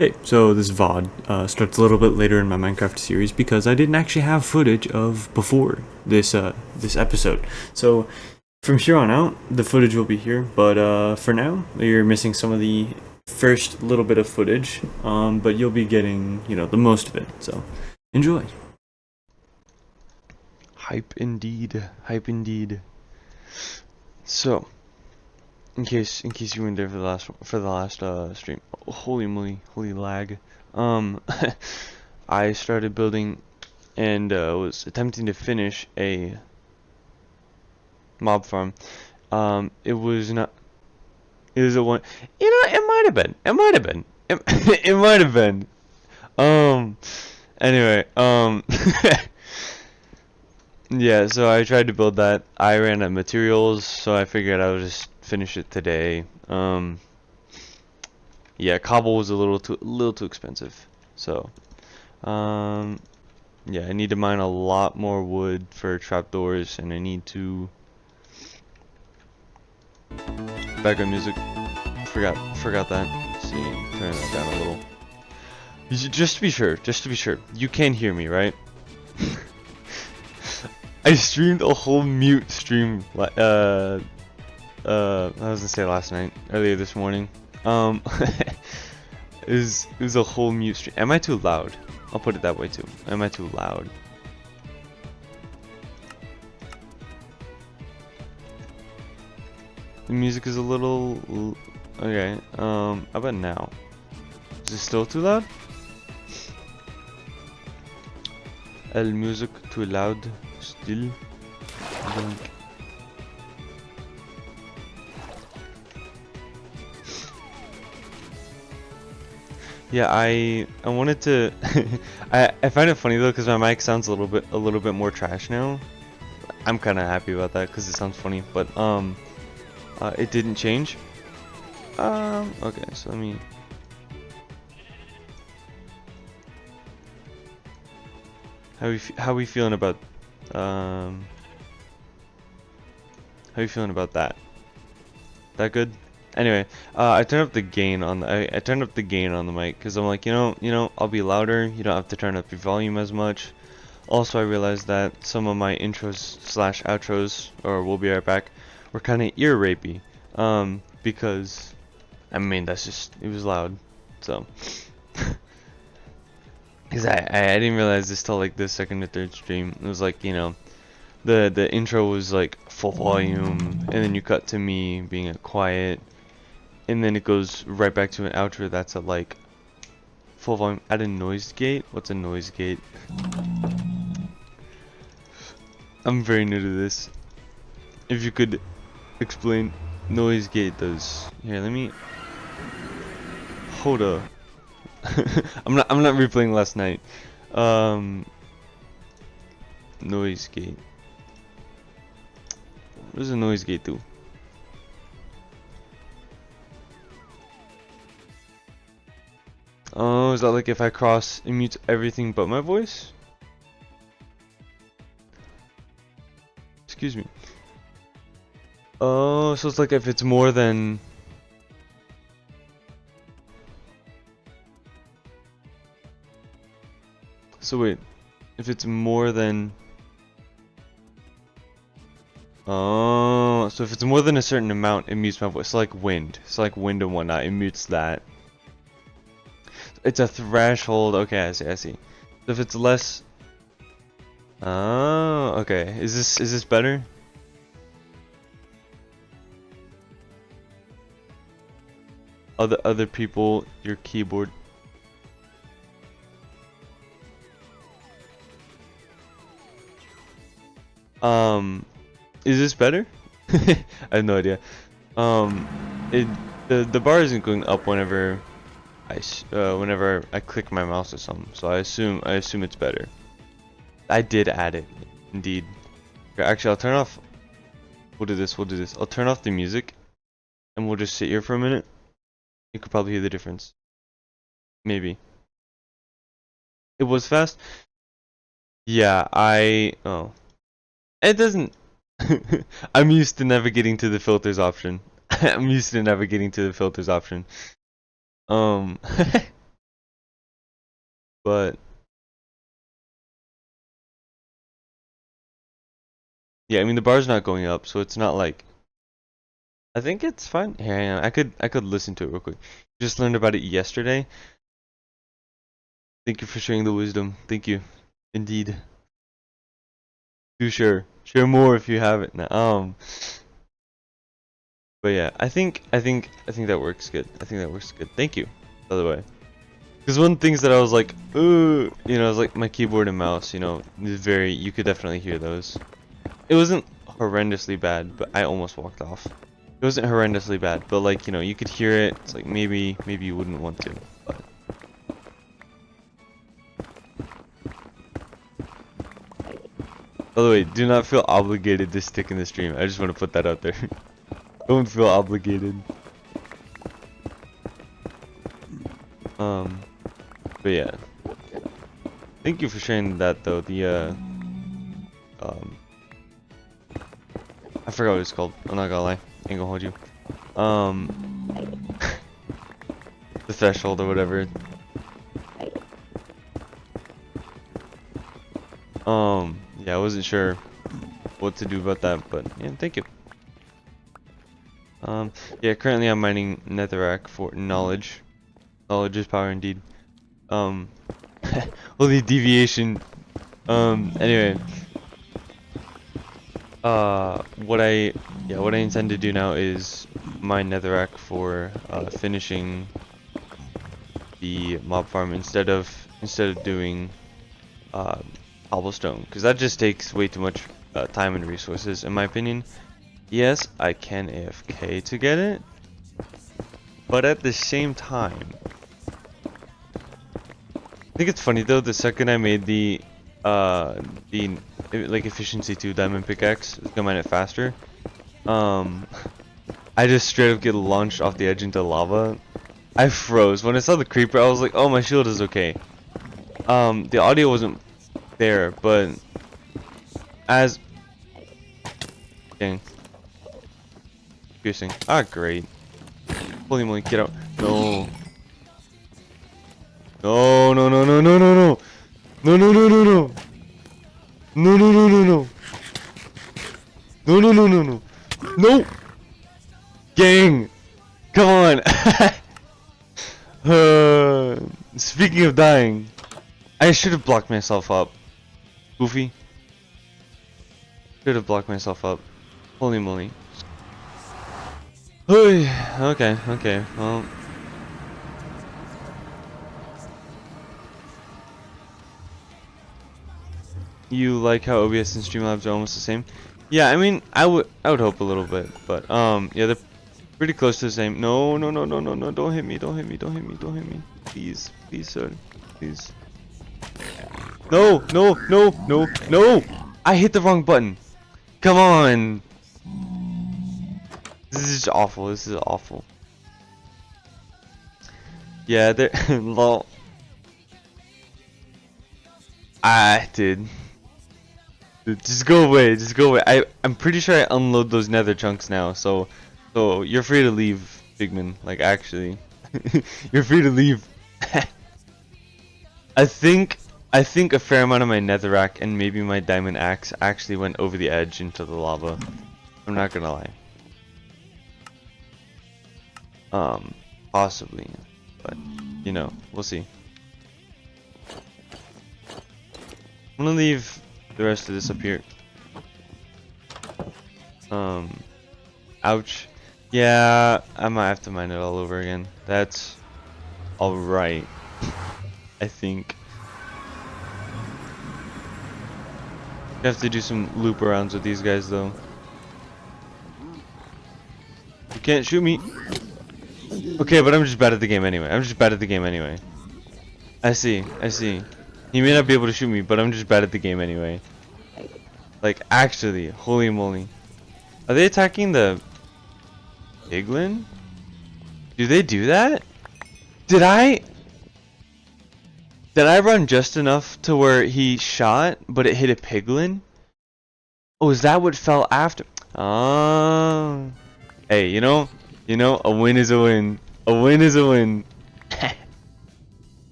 Hey, so this VOD starts a little bit later in my Minecraft series because I didn't actually have footage of before this episode. So from here on out, the footage will be here, but for now, you're missing some of the first little bit of footage, but you'll be getting, the most of it. So enjoy. Hype indeed. Hype indeed. So, in case you weren't there for the last stream. Holy moly, holy lag. Um I started building and was attempting to finish a mob farm. It was not it was a one. It might have been. It might have been. It might have been. Um anyway, yeah, so I tried to build that. I ran out of materials, so I figured I would just finish it today. Yeah, cobble was a little too expensive. So, um, yeah, I need to mine a lot more wood for trapdoors, and I need to background music. Forgot that. Let's see, turn that down a little. Just to be sure, you can hear me, right? I streamed a whole mute stream. I was gonna say last night, earlier this morning. It was a whole mute stream. Am I too loud? I'll put it that way too. Am I too loud? The music is a little okay. How about now? Is it still too loud? El music too loud still. Yeah, I wanted to. I find it funny though because my mic sounds a little bit more trash now. I'm kind of happy about that because it sounds funny, but it didn't change. Okay, so let me. How we feeling about um how you feeling about that? That good? Anyway, I turned up the gain on I turned up the gain on the mic because I'm like, I'll be louder. You don't have to turn up your volume as much. Also, I realized that some of my intros slash outros, or we'll be right back, were kind of ear rapey. Because I mean that's just it was loud, so. Because I didn't realize this till like the second or third stream. It was like the intro was like full volume, and then you cut to me being at quiet, and then it goes right back to an outro that's at like full volume. Add a noise gate. What's a noise gate? I'm very new to this. If you could explain noise gate does. Here, let me hold up. I'm not replaying last night. Um Noise gate. What does a noise gate do? Oh, is that like if I cross, it mutes everything but my voice? Excuse me. Oh, so it's like if it's more than... So wait, if it's more than... Oh, so if it's more than a certain amount, it mutes my voice. So like wind. So like wind and whatnot, it mutes that. It's a threshold. Okay, I see, I see. So if it's less... Oh, okay. Is this better? Other people, your keyboard. Is this better? I have no idea. Um, it the bar isn't going up whenever whenever I click my mouse or something. So I assume it's better. I did add it, indeed. Okay, actually, I'll turn off. We'll do this. We'll do this. I'll turn off the music, and we'll just sit here for a minute. You could probably hear the difference. Maybe. It was fast. Yeah, oh. It doesn't. I'm used to navigating to the filters option. I'm used to navigating to the filters option. Um, But yeah, I mean the bar's not going up, so it's not like. I think it's fine. Here, hang on. I could listen to it real quick. Just learned about it yesterday. Thank you for sharing the wisdom. Thank you, indeed. Do share more if you have it now. But yeah, I think that works good. I think that works good. Thank you, by the way. Because one of the things that I was like, ooh, you know, I was like my keyboard and mouse, you know, is very. You could definitely hear those. It wasn't horrendously bad, but I almost walked off. It wasn't horrendously bad, but like, you know, you could hear it. It's like maybe you wouldn't want to. But by the way, do not feel obligated to stick in the stream. I just want to put that out there. Don't feel obligated. But yeah. Thank you for sharing that though. The I forgot what it's called. I'm not gonna lie. Ain't gonna hold you. The threshold or whatever. Yeah, I wasn't sure what to do about that, but yeah, thank you. Yeah, currently I'm mining netherrack for knowledge. Knowledge is power indeed. Holy deviation. Anyway. What I intend to do now is mine netherrack for finishing the mob farm instead of doing cobblestone, because that just takes way too much time and resources in my opinion. Yes, I can AFK to get it, but at the same time, I think it's funny though. The second I made the like efficiency 2 diamond pickaxe, it's gonna mine it faster. I just straight up get launched off the edge into lava. I froze when I saw the creeper. I was like, "Oh, my shield is okay." The audio wasn't there, but as dang piercing. Ah, great. Holy moly, get out! No. No, no, no, no, no, no, no. No, no, no, no, no. No, no, no, no, no. No, no, no, no, no. No. Gang. Come on. Speaking of dying, I should have blocked myself up. Goofy. Should have blocked myself up. Holy moly. Okay, okay, well. You like how OBS and Streamlabs are almost the same? Yeah, I mean, I would hope a little bit, but yeah, they're pretty close to the same. No, no, no, no, no, no, don't hit me, don't hit me, don't hit me, don't hit me. Please, please, sir, please. No, no, no, no, no! I hit the wrong button. Come on. This is awful. This is awful. Yeah, they're lol. Dude. Just go away. Just go away. I'm pretty sure I unload those nether chunks now. So you're free to leave, Pigman. Like actually, you're free to leave. I think a fair amount of my netherrack and maybe my diamond axe actually went over the edge into the lava. I'm not gonna lie. Possibly, but you know, we'll see. I'm gonna leave the rest of this up here. Ouch. Yeah, I might have to mine it all over again. That's alright. I think. I have to do some loop arounds with these guys though. You can't shoot me. Okay, but I'm just bad at the game anyway. I'm just bad at the game anyway. I see, I see. He may not be able to shoot me, but I'm just bad at the game anyway. Like, actually, holy moly. Are they attacking the piglin? Do they do that? Did I run just enough to where he shot, but it hit a piglin? Oh, is that what fell after? Oh. Hey, you know, a win is a win. A win is a win.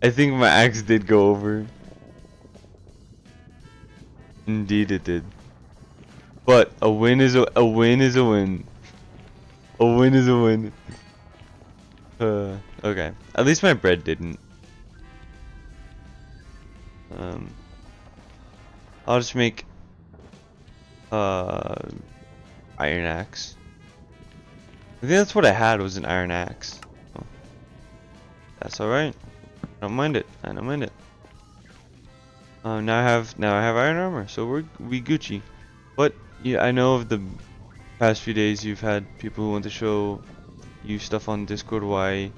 I think my axe did go over. Indeed it did. But a win is a win is a win. A win is a win. Okay. At least my bread didn't. I'll just make iron axe. I think that's what I had, was an iron axe. Oh, that's all right. I don't mind it. I don't mind it. Now I have iron armor, so we Gucci. But yeah, I know of the past few days you've had people who want to show you stuff on Discord. Why?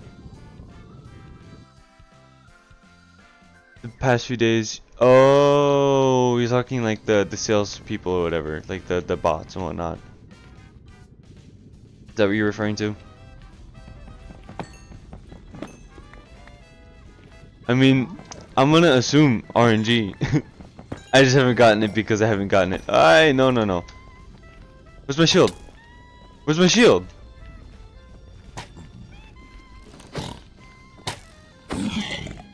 The past few days. Oh, you're talking like the sales people or whatever, like the bots and whatnot. Is that what you're referring to? I mean, I'm gonna assume RNG. I just haven't gotten it because I haven't gotten it. No. Where's my shield? Where's my shield?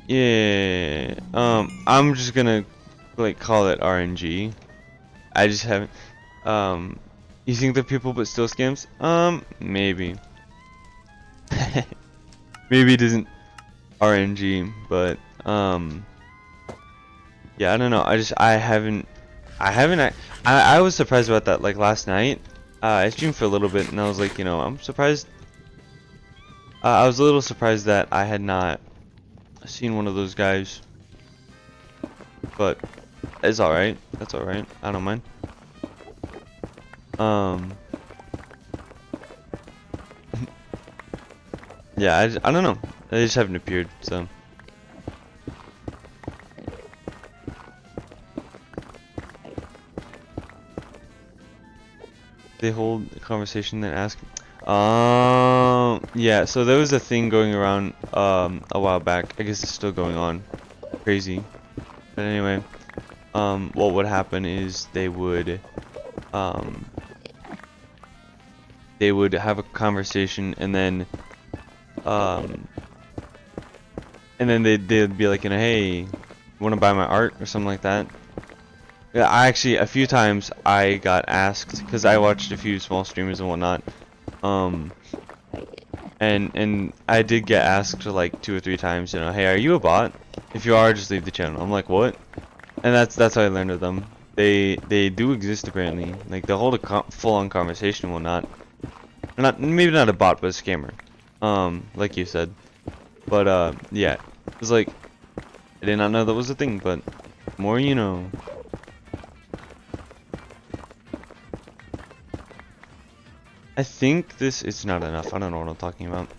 Yeah. I'm just gonna like call it RNG. I just haven't. You think the people but still scams? Maybe. Maybe it isn't RNG, but yeah, I don't know. I was surprised about that. Like last night, I streamed for a little bit, and I was like, I'm surprised. I was a little surprised that I had not seen one of those guys, but it's all right. That's all right. I don't mind. Yeah, I don't know. They just haven't appeared, so. They hold a conversation then ask. Yeah, so there was a thing going around a while back. I guess it's still going on. Crazy. But anyway, what would happen is they would have a conversation, and then they'd be like, hey, want to buy my art or something like that. Yeah, I actually, a few times I got asked, because I watched a few small streamers and whatnot, and I did get asked like 2 or 3 times, hey, are you a bot? If you are, just leave the channel. I'm like, what? And that's how I learned of them. They do exist apparently. Like they hold a full-on conversation and whatnot. Maybe not a bot, but a scammer. Like you said. But yeah, it was like I did not know that was a thing, but more you know. I think this is not enough. I don't know what I'm talking about.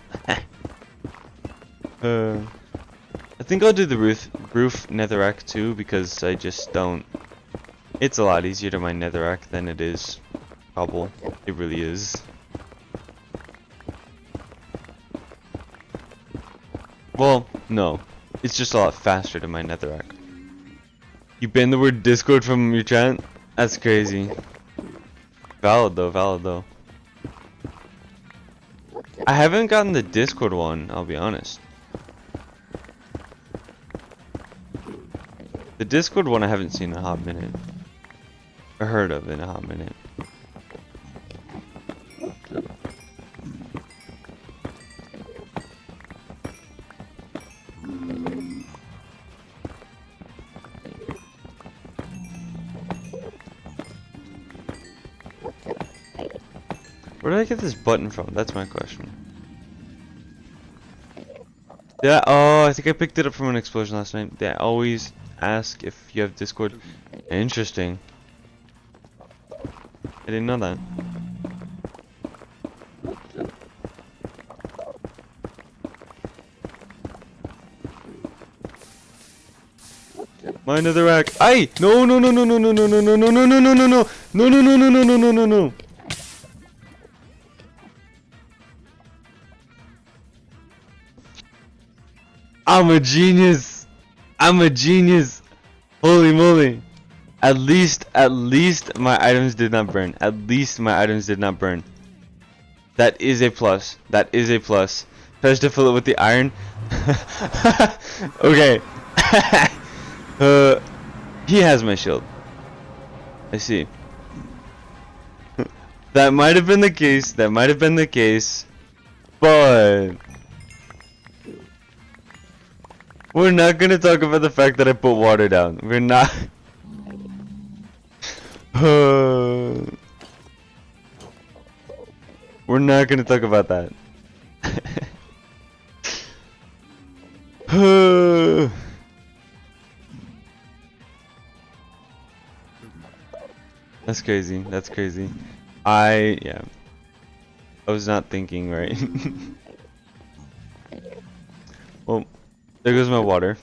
I think I'll do the roof netherrack too, because I just don't. It's a lot easier to mine netherrack than it is cobble. It really is. Well, no. It's just a lot faster to mine netherrack. You banned the word Discord from your chat? That's crazy. Valid though. I haven't gotten the Discord one, I'll be honest. The Discord one I haven't seen in a hot minute. Or heard of in a hot minute. Where did I get this button from? That's my question. Yeah, oh, I think I picked it up from an explosion last night. They always ask if you have Discord. Interesting. I didn't know that. My netherrack. Aye! No. I'm a genius. Holy moly. At least my items did not burn. That is a plus. Tries to fill it with the iron. Okay. He has my shield. I see. That might have been the case. That might have been the case. But we're not gonna talk about the fact that I put water down. We're not. We're not gonna talk about that. That's crazy. That's crazy. Yeah. I was not thinking right. Well, there goes my water.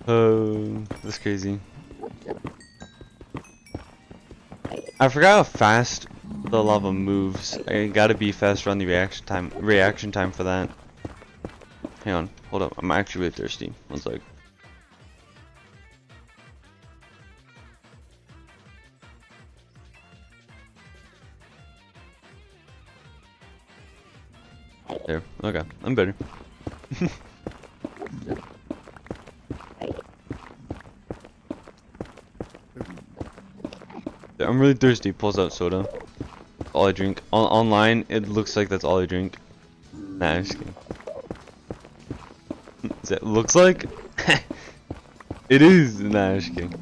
That's crazy. I forgot how fast the lava moves. I gotta be faster on the reaction time for that. Hang on, hold up. I'm actually really thirsty. One sec. There. Okay, I'm better. I'm really thirsty. Pulls out soda. All I drink. Online, it looks like that's all I drink. Nah, I'm just kidding. It looks like? It is. Nah, I'm just kidding.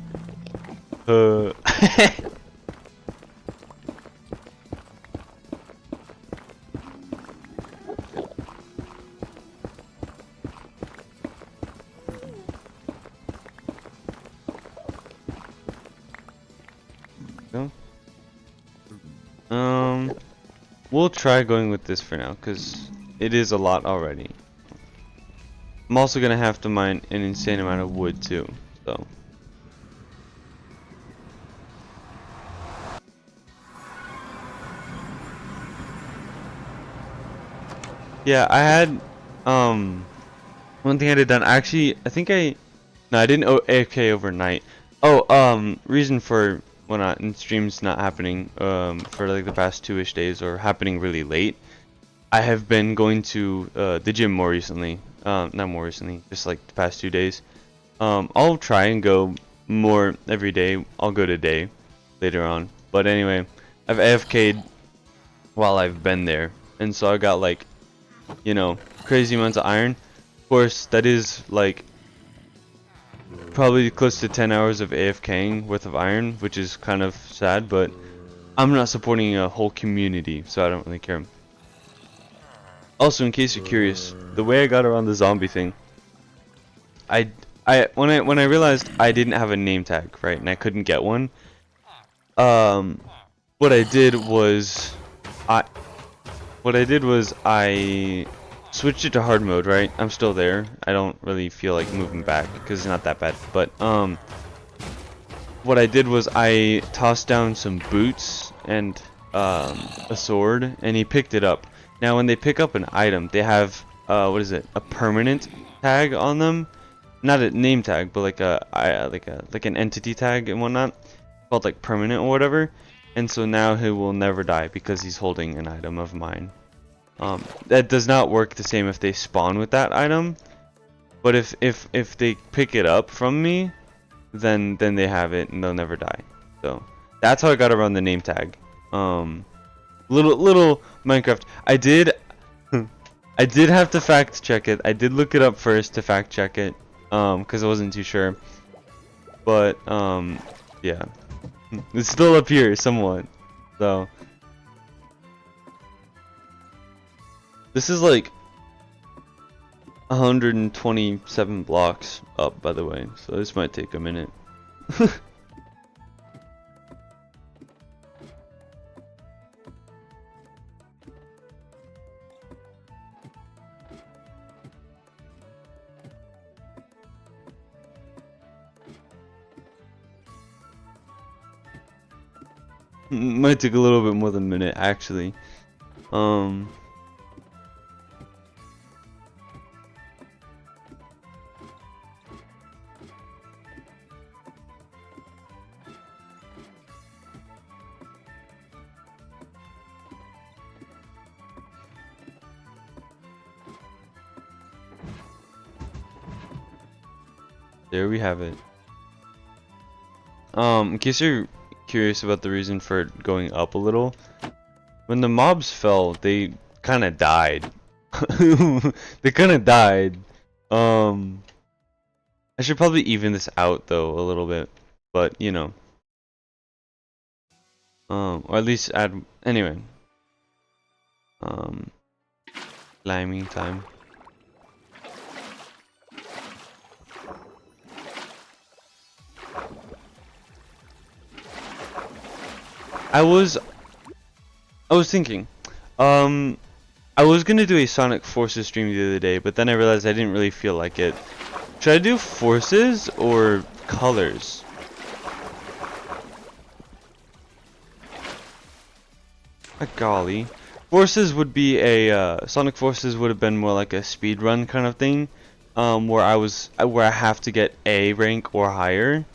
No? We'll try going with this for now, because it is a lot already. I'm also gonna have to mine an insane amount of wood too, so. Yeah, I had, one thing I did done, actually, no, I didn't AFK overnight. Oh, reason for when streams not happening, for like the past 2-ish days, or happening really late. I have been going to, the gym more recently. Not more recently, just like the past 2 days. I'll try and go more every day. I'll go today, later on. But anyway, I've AFK'd while I've been there. And so I got like, you know, crazy amounts of iron. Of course, that is like probably close to 10 hours of AFKing worth of iron, which is kind of sad, but I'm not supporting a whole community, so I don't really care. Also, in case you're curious, the way I got around the zombie thing, when I realized I didn't have a name tag, right, and I couldn't get one, what I did was I switched it to hard mode, right? I'm still there. I don't really feel like moving back because it's not that bad. But what I did was I tossed down some boots and a sword, and he picked it up. Now, when they pick up an item, they have what is it? A permanent tag on them, not a name tag, but like like an entity tag and whatnot, called like permanent or whatever. And so now he will never die because he's holding an item of mine. That does not work the same if they spawn with that item, but if they pick it up from me, then they have it and they'll never die. So that's how I got around the name tag. Little Minecraft. I did I did have to fact check it. I did look it up first to fact check it, because I wasn't too sure. But yeah, it's still up here somewhat. So this is like 127 blocks up, by the way, so this might take a minute. Might take a little bit more than a minute, actually. there we have it. In case you're curious about the reason for it going up a little, when the mobs fell, they kind of died. They kind of died. I should probably even this out though a little bit, but you know, or at least add anyway. Climbing time. I was thinking, I was gonna do a Sonic Forces stream the other day, but then I realized I didn't really feel like it. Should I do Forces or Colors? Golly. Forces would be a, Sonic Forces would have been more like a speed run kind of thing, where I have to get A rank or higher,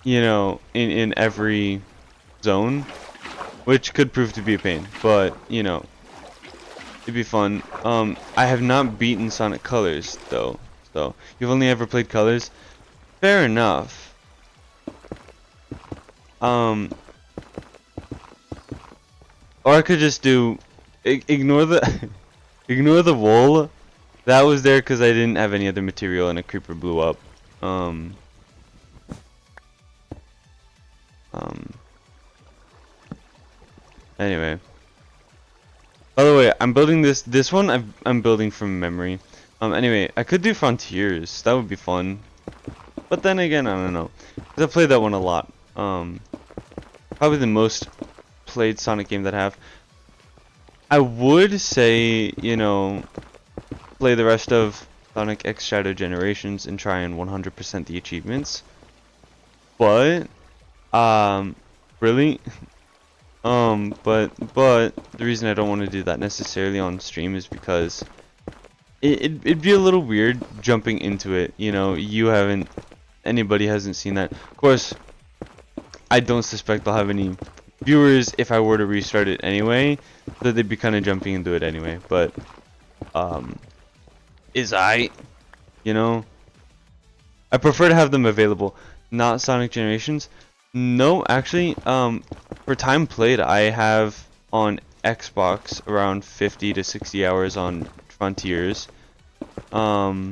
you know, in every zone, which could prove to be a pain, but you know, it'd be fun. I have not beaten Sonic Colors though, so you've only ever played Colors. Fair enough. Or I could just do ignore the ignore the wool. That was there because I didn't have any other material and a creeper blew up. Anyway. By the way, I'm building this one. I'm building from memory. Anyway, I could do Frontiers. That would be fun. But then again, I don't know. 'Cause I played that one a lot. Probably the most played Sonic game that I have. I would say, you know, play the rest of Sonic X Shadow Generations and try and 100% the achievements. But, really? But the reason I don't want to do that necessarily on stream is because it'd be a little weird jumping into it. You know, anybody hasn't seen that. Of course, I don't suspect I'll have any viewers if I were to restart it anyway, so they'd be kind of jumping into it anyway. But, you know, I prefer to have them available, not Sonic Generations. No, actually, for time played, I have on Xbox around 50 to 60 hours on Frontiers. I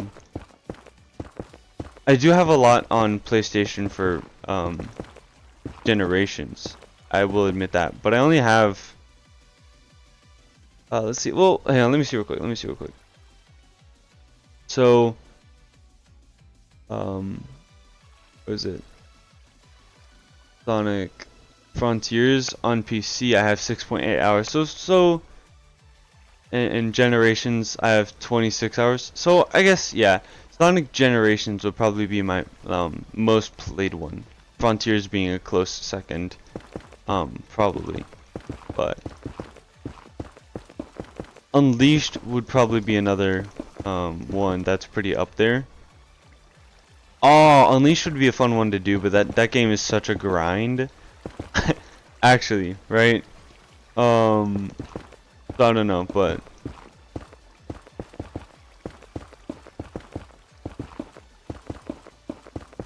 do have a lot on PlayStation for Generations. I will admit that, but I only have. Let's see. Well, hang on. Let me see real quick. So, what is it? Sonic Frontiers on PC, I have 6.8 hours. So in Generations, I have 26 hours. So I guess yeah, Sonic Generations would probably be my most played one. Frontiers being a close second, probably. But Unleashed would probably be another one that's pretty up there. Oh, Unleashed would be a fun one to do, but that game is such a grind. Actually, right? So I don't know, but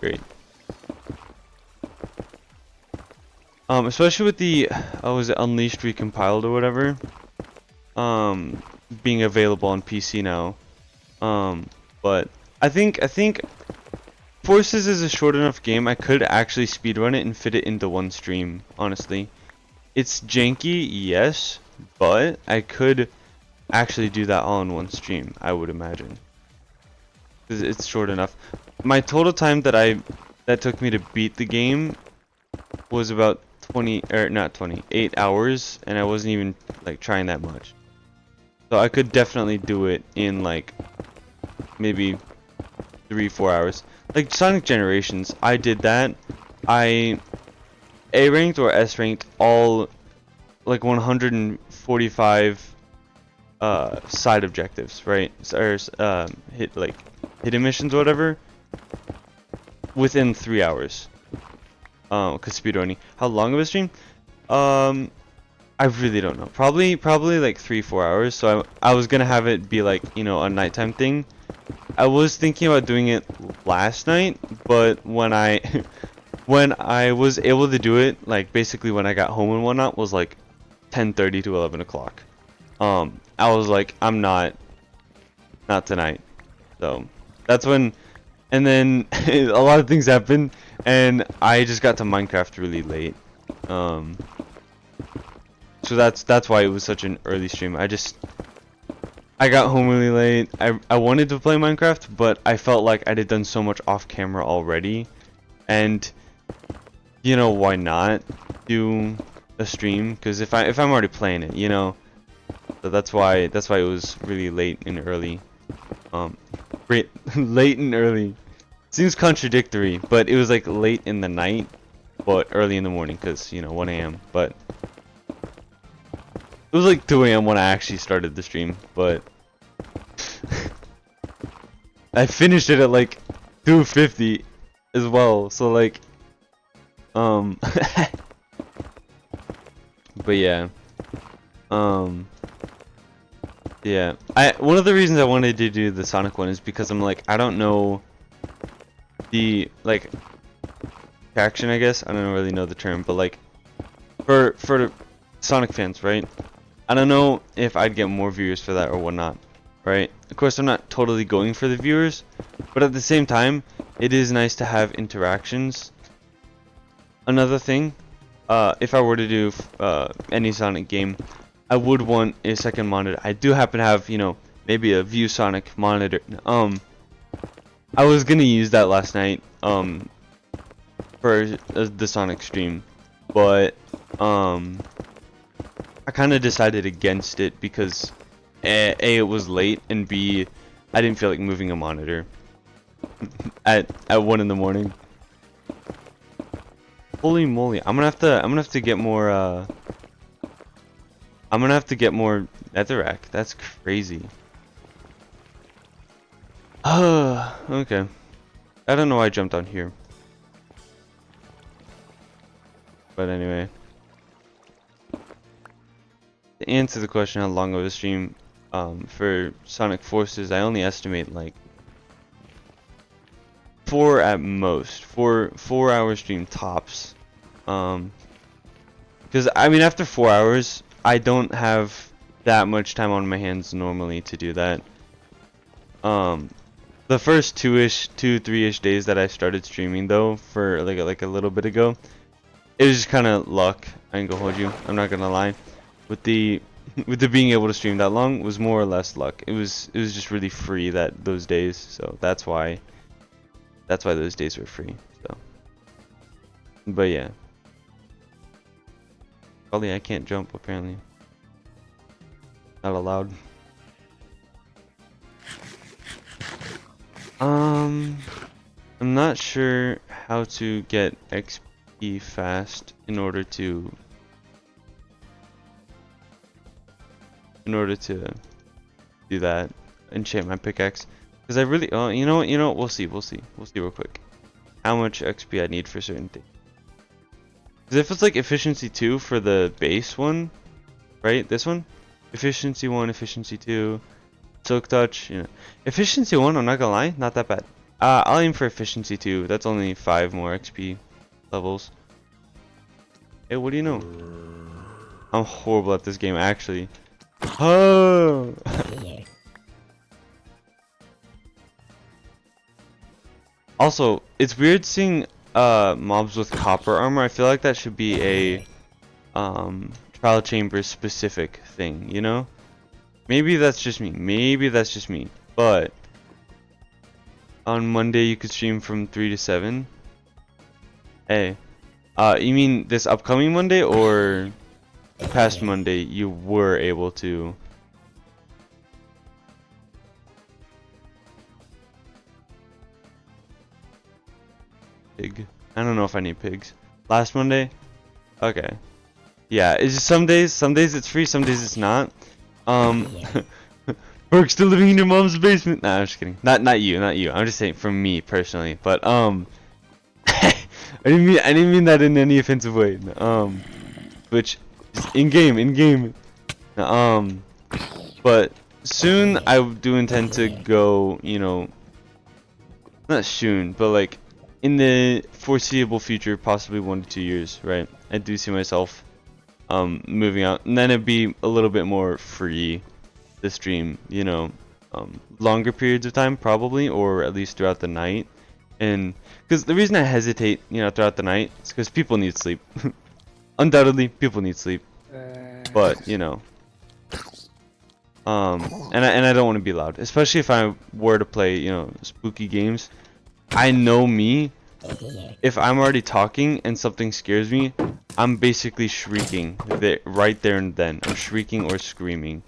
great. Especially with the was it Unleashed recompiled or whatever? Being available on PC now. But I think Forces is a short enough game, I could actually speedrun it and fit it into one stream, honestly. It's janky, yes, but I could actually do that all in one stream, I would imagine. Because it's short enough. My total time that took me to beat the game was about 8 hours, and I wasn't even like trying that much. So I could definitely do it in like maybe 3-4 hours. Like Sonic Generations, I did that. I A ranked or S ranked all like 145 side objectives, right? Or hidden missions or whatever within 3 hours. Cause speedrunning. How long of a stream? I really don't know. Probably like 3-4 hours. So I was gonna have it be like, you know, a nighttime thing. I was thinking about doing it last night, but when I when I was able to do it, like basically when I got home and whatnot, was like 10:30 to 11 o'clock. I was like, I'm not tonight. So that's when, and then a lot of things happened, and I just got to Minecraft really late. Um, so that's why it was such an early stream. I got home really late. I wanted to play Minecraft, but I felt like I had done so much off camera already, and you know why not do a stream? Because if I'm already playing it, you know. So that's why it was really late and early. Great late and early. Seems contradictory, but it was like late in the night, but early in the morning, cause you know 1 a.m. But it was like 2 a.m. when I actually started the stream, but I finished it at like 2:50 as well. So like, but yeah, um, yeah. One of the reasons I wanted to do the Sonic one is because I'm like I don't know the like traction, I guess. I don't really know the term, but like for Sonic fans, right? I don't know if I'd get more viewers for that or whatnot, right? Of course, I'm not totally going for the viewers, but at the same time, it is nice to have interactions. Another thing, if I were to do any Sonic game, I would want a second monitor. I do happen to have, you know, maybe a ViewSonic monitor. I was gonna use that last night, for the Sonic stream, but I kind of decided against it because A, it was late, and B, I didn't feel like moving a monitor at 1 in the morning. Holy moly! I'm gonna have to get more I'm gonna have to get more netherrack. That's crazy. Okay. I don't know why I jumped on here. But anyway. To answer the question how long of a stream for Sonic Forces, I only estimate like 4 at most. 4 hour stream tops. Because I mean after 4 hours I don't have that much time on my hands normally to do that. The first 3-ish days that I started streaming though, for like a little bit ago, it was just kind of luck. I ain't gonna hold you. I'm not gonna lie. With the being able to stream that long was more or less luck. It was just really free those days, so that's why those days were free. So, but yeah. Probably I can't jump apparently. Not allowed. I'm not sure how to get XP fast in order to do that. Enchant my pickaxe. Because I really you know what, we'll see real quick how much XP I need for certain things. Because if it's like efficiency 2 for the base one, right? This one? Efficiency 1, efficiency 2, silk touch, you know. Efficiency 1, I'm not gonna lie, not that bad. I'll aim for efficiency 2. That's only 5 more XP levels. Hey, what do you know? I'm horrible at this game, actually. Oh! Also, it's weird seeing mobs with copper armor. I feel like that should be a trial chamber specific thing, you know? Maybe that's just me. But on Monday you could stream from 3 to 7. Hey, you mean this upcoming Monday or past Monday you were able to? Pig. I don't know if I need pigs. Last Monday? Okay. Yeah, it's just some days it's free, some days it's not. Berk's still living in your mom's basement. Nah, I'm just kidding. Not you. I'm just saying for me personally. But I didn't mean that in any offensive way. Which in game. But soon I do intend to go, you know, not soon, but like in the foreseeable future, possibly 1 to 2 years, right? I do see myself moving out, and then it'd be a little bit more free to stream, you know, longer periods of time probably, or at least throughout the night. And because the reason I hesitate, you know, throughout the night is because people need sleep. Undoubtedly, people need sleep, but you know, and I don't want to be loud, especially if I were to play, you know, spooky games. I know me. If I'm already talking and something scares me, I'm basically shrieking right there and then. I'm shrieking or screaming.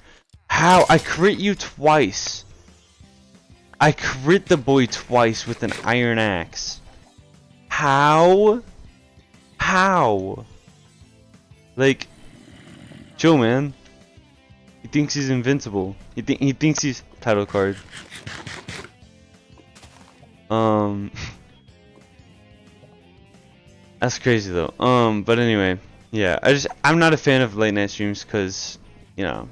How? I crit you twice. I crit the boy twice with an iron axe. How? How? Like, chill, man. He thinks he's invincible. He thinks he's title card. That's crazy though. But anyway, yeah. I'm not a fan of late night streams because, you know,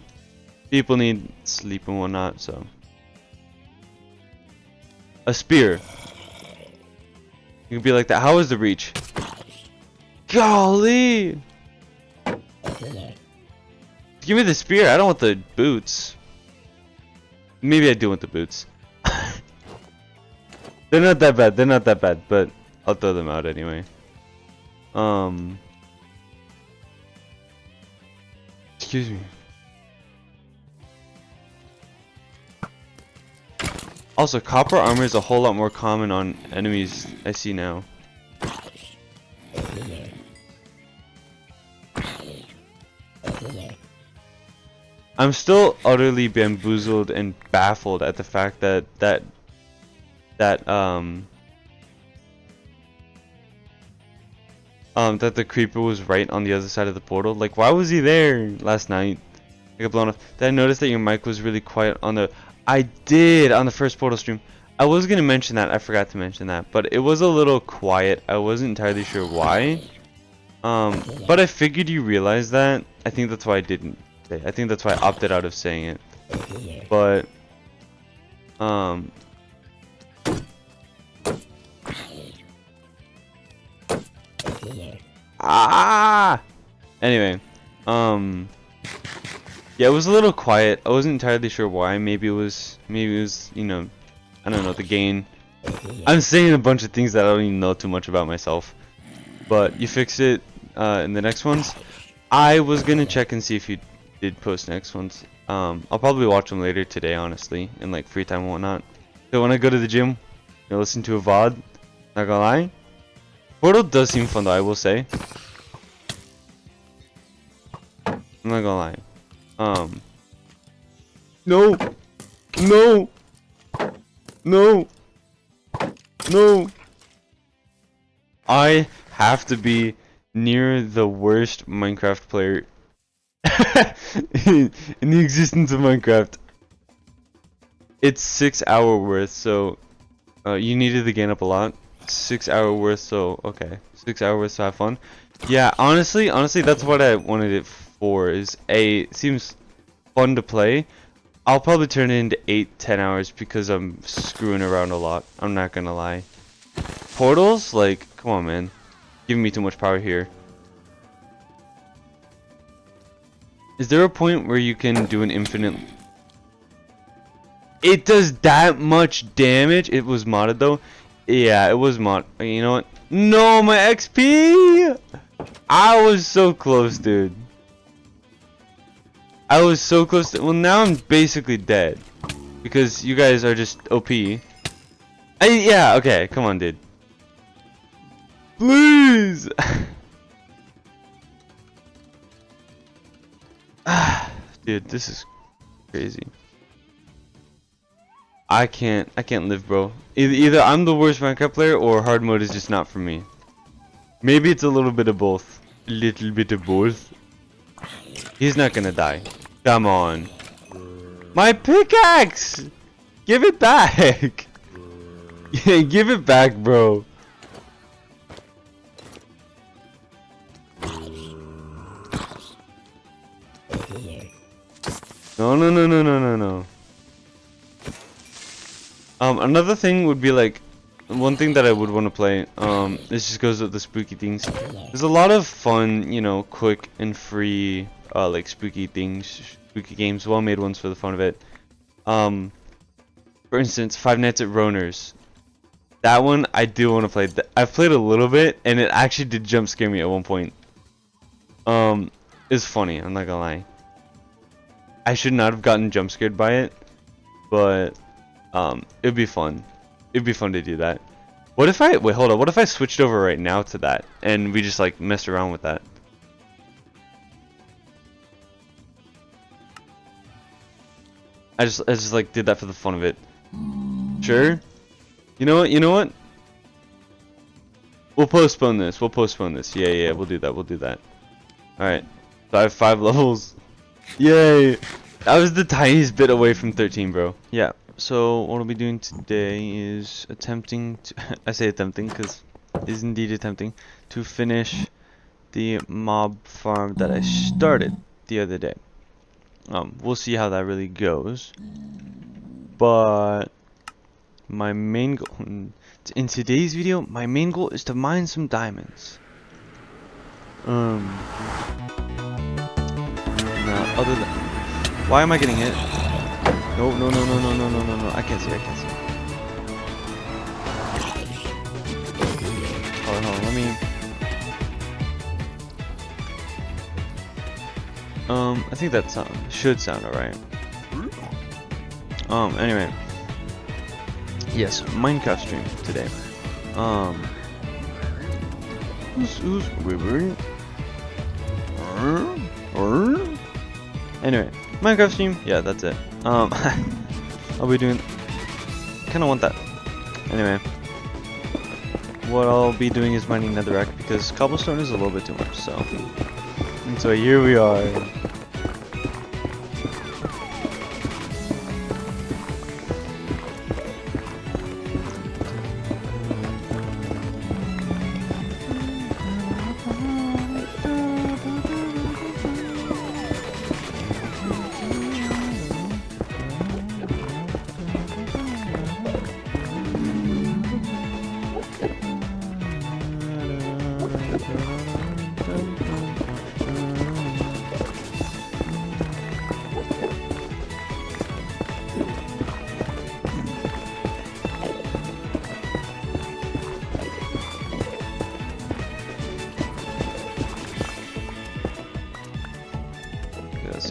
people need sleep and whatnot. So, a spear. You can be like that. How is the reach? Golly! Give me the spear. I don't want the boots. Maybe I do want the boots. They're not that bad. They're not that bad, but I'll throw them out anyway. Excuse me. Also, copper armor is a whole lot more common on enemies I see now. I'm still utterly bamboozled and baffled at the fact that that the creeper was right on the other side of the portal. Like, why was he there last night? I got blown off. Did I notice that your mic was really quiet on the... I did on the first portal stream. I was gonna mention that. I forgot to mention that, but it was a little quiet. I wasn't entirely sure why. But I figured you realized that. I think that's why I didn't say it. I think that's why I opted out of saying it. But anyway, yeah, it was a little quiet. I wasn't entirely sure why. Maybe it was, you know, I don't know, the gain. I'm saying a bunch of things that I don't even know too much about myself. But you fixed it in the next ones. I was gonna check and see if you did post next ones. I'll probably watch them later today, honestly, in like free time and whatnot. So when I go to the gym, you know, listen to a VOD. Not gonna lie, Portal does seem fun though, I will say. I'm not gonna lie. No, no, no, no. I have to be near the worst Minecraft player in the existence of Minecraft. It's 6 hour worth, so you needed the gain up a lot. 6 hour worth, so okay. 6 hour worth to have fun. Yeah, honestly, that's what I wanted it for. It seems fun to play. I'll probably turn it into 8-10 hours because I'm screwing around a lot. I'm not gonna lie. Portals, like, come on, man, giving me too much power here. Is there a point where you can do an infinite? It does that much damage? It was modded though. Yeah, it was mod. You know what? No, my XP! I was so close, dude. I was so close to... Well, now I'm basically dead. Because you guys are just OP. Yeah, okay. Come on, dude. Please! Dude, this is crazy. I can't live, bro. Either I'm the worst Minecraft player or hard mode is just not for me. Maybe it's a little bit of both. A little bit of both. He's not gonna die. Come on. My pickaxe! Give it back! Yeah, give it back, bro. No, no, no, no, no, no, no. Another thing would be like, one thing that I would want to play, this just goes with the spooky things. There's a lot of fun, you know, quick and free, like spooky things, spooky games, well-made ones for the fun of it. For instance, Five Nights at Roner's. That one I do want to play. I've played a little bit, and it actually did jump scare me at one point. It's funny, I'm not gonna lie. I should not have gotten jump scared by it, but it'd be fun. It'd be fun to do that. What if I wait? Hold on. What if I switched over right now to that, and we just like messed around with that? I just like did that for the fun of it. Sure. You know what? You know what? We'll postpone this. We'll postpone this. Yeah, yeah. We'll do that. We'll do that. All right. So I have 5 levels. Yay! I was the tiniest bit away from 13, bro. Yeah. So what I'll be doing today is attempting to I say attempting because it is indeed attempting to finish the mob farm that I started the other day. We'll see how that really goes. But my main goal in today's video, my main goal is to mine some diamonds. Now other than, why am I getting hit? No, no, no, no, no, no, no, no, no. I can't see, I can't see. Hold on, let me... I think that should sound alright. Anyway. Yes, Minecraft stream today. Anyway, Minecraft stream. Yeah, that's it. I'll be doing. Kind of want that. Anyway, what I'll be doing is mining netherrack because cobblestone is a little bit too much. So here we are.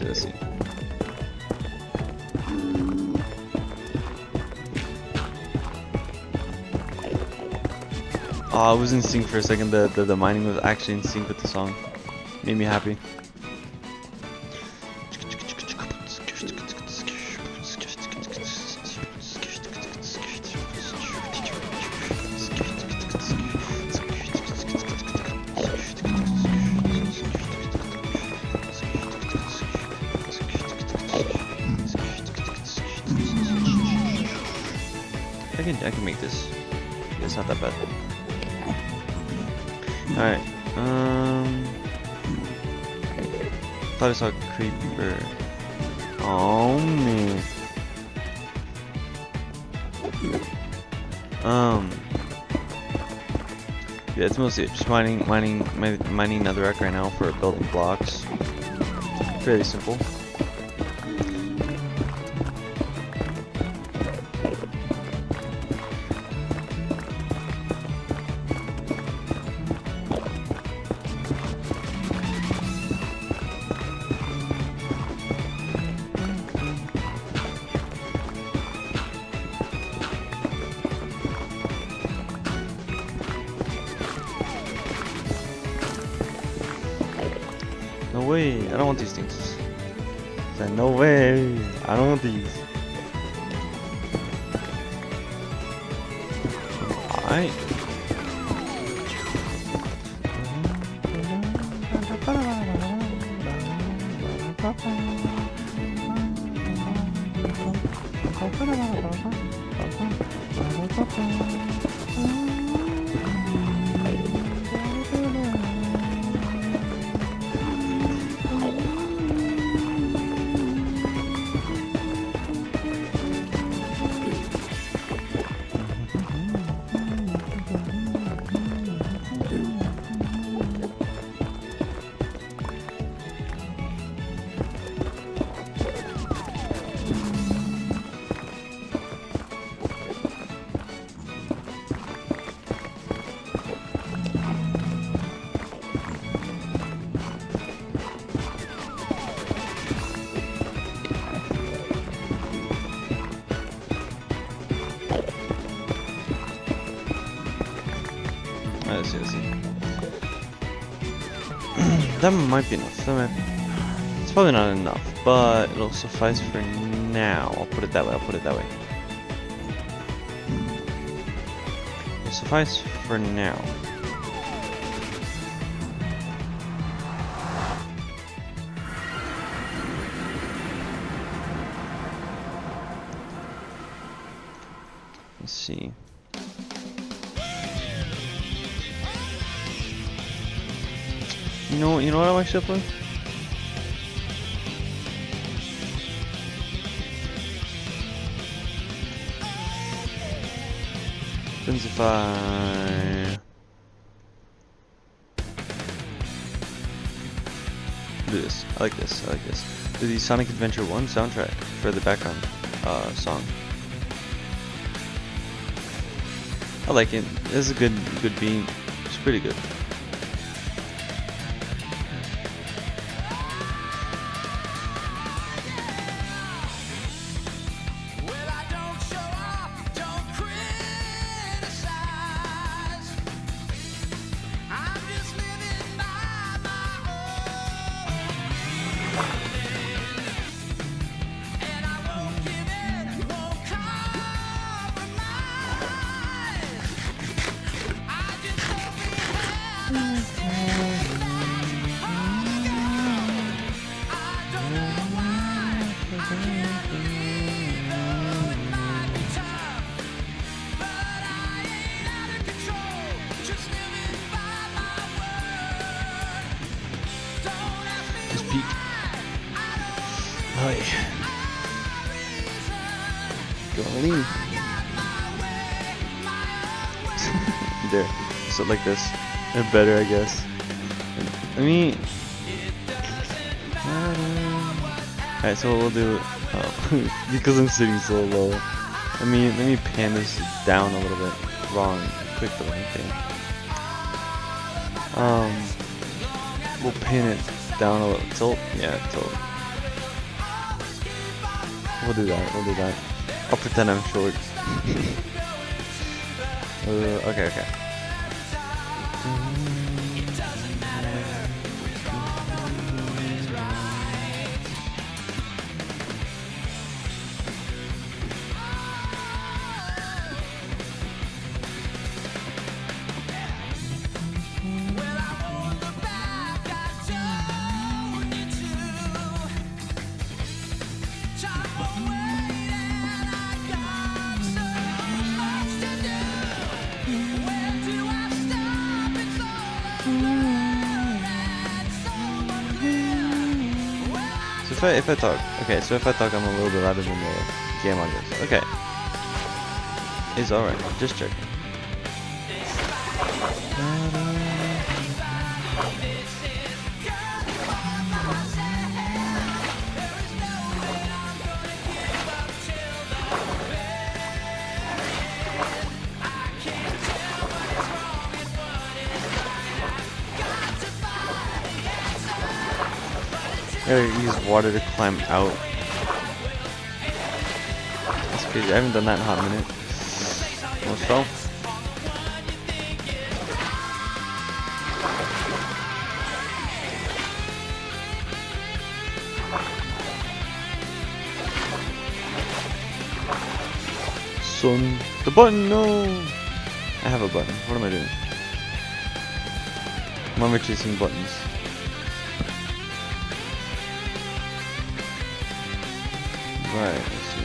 Let's see. Oh, I was in sync for a second. The mining was actually in sync with the song. Made me happy. I can make this. It's not that bad. Alright. Thought I saw a creeper. Oh man. Yeah, it's mostly just mining netherrack right now for building blocks. Fairly simple. No way, I don't want these things. I said, no way, I don't want these. Alright. That might be enough. It's probably not enough, but it'll suffice for now. I'll put it that way. It'll suffice for now. Let's see. You know what I'm actually uploading? Happens if I do this. I like this. Do the Sonic Adventure 1 soundtrack for the background song. I like it. It's a good beat. It's pretty good. Just peek. Hi. Golly. There. So like this. They're better, I guess. Let me. Alright, so what we'll do, because I'm sitting so low, let me pan this down a little bit. Wrong. Click the wrong thing. We'll pan it down a little. Tilt? Yeah, tilt. We'll do that. I'll pretend I'm short. Okay. So if I talk, okay, so if I talk, I'm a little bit louder than the game audio. Okay, it's alright. Just checking. Gotta use water to climb out. That's crazy. I haven't done that in a hot minute. Almost fell. Son, the button, no! I have a button. What am I doing? Why am I chasing buttons? Right, let's see.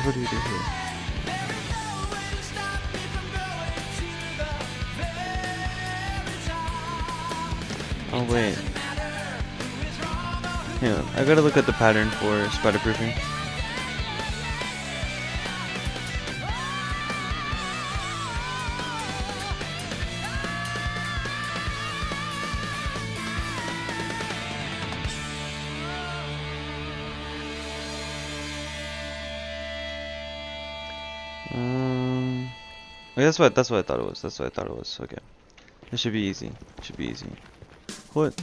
What do you do here? Oh wait. Yeah, I gotta look at the pattern for spider proofing. Okay, that's what I thought it was. That's what I thought it was. Okay. It should be easy. It should be easy. What?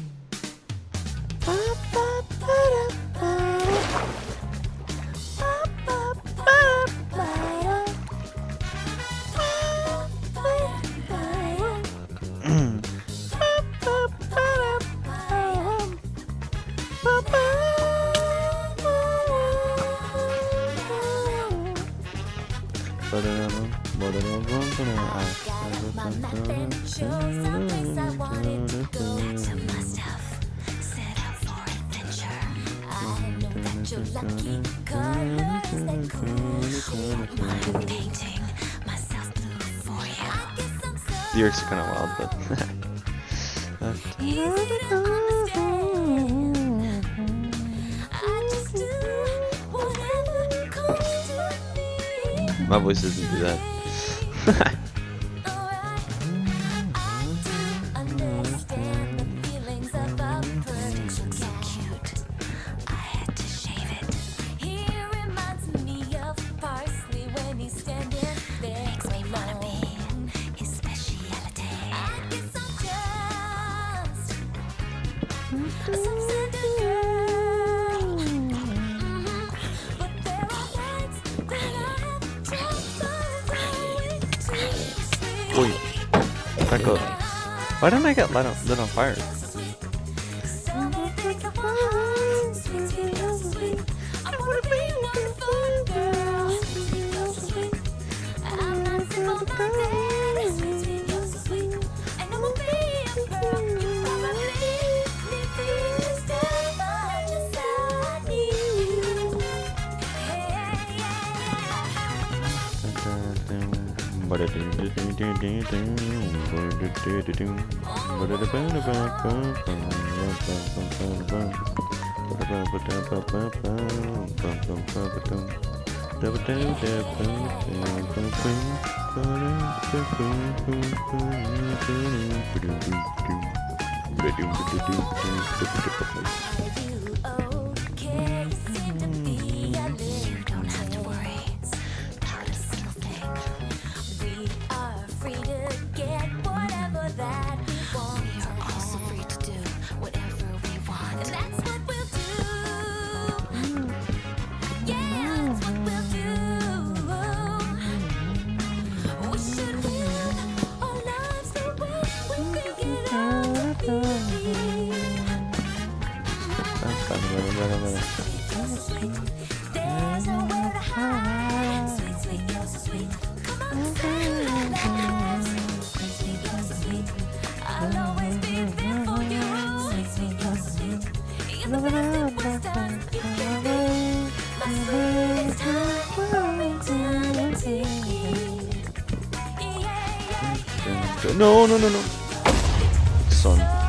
The lyrics are kind of wild, but my voice doesn't do that. Wait, back up. Why didn't I get lit on fire? No, no, no, no. Son.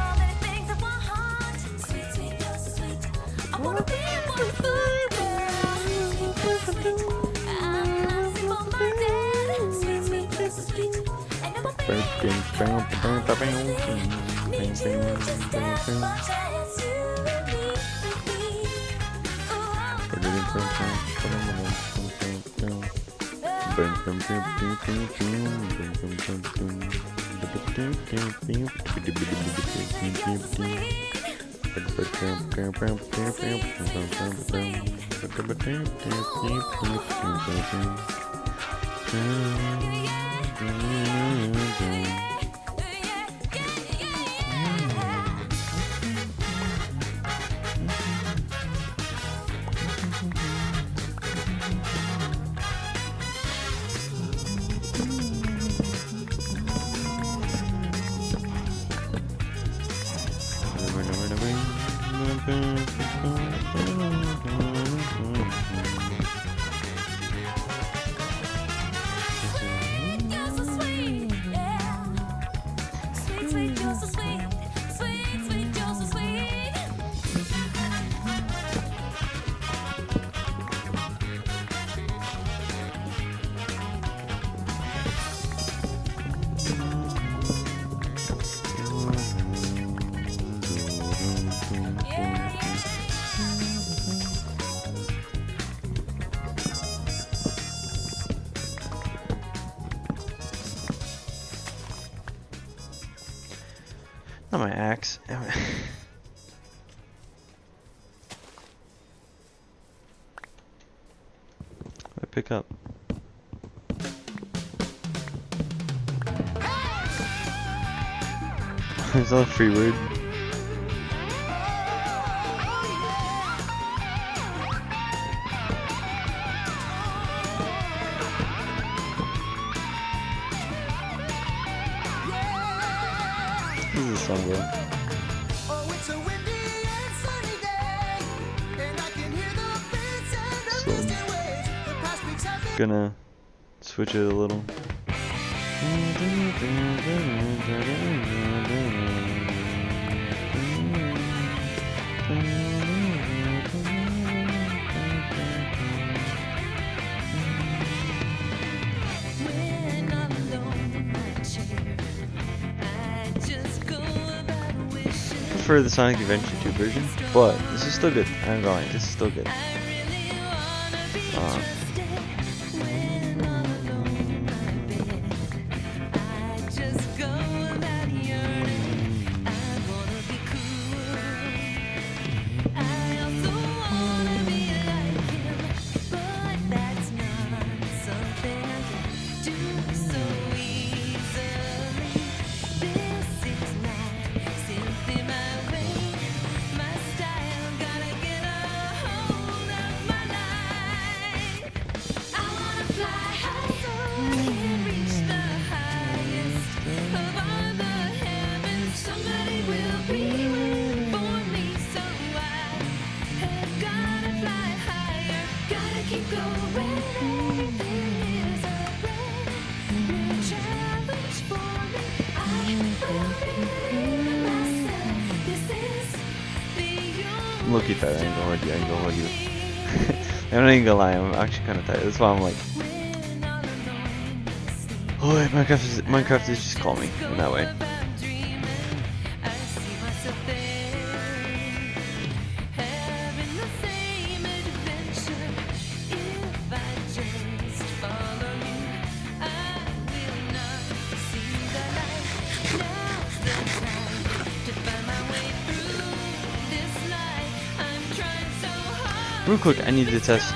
Not my axe. I pick up. Is that a free word? This is a song, bro. So, gonna switch it a little. I prefer the Sonic Adventure 2 version, but this is still good. I'm going. This is still good. Look-y tired, I ain't gonna hold you. I'm not even gonna lie, I'm actually kinda tired. That's why I'm like, oh wait, Minecraft is just call me in that way. Real quick, I need to test.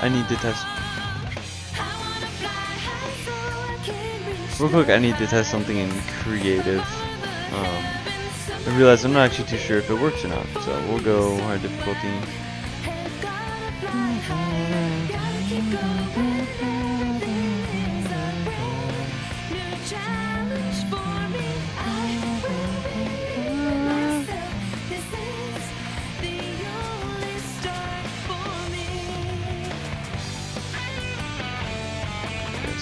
Real quick, I need to test something in creative. I realize I'm not actually too sure if it works or not, so we'll go hard difficulty.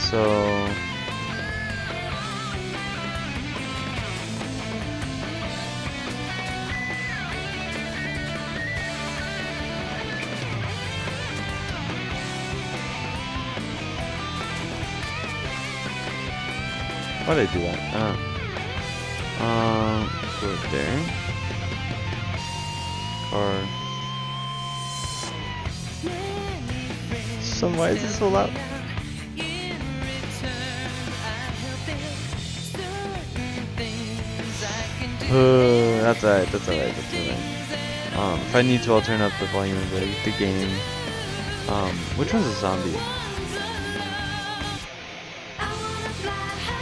So why did I do that? Go there. Or why is this so loud? That's alright. If I need to, I'll turn up the volume of the game. Which one's a zombie?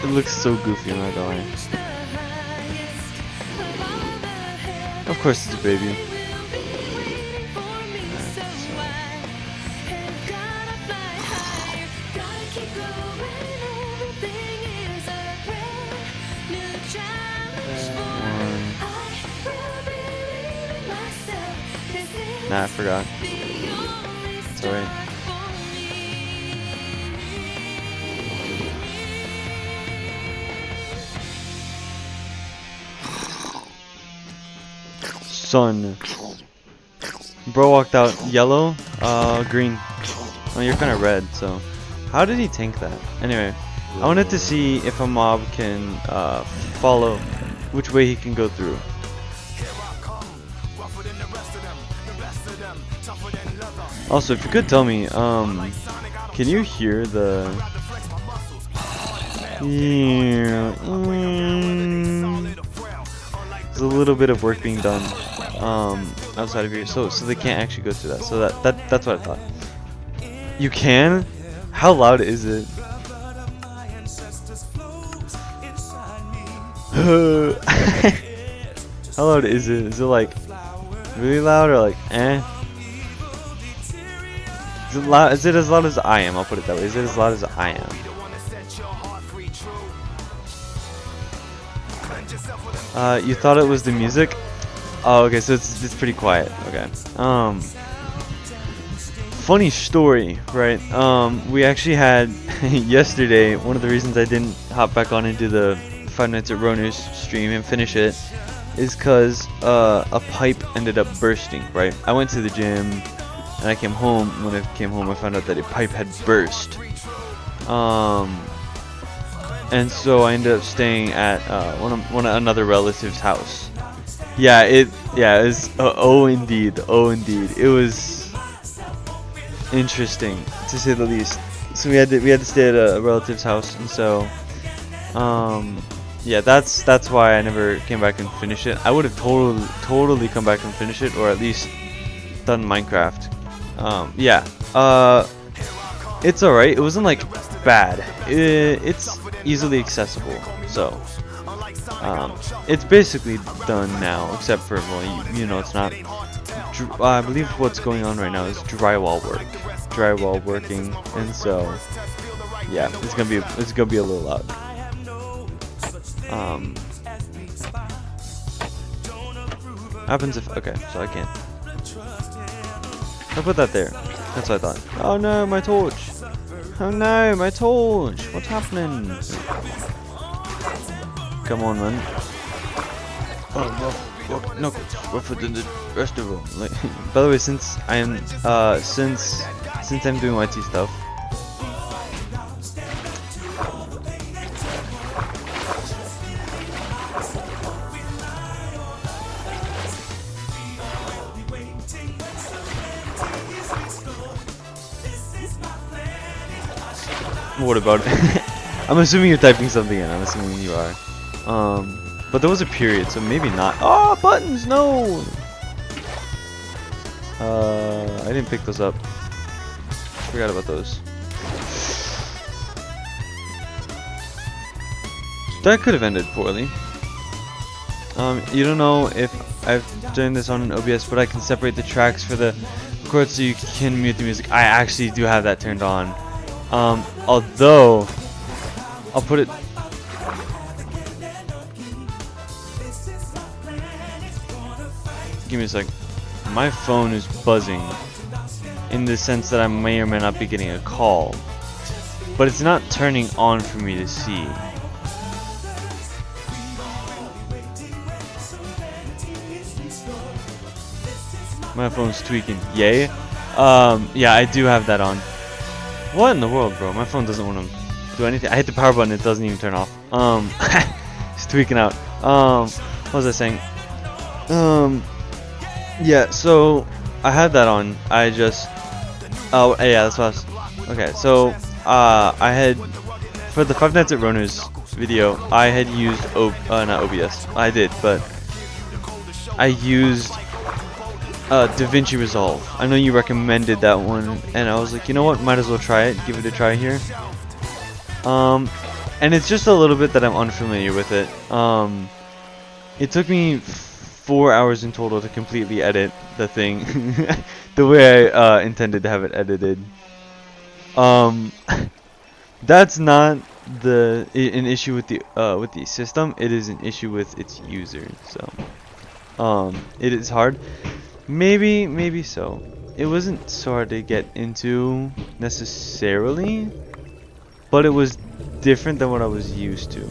It looks so goofy, I'm not gonna lie. Of course it's a baby. Nah, I forgot. It's alright. Son. Bro walked out yellow, green. Oh, you're kind of red, so. How did he tank that? Anyway, I wanted to see if a mob can follow which way he can go through. Also, if you could tell me, can you hear the... Is a little bit of work being done outside of here, so they can't actually go through that. So that's what I thought. You can? How loud is it? How loud is it? Is it like really loud or like eh? Is it loud? Is it as loud as I am? I'll put it that way. Is it as loud as I am? You thought it was the music? Oh, okay. So it's pretty quiet. Okay. Funny story, right? We actually had yesterday. One of the reasons I didn't hop back on into the 5 Nights at Roner's stream and finish it is because a pipe ended up bursting. Right? I went to the gym and I came home. When I came home, I found out that a pipe had burst. And so I ended up staying at another relative's house. Yeah, it was oh indeed, it was interesting to say the least. So we had to stay at a relative's house, and so yeah, that's why I never came back and finished it. I would have totally come back and finished it, or at least done Minecraft. Yeah, it's alright. It wasn't like bad. It's easily accessible, so it's basically done now, except for, well, you know, it's not. I believe what's going on right now is drywall working, and so yeah, it's gonna be a little loud. Happens if okay, so I can't. I put that there. That's what I thought. Oh no, my torch! Oh no, my torch! What's happening? Come on, man. Oh, no, rougher than the rest of them. Like, by the way, since I'm doing YT stuff. What about it? I'm assuming you're typing something in. I'm assuming you are. But there was a period, so maybe not. Oh, buttons, no! I didn't pick those up. Forgot about those. That could have ended poorly. You don't know if I've done this on an OBS, but I can separate the tracks for the record so you can mute the music. I actually do have that turned on. Although, I'll put it... Give me a sec. My phone is buzzing in the sense that I may or may not be getting a call, but it's not turning on for me to see. My phone's tweaking. Yay. Yeah, I do have that on. What in the world, bro? My phone doesn't want to do anything. I hit the power button, it doesn't even turn off. It's tweaking out. What was I saying? Yeah, so I had that on. I just oh yeah, that's what I was. Okay, so I had for the 5 Nights at Roner's video, I had used not OBS. I did, but I used DaVinci Resolve. I know you recommended that one, and I was like, you know what, might as well try it, give it a try here. And it's just a little bit that I'm unfamiliar with it. It took me 4 hours in total to completely edit the thing the way I intended to have it edited. That's not an issue with the system. It is an issue with its user. So it is hard. Maybe so. It wasn't so hard to get into necessarily, but it was different than what I was used to.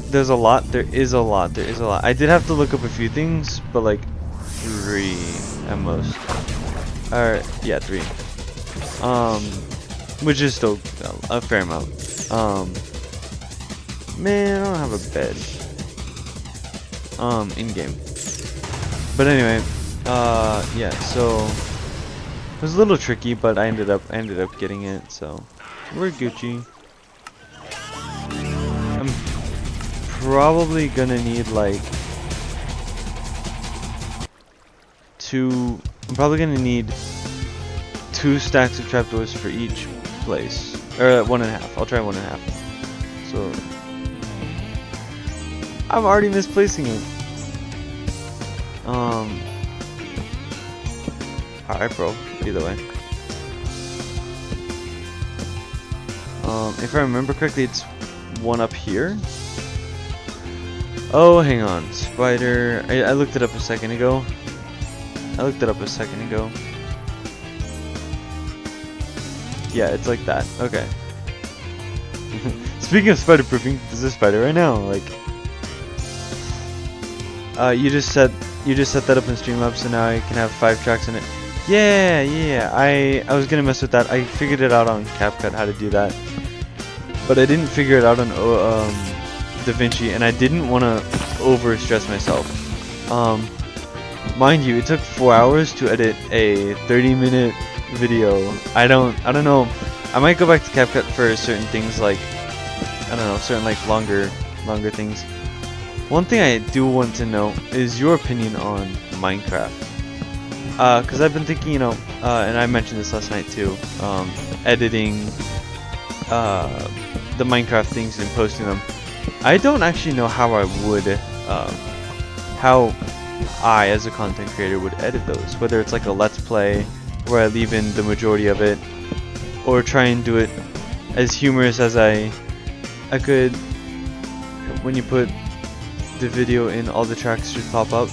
There is a lot. I did have to look up a few things, but like 3 at most. Or yeah, 3. Which is still a fair amount. Man, I don't have a bed. In game. But anyway, yeah. So it was a little tricky, but I ended up getting it. So we're Gucci. I'm probably gonna need like I'm probably gonna need 2 stacks of trapdoors for each place, or 1.5. I'll try 1.5. So I'm already misplacing it. Alright, bro. Either way. If I remember correctly, it's one up here. Oh, hang on. Spider. I looked it up a second ago. Yeah, it's like that. Okay. Speaking of spider proofing, there's a spider right now. Like, you just set that up in Streamlabs, so now I can have 5 tracks in it. Yeah. I was gonna mess with that. I figured it out on CapCut how to do that, but I didn't figure it out on DaVinci, and I didn't want to overstress myself. Mind you, it took 4 hours to edit a 30-minute video. I don't know. I might go back to CapCut for certain things, like I don't know, certain like longer things. One thing I do want to know is your opinion on Minecraft. Because I've been thinking, you know, and I mentioned this last night too, editing the Minecraft things and posting them. I don't actually know how I would, how I as a content creator would edit those. Whether it's like a let's play where I leave in the majority of it, or try and do it as humorous as I could. When you put the video in, all the tracks should pop up.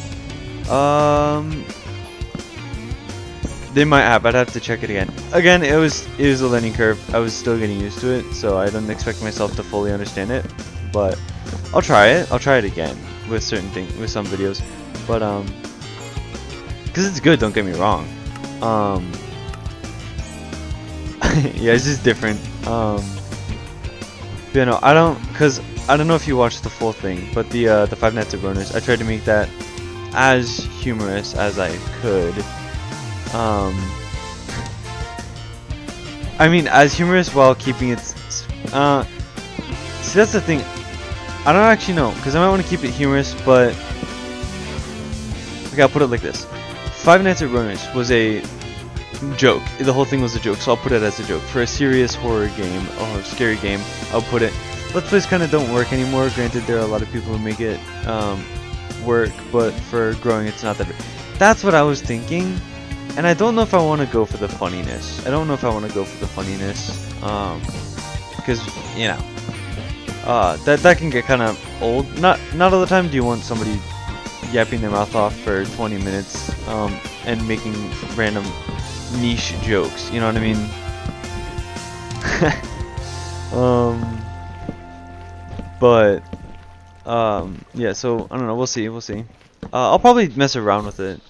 They might have. I'd have to check it again. Again, it was a learning curve. I was still getting used to it, so I don't expect myself to fully understand it. But I'll try it. I'll try it again with certain things, with some videos. But because it's good. Don't get me wrong. Yeah, it's just different. But, you know, I don't know if you watched the full thing, but the Five Nights at Boners, I tried to make that as humorous as I could. I mean, as humorous while keeping it. See, that's the thing. I don't actually know, because I might want to keep it humorous, but okay, I'll put it like this: Five Nights at Boners was a joke. The whole thing was a joke, so I'll put it as a joke. For a serious horror game or scary game, I'll put it. Let's Plays kind of don't work anymore. Granted, there are a lot of people who make it work, but for growing, it's not that big. That's what I was thinking, and I don't know if I want to go for the funniness. Because you know, that can get kind of old. Not all the time do you want somebody yapping their mouth off for 20 minutes and making random niche jokes. You know what I mean? But yeah, so I don't know, we'll see. I'll probably mess around with it.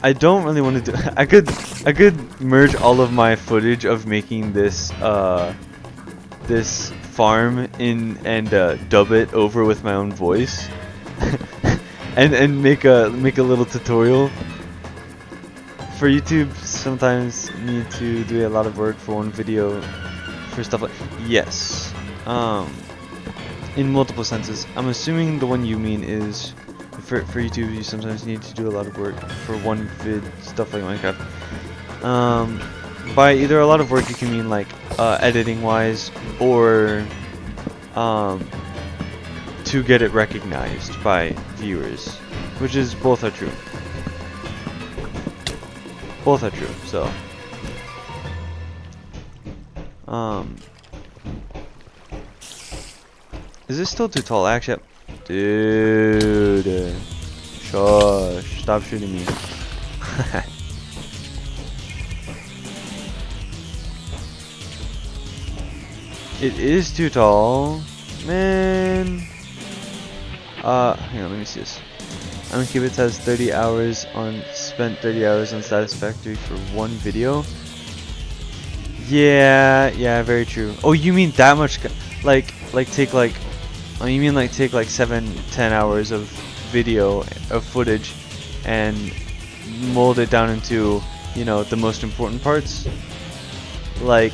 I don't really want to do I could merge all of my footage of making this this farm in and dub it over with my own voice. and make a little tutorial. For YouTube, sometimes need to do a lot of work for one video for stuff like yes, in multiple senses. I'm assuming the one you mean is for YouTube. You sometimes need to do a lot of work for one vid, stuff like Minecraft. By either a lot of work, you can mean like editing wise, or to get it recognized by viewers, which is both are true. So is this still too tall? Actually, dude, shush, stop shooting me. It is too tall, man. Hang on, let me see this. Uncubits has 30 hours on spent 30 hours on Satisfactory for one video. Yeah, very true. Oh, you mean that much? Like take like, oh, you mean like take like 7-10 hours of video of footage and mold it down into, you know, the most important parts, like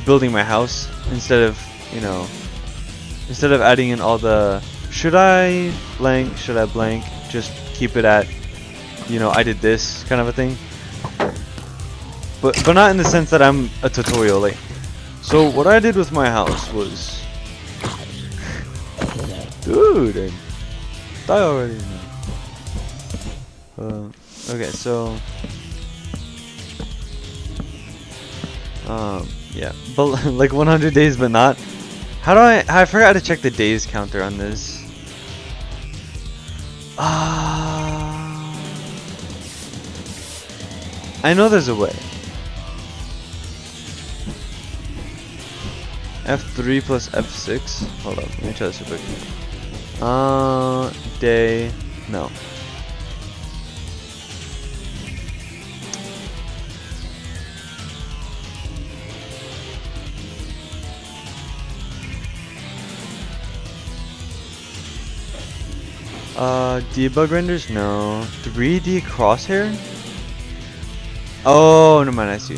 building my house instead of you know, instead of adding in all the should I blank, just keep it at, you know, I did this kind of a thing. But not in the sense that I'm a tutorial. Like, so what I did with my house was, dude, I die already. Okay, so yeah, but like 100 days, but not. How do I forgot to check the days counter on this. I know there's a way. F3 plus F6. Hold up, let me try this real quick. Day, no. Debug renders? No. 3D crosshair? Oh, never mind, I see.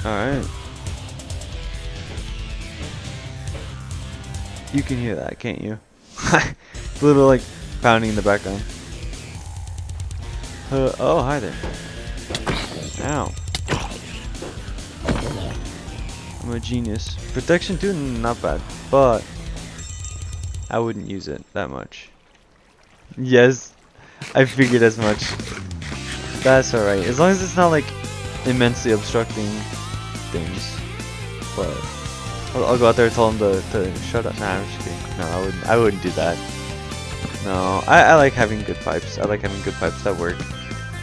Alright. You can hear that, can't you? It's a little like pounding in the background. Oh, hi there. Ow. I'm a genius. Protection 2, not bad, but I wouldn't use it that much. Yes, I figured as much. That's alright, as long as it's not like immensely obstructing things. But I'll go out there and tell them to shut up. Nah, I'm just kidding. No, I wouldn't do that. No, I like having good pipes. I like having good pipes that work.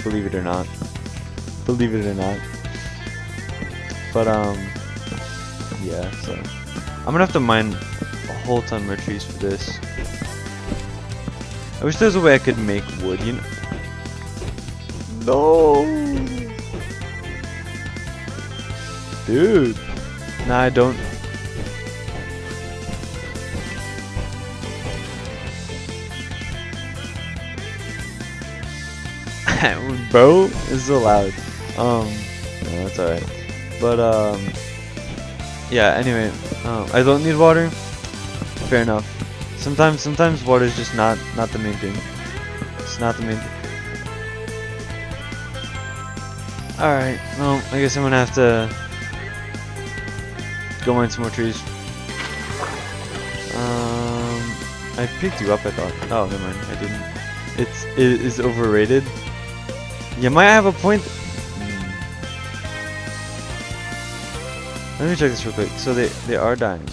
Believe it or not. But yeah, so I'm gonna have to mine a whole ton more trees for this. I wish there was a way I could make wood, you know. No, dude. Nah, I don't. Bro, it's so loud. No, that's alright. But yeah. Anyway, I don't need water. Fair enough. Sometimes water is just not the main thing. It's not the main thing. All right. Well, I guess I'm gonna have to go mine some more trees. I picked you up, I thought. Oh, never mind. I didn't. It is overrated. You might have a point. Let me check this real quick. So they are dying.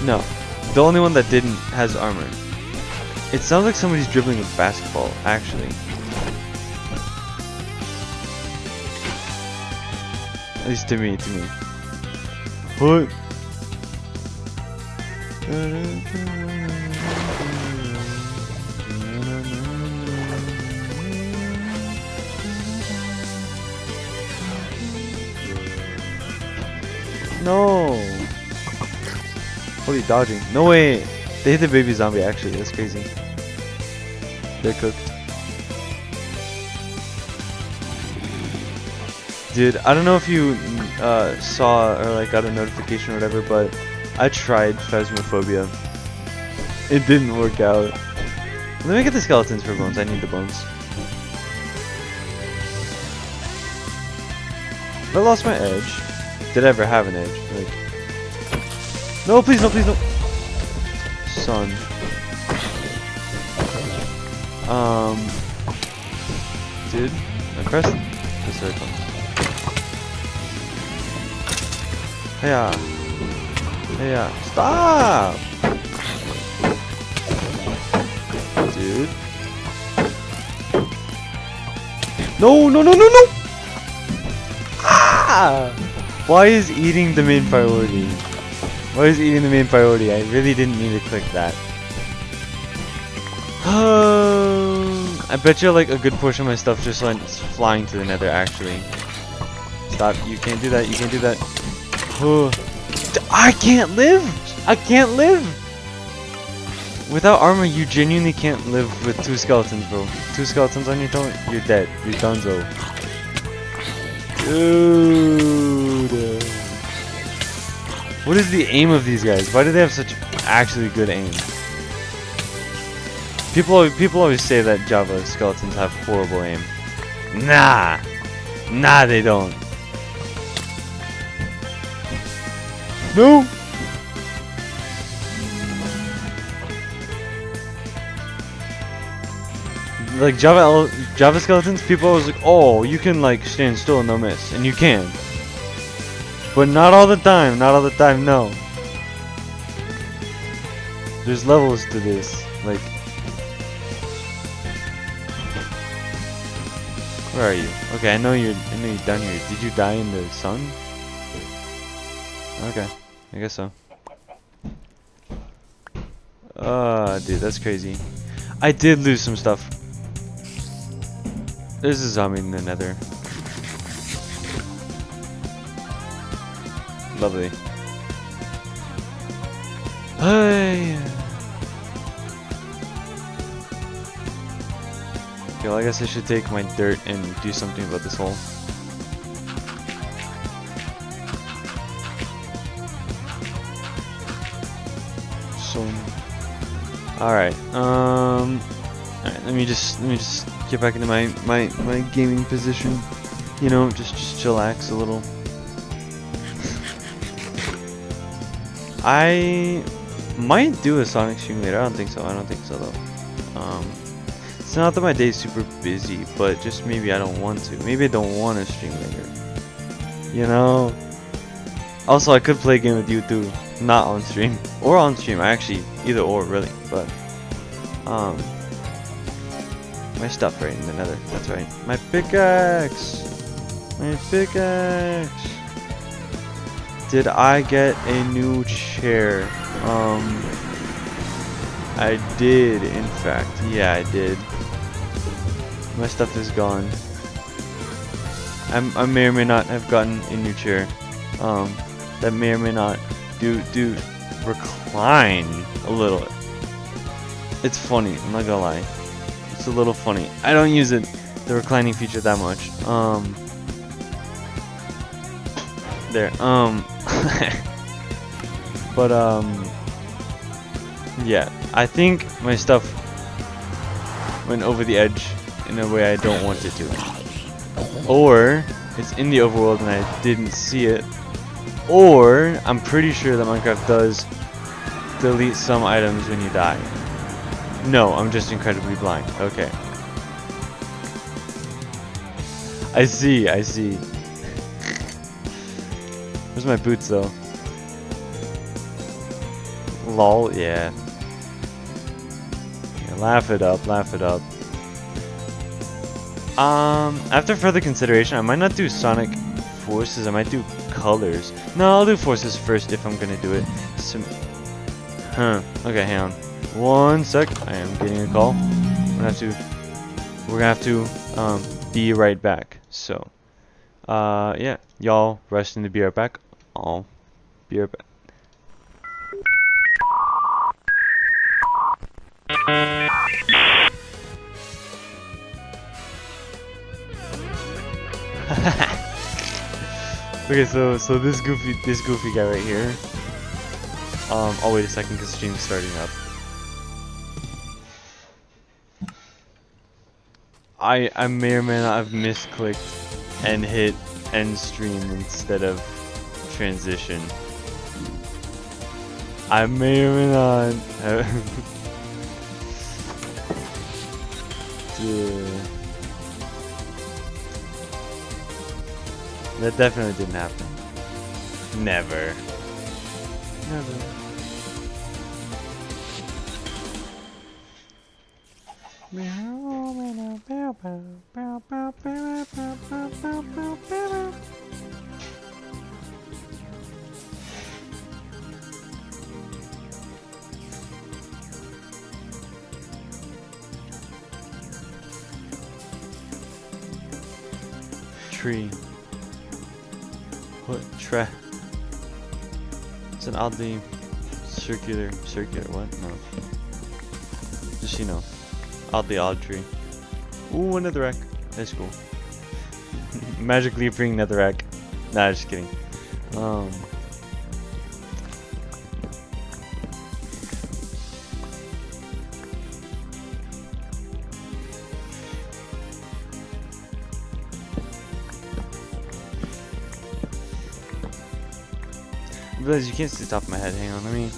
No, the only one that didn't has armor. It sounds like somebody's dribbling a basketball, actually. At least to me. What? No! What are you dodging? No way! They hit the baby zombie actually, that's crazy. They're cooked. Dude, I don't know if you saw or like got a notification or whatever, but I tried Phasmophobia. It didn't work out. Let me get the skeletons for bones, I need the bones. I lost my edge. Did I ever have an edge? Like, no, please, no. Son. Dude, I pressed the circle. Hey, stop! Dude. No! Ah! Why is eating the main priority? I really didn't mean to click that. I bet you like a good portion of my stuff just went flying to the nether actually. Stop, you can't do that. I can't live! Without armor, you genuinely can't live with 2 skeletons, bro. 2 skeletons on your toe, you're dead. You're donezo. Dude. What is the aim of these guys? Why do they have such actually good aim? People always say that Java skeletons have horrible aim. Nah. Nah, they don't. No. Like Java skeletons, people always like, oh, you can like stand still and no miss, and you can. But not all the time, not all the time, no. There's levels to this, like. Where are you? Okay, I know you're down here. Did you die in the sun? Okay, I guess so. Dude, that's crazy. I did lose some stuff. There's a zombie in the nether. Lovely. Hey. Okay, well, I guess I should take my dirt and do something about this hole. So, alright, let me just get back into my gaming position. You know, just chillax a little. I might do a Sonic stream later. I don't think so though. It's not that my day's super busy, but just maybe I don't want to. Maybe I don't want to stream later. You know? Also, I could play a game with you too. Not on stream. Or on stream. Actually, either or, really. But, my stuff right in the nether. That's right. My pickaxe! My pickaxe! Did I get a new chair? I did, in fact. Yeah, I did. My stuff is gone. I may or may not have gotten a new chair. That may or may not do recline a little. It's funny, I'm not gonna lie. It's a little funny. I don't use the reclining feature that much. There. But yeah, I think my stuff went over the edge in a way I don't want it to. Or it's in the overworld and I didn't see it. Or I'm pretty sure that Minecraft does delete some items when you die. No, I'm just incredibly blind. Okay. I see. Where's my boots though? Lol, yeah. Laugh it up. After further consideration, I might not do Sonic Forces, I might do Colors. No, I'll do Forces first if I'm gonna do it. Okay, hang on. 1 sec, I am getting a call. We're gonna have to be right back. So, yeah, y'all resting to be right back. I'll be right back. Okay, so this goofy guy right here. Oh wait a second, cause stream's starting up. I may or may not have misclicked and hit end stream instead of transition. I may or may not have. Yeah. That definitely didn't happen. Never. Tree. What? It's an oddly circular, what? No. just, you know, oddly odd tree. Ooh, a netherrack. That's cool. Magically appearing netherrack. Nah, just kidding. I realize you can't see the top of my head. Hang on, let me.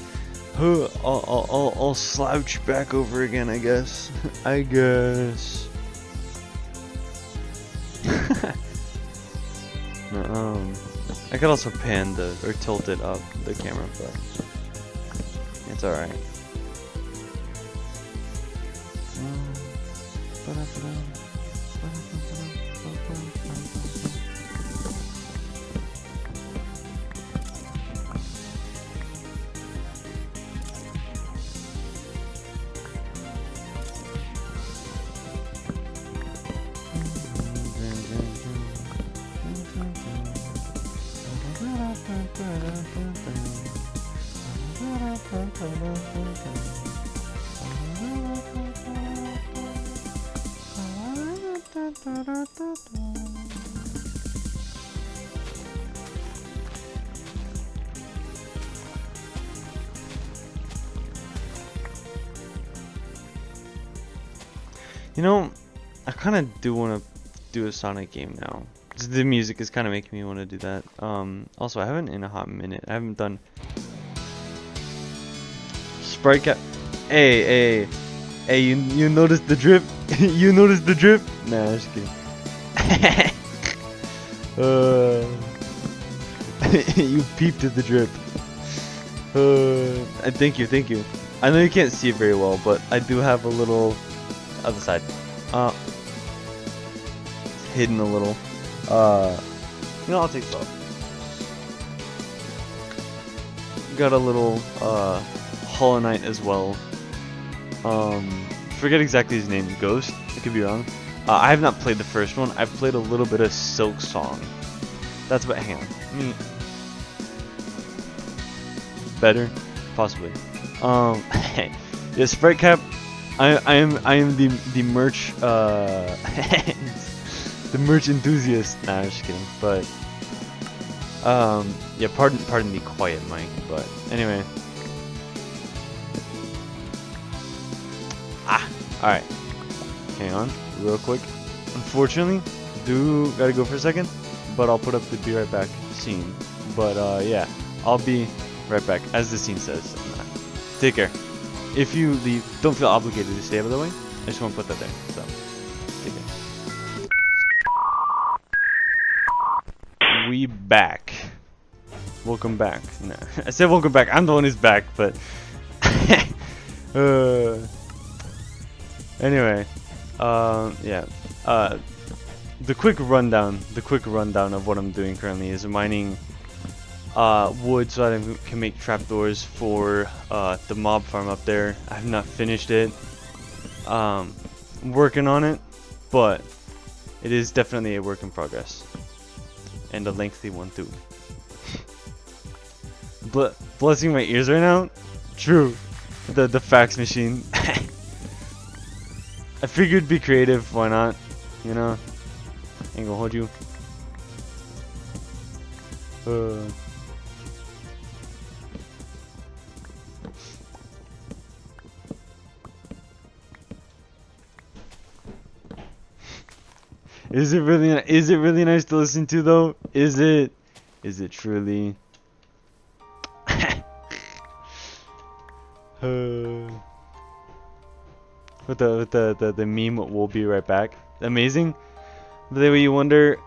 I'll slouch back over again, I guess. I guess. No, I could also pan or tilt it up the camera, but it's all right. You know, I kind of do want to do a Sonic game now. The music is kind of making me want to do that. Also, I haven't in a hot minute. I haven't done Sprite Cap. Hey, you noticed the drip? You noticed the drip? Nah, I'm just kidding. You peeped at the drip. Thank you. I know you can't see it very well, but I do have a little other side. It's hidden a little. You know, I'll take it off. Got a little Hollow Knight as well. Forget exactly his name. Ghost. I could be wrong. I have not played the first one. I've played a little bit of Silk Song. That's about. Hang on. Better, possibly. Hey, yeah, Sprite Cap. I am the merch the merch enthusiast. Nah, I'm just kidding. But yeah, pardon the quiet mic. But anyway. All right. Hang on, real quick. Unfortunately, gotta go for a second. But I'll put up the be right back scene. But yeah, I'll be right back as the scene says. Take care. If you leave, don't feel obligated to stay, by the way. I just want to put that there. So, take care. We back. Welcome back. No, I said welcome back. I'm the one who's back, but anyway, yeah. The quick rundown of what I'm doing currently is mining wood so that I can make trapdoors for the mob farm up there. I have not finished it. I'm working on it, but it is definitely a work in progress, and a lengthy one too. Blessing my ears right now. True, the fax machine. I figured be creative. Why not? You know, ain't gonna hold you. Is it really nice to listen to though? Is it truly? With the meme, we'll be right back. Amazing. But the way you wonder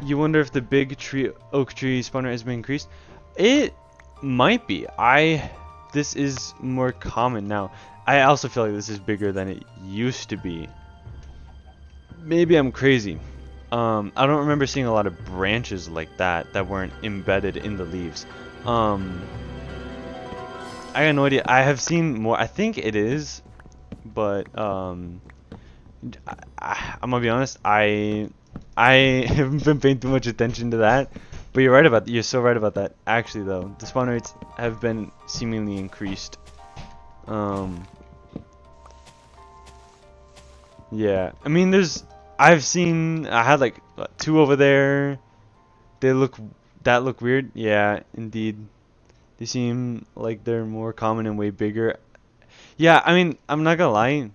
if the big oak tree spawn rate has been increased. It might be. This is more common now. I also feel like this is bigger than it used to be. Maybe I'm crazy. I don't remember seeing a lot of branches like that weren't embedded in the leaves. I got no idea. I have seen more. I think it is, but I'm gonna be honest. I haven't been paying too much attention to that. But you're so right about that. Actually, though, the spawn rates have been seemingly increased. Yeah, I mean, I had like two over there. They look, that look weird. Yeah, indeed. They seem like they're more common and way bigger. Yeah, I mean, I'm not gonna lie.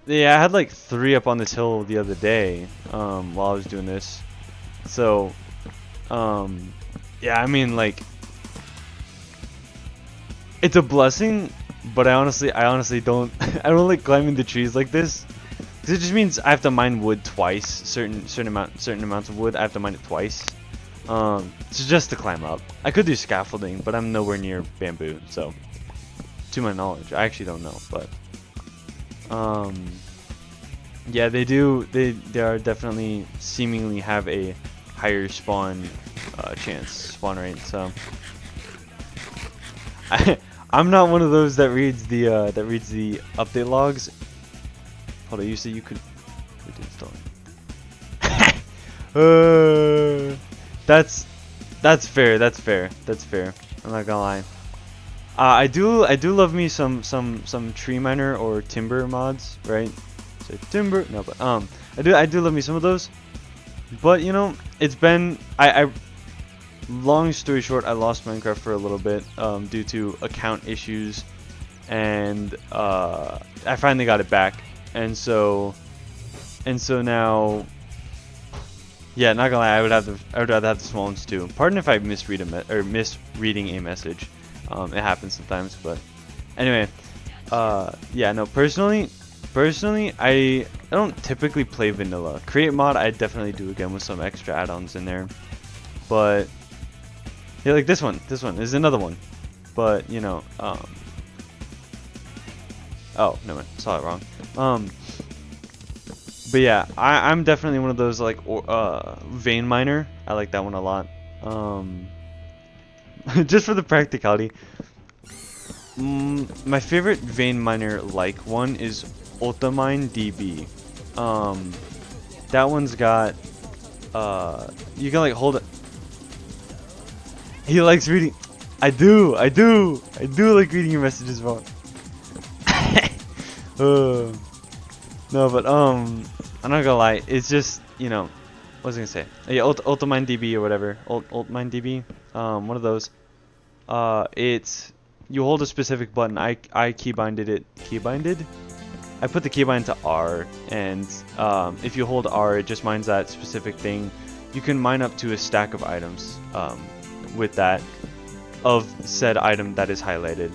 Yeah, I had like three up on this hill the other day, while I was doing this. So, um, yeah, I mean, like, it's a blessing, but I honestly don't, I don't like climbing the trees like this. 'Cause it just means I have to mine wood twice. Certain amounts of wood, I have to mine it twice. So just to climb up. I could do scaffolding, but I'm nowhere near bamboo, so to my knowledge, I actually don't know, but yeah, they do. They are definitely seemingly have a higher spawn rate. So I'm not one of those that reads the update logs. Hold on, you said you could install it. That's fair. That's fair. That's fair. I'm not gonna lie. I do love me some tree miner or timber mods, right? So timber, no, but I do love me some of those. But you know, it's been I long story short, I lost Minecraft for a little bit due to account issues, and I finally got it back, and so now, yeah, not gonna lie, I would rather have the small ones too. Pardon if I misreading a message. It happens sometimes, but anyway, yeah, no, personally, I don't typically play vanilla. Create mod, I definitely do again with some extra add-ons in there, but yeah, like this one is another one, but you know, oh no, I saw it wrong. But yeah, I'm definitely one of those like vein miner. I like that one a lot. Just for the practicality. My favorite vein miner like one is Ultimine DB. That one's got you can like hold it. He likes reading. I do like reading your messages, bro. No, but I'm not gonna lie. It's just, you know, what was I gonna say? Yeah, Ultimine DB or whatever. Ultimine DB. One of those. It's you hold a specific button. I keybinded it. Keybinded? I put the keybind to R, and if you hold R, it just mines that specific thing. You can mine up to a stack of items with that of said item that is highlighted,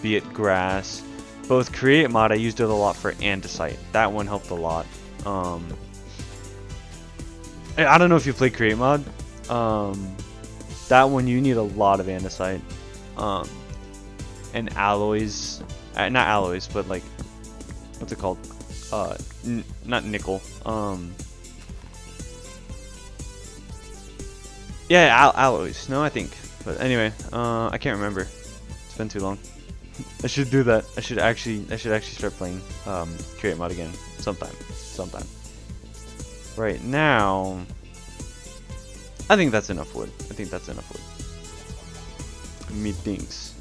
be it grass. Both create mod, I used it a lot for andesite. That one helped a lot. I don't know if you play create mod. That one you need a lot of andesite, and alloys. Not alloys, but like, what's it called? Not nickel. Yeah, alloys. No, I think. But anyway, I can't remember. It's been too long. I should do that. I should actually start playing create mod again sometime. Right now, I think that's enough wood. Methinks.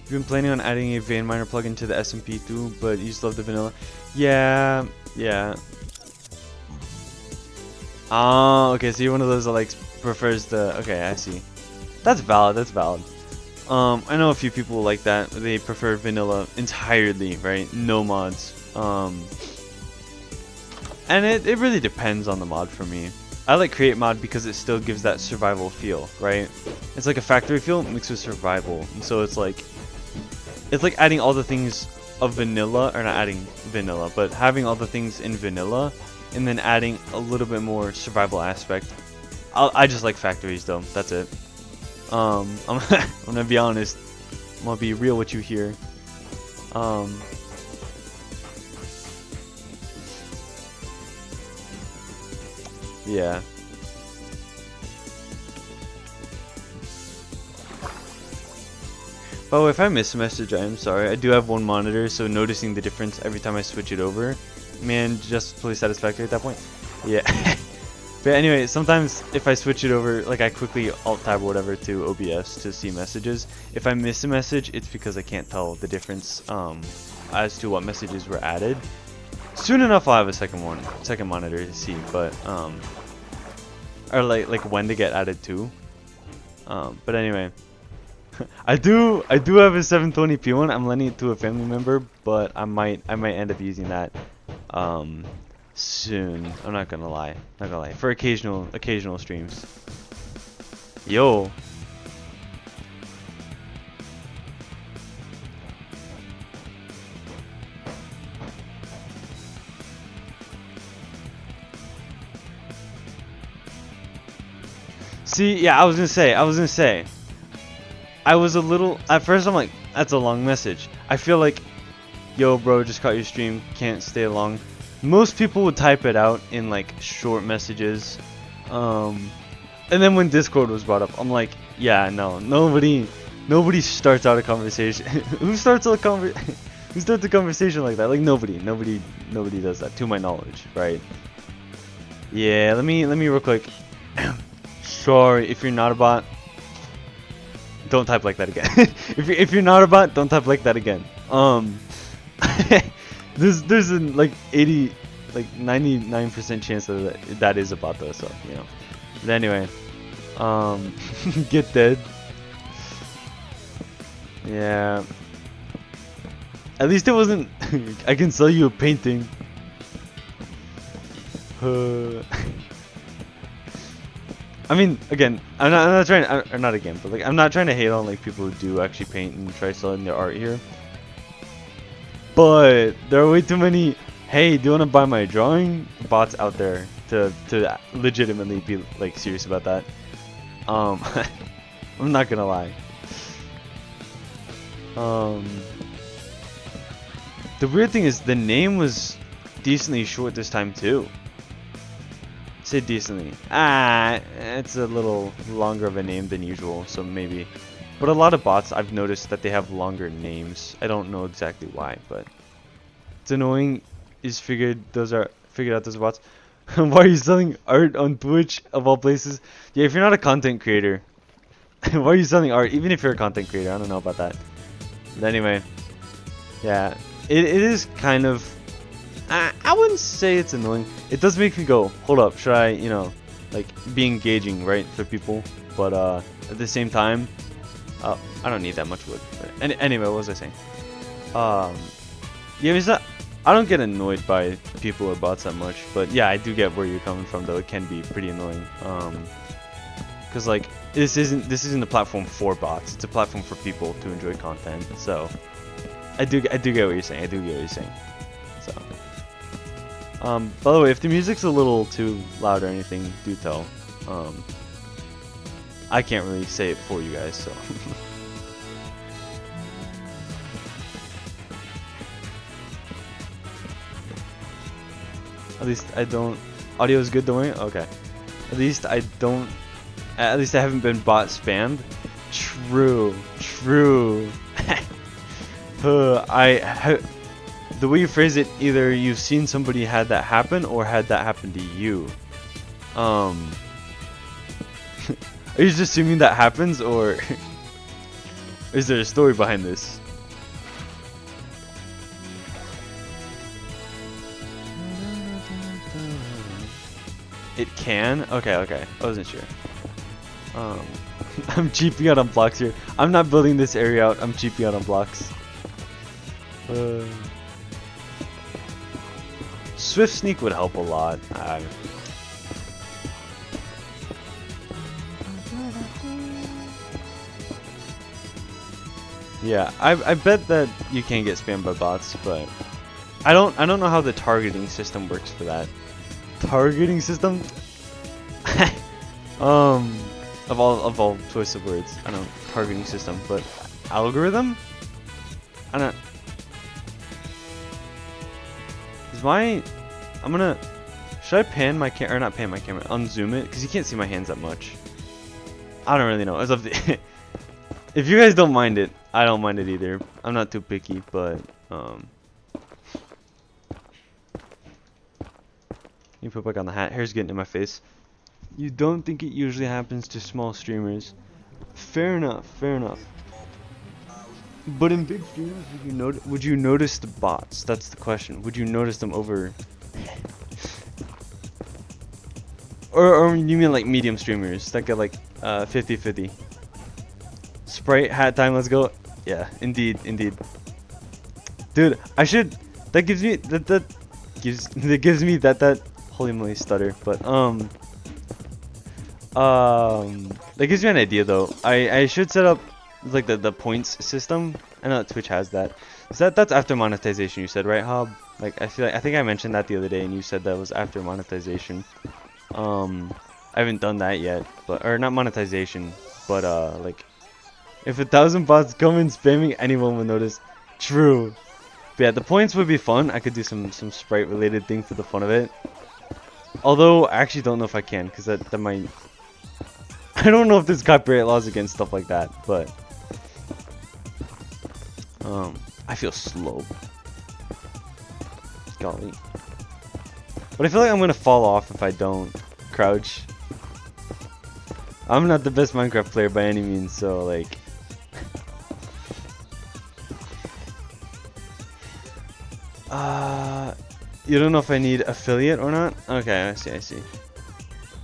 You've been planning on adding a vein miner plugin to the SMP too, but you just love the vanilla. Yeah. Oh, okay. So you're one of those that like prefers the. Okay, I see. That's valid. I know a few people like that. They prefer vanilla entirely, right? No mods. And it really depends on the mod for me. I like create mod because it still gives that survival feel, right? It's like a factory feel mixed with survival, and so it's like adding all the things of vanilla, or not adding vanilla, but having all the things in vanilla, and then adding a little bit more survival aspect. I just like factories though. That's it. I'm gonna be honest. I'm gonna be real with you here. Yeah. Oh, if I miss a message, I am sorry. I do have one monitor, so noticing the difference every time I switch it over, man, just fully satisfactory at that point. Yeah. But anyway, sometimes if I switch it over, like I quickly alt-tab or whatever to OBS to see messages. If I miss a message, it's because I can't tell the difference as to what messages were added. Soon enough, I'll have a second monitor to see, but or like when to get added to. But anyway, I do have a 720p one. I'm lending it to a family member, but I might end up using that soon. I'm not gonna lie, for occasional streams. Yo. See, yeah, I was gonna say. I was a little, at first I'm like, that's a long message. I feel like, yo bro, just caught your stream, can't stay long. Most people would type it out in like short messages. And then when Discord was brought up, I'm like, yeah, no, nobody starts out a conversation. Who starts a conversation like that? Like nobody does that, to my knowledge, right? Yeah, let me real quick. Sorry, if you're not a bot, don't type like that again. if you're not a bot, don't type like that again. There's a like 99% chance that is a bot though, so you know. But anyway, get dead. Yeah. At least it wasn't. I can sell you a painting. I mean, again, I'm not trying, or not again, but like I'm not trying to hate on like people who do actually paint and try selling their art here. But there are way too many. Hey, do you want to buy my drawing? Bots out there to legitimately be like serious about that. I'm not gonna lie. The weird thing is the name was decently short this time too. Say decently. It's a little longer of a name than usual, so maybe. But a lot of bots, I've noticed that they have longer names. I don't know exactly why, but it's annoying. Is figured out those bots. Why are you selling art on Twitch of all places? Yeah, if you're not a content creator, why are you selling art? Even if you're a content creator, I don't know about that. But anyway, yeah, it is kind of. I wouldn't say it's annoying. It does make me go, hold up, should I, you know, like be engaging, right, for people? But at the same time, I don't need that much wood. But anyway, what was I saying? Yeah, it's not. I don't get annoyed by people or bots that much, but yeah, I do get where you're coming from though. It can be pretty annoying. Because like this isn't a platform for bots. It's a platform for people to enjoy content. So I do get what you're saying. So. By the way, if the music's a little too loud or anything, do tell. I can't really say it for you guys, so. At least I don't. Audio is good, don't worry. Okay. At least I don't. At least I haven't been bot spammed. True. The way you phrase it, either you've seen somebody had that happen or had that happen to you. Are you just assuming that happens, or is there a story behind this? It can? Okay. I wasn't sure. I'm cheaping out on blocks here. I'm not building this area out. I'm cheaping out on blocks. Swift Sneak would help a lot. Yeah, I bet that you can get spammed by bots, but I don't know how the targeting system works for that. Targeting system? Of all choice of words, I don't know, targeting system, but algorithm? I don't. Should I pan my camera, or not pan my camera, unzoom it? Because you can't see my hands that much. I don't really know. It's up to if you guys don't mind it, I don't mind it either. I'm not too picky, but you put back on the hat. Hair's getting in my face. You don't think it usually happens to small streamers? Fair enough. But in big streams, would you notice the bots? That's the question. Would you notice them over? Or you mean like medium streamers that get like 50-50? Sprite hat time, let's go. Yeah, indeed. Dude, I should. That gives me that holy moly stutter. But that gives me an idea though. I should set up like the points system. I know that Twitch has that. That's after monetization, you said, right, Hob? Like I think I mentioned that the other day, and you said that was after monetization. I haven't done that yet, or not monetization, but like if 1,000 bots come in spamming, anyone will notice. True. But yeah, the points would be fun. I could do some sprite related thing for the fun of it. Although I actually don't know if I can, because that might. I don't know if there's copyright laws against stuff like that, but I feel slow. Golly. But I feel like I'm gonna fall off if I don't crouch. I'm not the best Minecraft player by any means, so like. You don't know if I need affiliate or not? Okay, I see.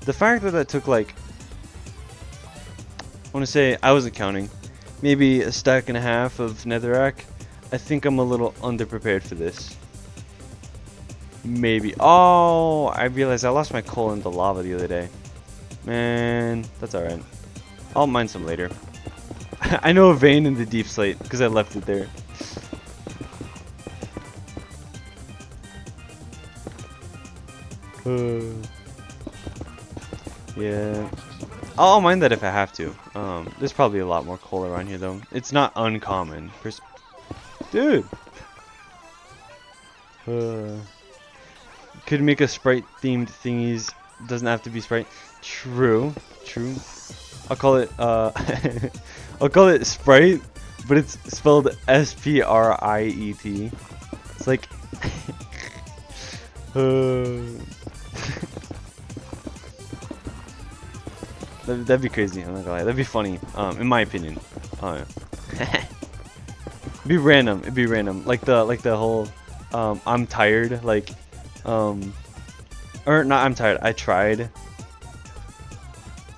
The fact that took like, I want to say, I wasn't counting, maybe a stack and a half of netherrack. I think I'm a little underprepared for this. Maybe. Oh, I realized I lost my coal in the lava the other day. Man, that's alright. I'll mine some later. I know a vein in the deep slate because I left it there. Yeah, I'll mine that if I have to. There's probably a lot more coal around here though. It's not uncommon. Dude. Could make a sprite themed thingies. Doesn't have to be sprite. True. I'll call it I'll call it sprite, but it's spelled S-P-R-I-E-T. It's like that'd be crazy. I'm not gonna lie. That'd be funny. In my opinion. It'd be random. Like the whole I'm tired. Like or not. I'm tired. I tried.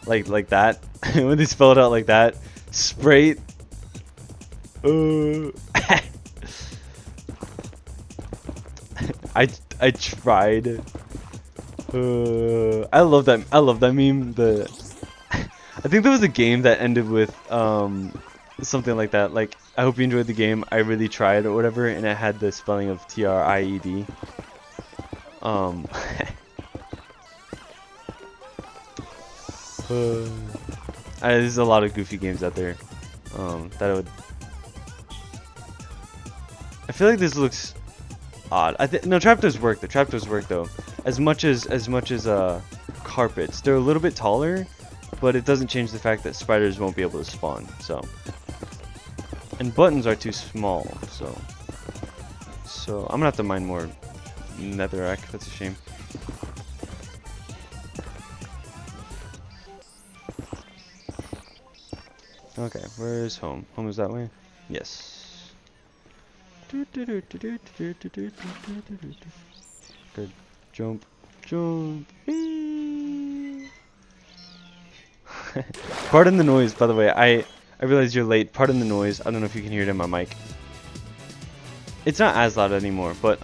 Like that. When they spell it out like that. Sprite. I tried. I love that meme. I think there was a game that ended with something like that. Like, I hope you enjoyed the game. I really tried or whatever, and it had the spelling of T-R-I-E-D. There's a lot of goofy games out there. That I would. I feel like this looks odd. No, trapdoors work. The trapdoors work though. As much as carpets, they're a little bit taller, but it doesn't change the fact that spiders won't be able to spawn. So, and buttons are too small. So I'm gonna have to mine more netherrack. That's a shame. Okay, where's home? Home is that way? Yes. Good. Jump. Pardon the noise, by the way. I realize you're late. Pardon the noise. I don't know if you can hear it in my mic. It's not as loud anymore, but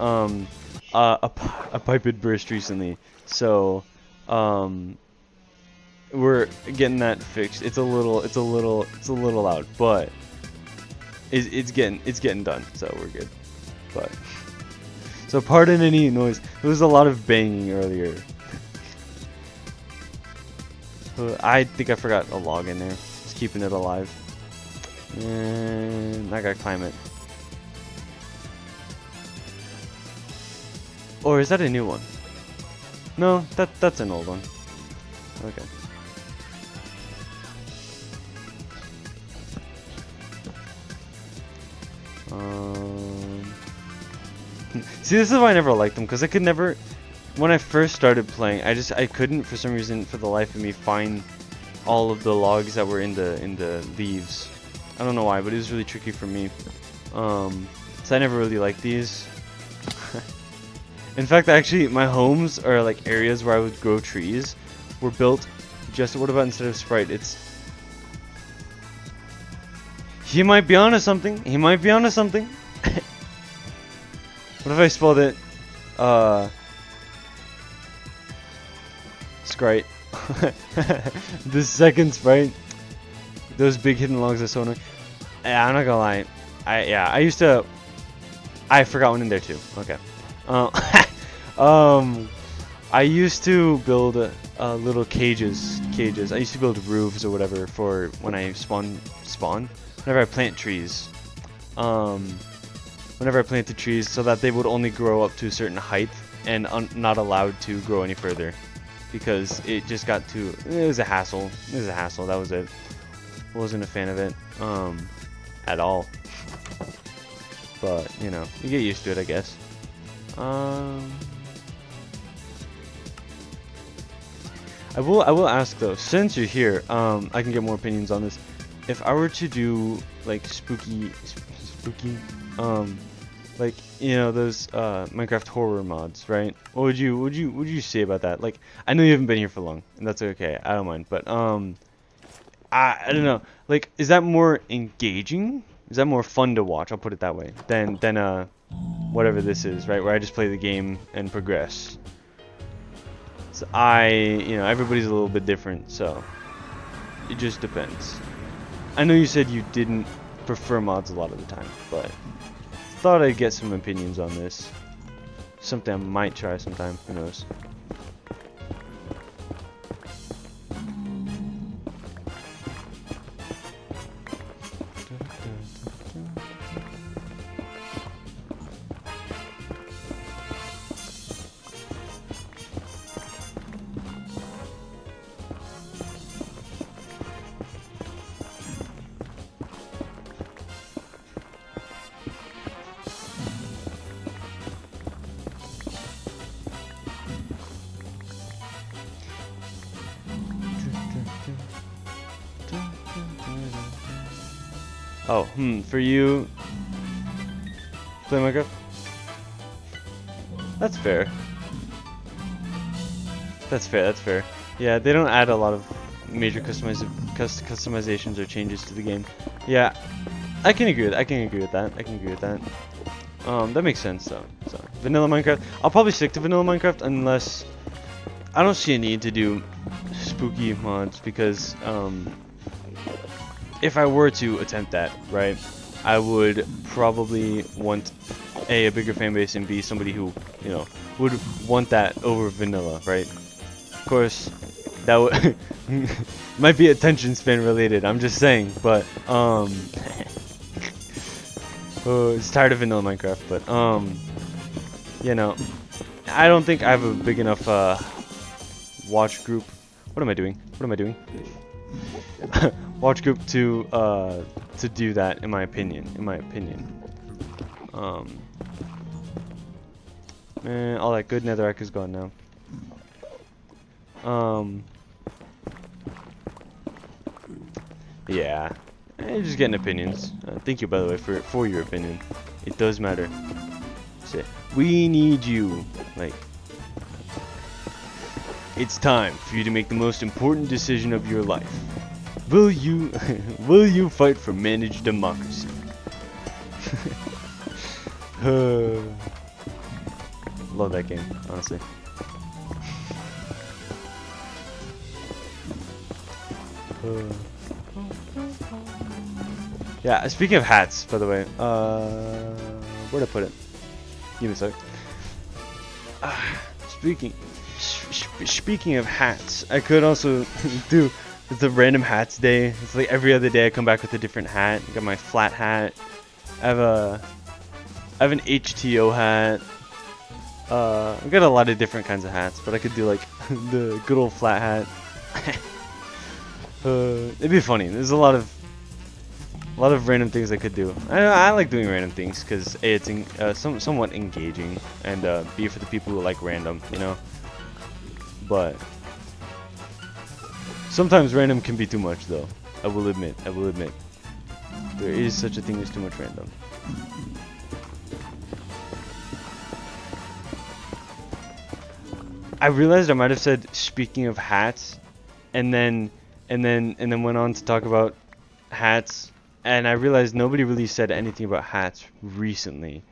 a pipe had burst recently, so we're getting that fixed. It's a little loud, but it's getting done, so we're good. But so pardon any noise. There was a lot of banging earlier. I think I forgot a log in there. Just keeping it alive. And I gotta climb it. Or is that a new one? No, that's an old one. Okay. See, this is why I never liked them, because I could never, when I first started playing, I couldn't for some reason for the life of me find all of the logs that were in the leaves. I don't know why, but it was really tricky for me. So I never really liked these. In fact, actually, my homes are like areas where I would grow trees were built just, what about instead of Sprite? It's... He might be onto something. He might be onto something. What if I spelled it, Sprite? The second Sprite. Those big hidden logs are so annoying. Yeah, I'm not gonna lie. I used to... I forgot one in there too. Okay. I used to build little cages. I used to build roofs or whatever for when I spawn. Whenever I plant trees. Whenever I planted trees, so that they would only grow up to a certain height and not allowed to grow any further, because it just got too. It was a hassle. That was it. Wasn't a fan of it at all. But you know, you get used to it, I guess. I will ask though, since you're here, I can get more opinions on this. If I were to do like spooky, like, you know, those Minecraft horror mods, right? What would you say about that? Like, I know you haven't been here for long, and that's okay. I don't mind, but I don't know. Like, is that more engaging? Is that more fun to watch? I'll put it that way. Than whatever this is, right? Where I just play the game and progress. So you know, everybody's a little bit different, so it just depends. I know you said you didn't prefer mods a lot of the time, but thought I'd get some opinions on this. Something I might try sometime, who knows. Oh, for you, play Minecraft? That's fair. That's fair. Yeah, they don't add a lot of major customizations or changes to the game. Yeah, I can agree with that. That makes sense though. So, vanilla Minecraft. I'll probably stick to vanilla Minecraft unless I don't see a need to do spooky mods, because if I were to attempt that, right, I would probably want a bigger fan base, and B, somebody who, you know, would want that over vanilla, right? Of course, that would might be attention span related. I'm just saying, but it's tired of vanilla Minecraft, but you know, I don't think I have a big enough watch group. What am I doing? Watch group to do that, in my opinion. Man, all that good netherrack is gone now. Yeah, just getting opinions. Thank you, by the way, for your opinion. It does matter. So, we need you. Like, it's time for you to make the most important decision of your life. Will you fight for managed democracy? Love that game, honestly. Yeah, speaking of hats, by the way, where'd I put it? Give me a sec. Speaking of hats, I could also do the random hats day. It's like every other day I come back with a different hat. I got my flat hat. I have an HTO hat. I've got a lot of different kinds of hats, but I could do like the good old flat hat. It'd be funny. There's a lot of random things I could do. I like doing random things because A, it's somewhat engaging, and B, for the people who like random, you know. But sometimes random can be too much, though. I will admit. There is such a thing as too much random. I realized I might have said speaking of hats, and then went on to talk about hats, and I realized nobody really said anything about hats recently.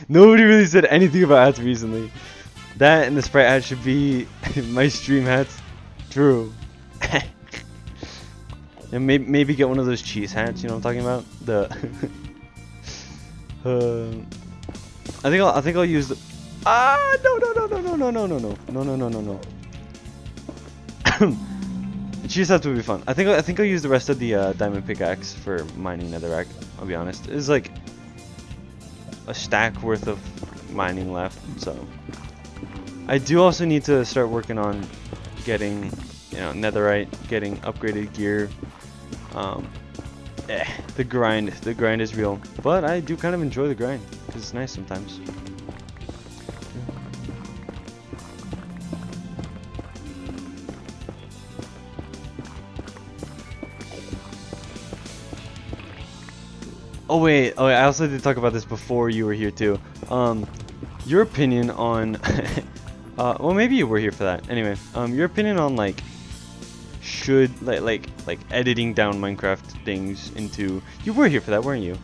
Nobody really said anything about hats recently. That and the Sprite hat should be my stream hats. True. And maybe get one of those cheese hats. You know what I'm talking about? The. I think I'll use the. No. Cheese hats would be fun. I think I'll use the rest of the diamond pickaxe for mining netherrack. I'll be honest. It's like a stack worth of mining left, so I do also need to start working on getting, you know, netherite, getting upgraded gear. The grind is real, but I do kind of enjoy the grind because it's nice sometimes. Oh wait, I also did talk about this before you were here too. Your opinion on, well maybe you were here for that. Anyway, your opinion on like, should like editing down Minecraft things into. You were here for that, weren't you?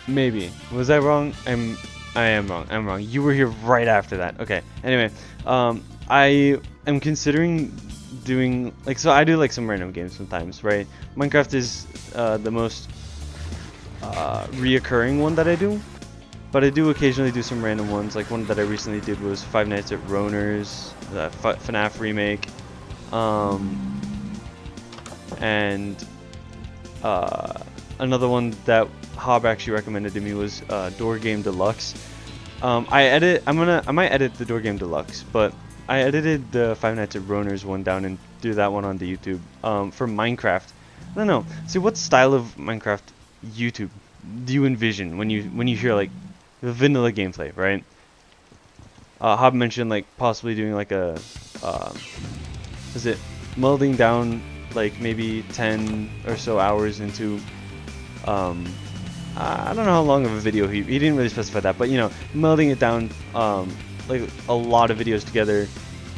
Maybe. Was I wrong? I am wrong. I'm wrong. You were here right after that. Okay. Anyway, I am considering doing like, so I do like some random games sometimes, right? Minecraft is the most reoccurring one that I do, but I do occasionally do some random ones. Like one that I recently did was Five Nights at Roner's, the FNAF remake, and another one that Hob actually recommended to me was Door Game Deluxe. I might edit the Door Game Deluxe, but I edited the Five Nights at Roner's one down and do that one onto YouTube. For Minecraft, I don't know. See, what style of Minecraft YouTube do you envision when you hear like the vanilla gameplay, right? Hob mentioned like possibly doing like a, is it melding down like maybe 10 or so hours into, I don't know how long of a video he didn't really specify that, but you know, melding it down like a lot of videos together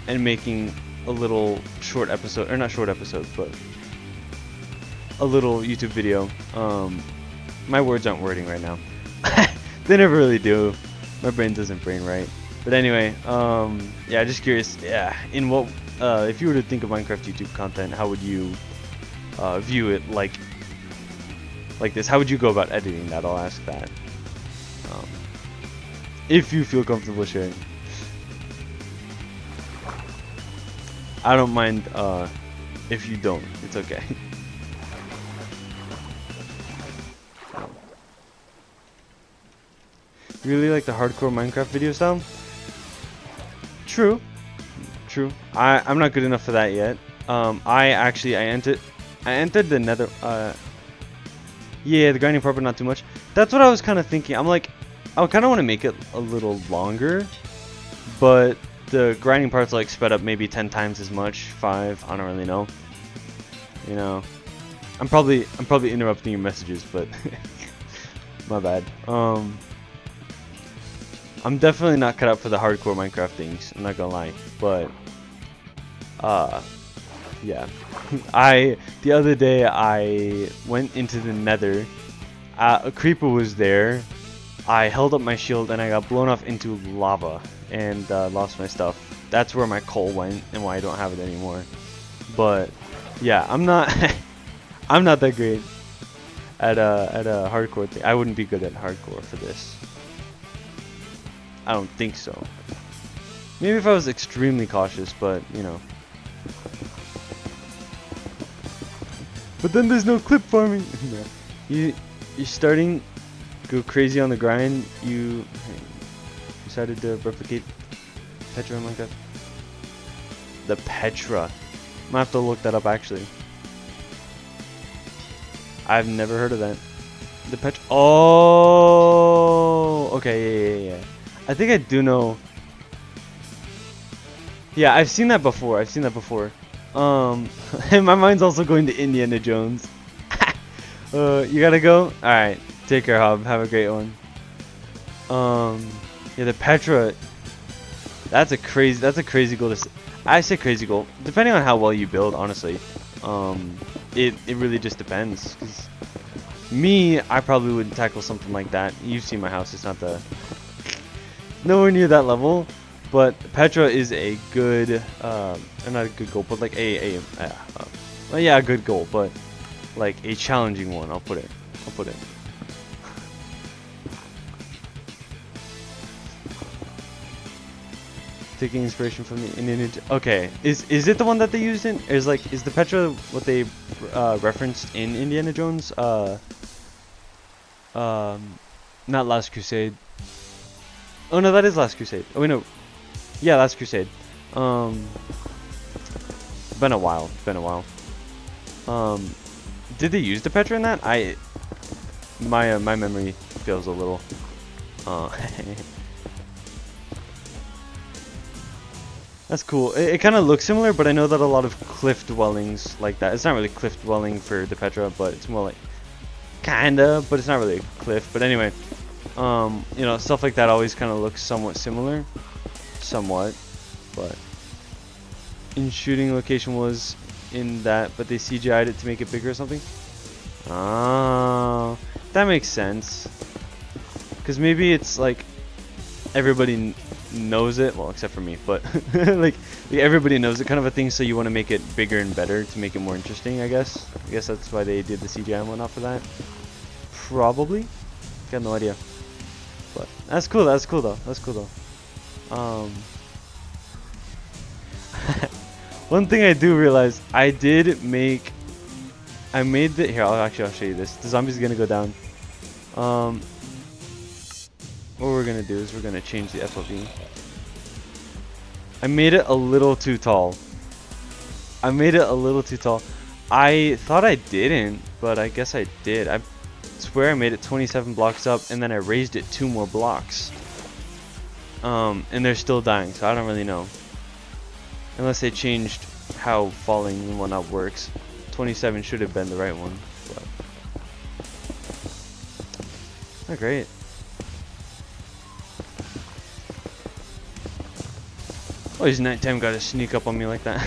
and making a little short episode, or not short episode, but a little YouTube video. My words aren't wording right now. They never really do. My brain doesn't brain right. But anyway, yeah, just curious. Yeah, in what, if you were to think of Minecraft YouTube content, how would you view it? Like this? How would you go about editing that? I'll ask that. If you feel comfortable sharing. I don't mind if you don't. It's okay. You really like the hardcore Minecraft video style? True. I'm not good enough for that yet. I entered the nether. Yeah, the grinding part, but not too much. That's what I was kind of thinking. I'm like, I kind of want to make it a little longer, but the grinding part's like sped up maybe 10 times as much, 5. I don't really know. You know, I'm probably interrupting your messages, but my bad. I'm definitely not cut out for the hardcore Minecraft things. I'm not gonna lie, but yeah. The other day I went into the nether. A creeper was there. I held up my shield and I got blown off into lava and lost my stuff. That's where my coal went and why I don't have it anymore. But yeah, I'm not I'm not that great at a hardcore thing. I wouldn't be good at hardcore for this. I don't think so. Maybe if I was extremely cautious, but you know. But then there's no clip farming. You're starting go crazy on the grind. You decided to replicate Petra in Minecraft. The Petra. I'm gonna have to look that up actually. I've never heard of that. The Petra. Oh, okay, yeah. I think I do know. Yeah, I've seen that before. I've seen that before. And my mind's also going to Indiana Jones. You gotta go? Alright. Take care, Hob. Have a great one. Yeah, the Petra. That's a crazy goal to I say crazy goal. Depending on how well you build, honestly. It really just depends. 'Cause me, I probably wouldn't tackle something like that. You've seen my house. It's not nowhere near that level. But Petra is a good, not a good goal, but like well, yeah, a good goal, but like a challenging one. I'll put it. Taking inspiration from the Indian. Okay, is it the one that they used in? Is the Petra what they referenced in Indiana Jones? Not Last Crusade. Oh no, that is Last Crusade. Oh wait, no. Yeah, Last Crusade. Been a while. Did they use the Petra in that? My memory feels a little. That's cool. It kind of looks similar, but I know that a lot of cliff dwellings like that. It's not really cliff dwelling for the Petra, but it's more like kinda, but it's not really a cliff. But anyway, you know, stuff like that always kind of looks somewhat similar, but in shooting location was in that, but they CGI'd it to make it bigger or something. Oh, that makes sense. Because maybe it's like everybody knows it, well, except for me, but like everybody knows it, kind of a thing. So you want to make it bigger and better to make it more interesting, I guess. I guess that's why they did the CGI and whatnot for that. Probably. Got no idea. But that's cool. That's cool though. One thing I do realize, I made the here. I'll show you this. The zombie's gonna go down. What we're gonna do is we're gonna change the FOV. I made it a little too tall. I thought I didn't, but I guess I did. I swear I made it 27 blocks up, and then I raised it 2 more blocks. And they're still dying, so I don't really know. Unless they changed how falling and whatnot works. 27 should have been the right one, but oh, great. Oh, his nighttime got to sneak up on me like that.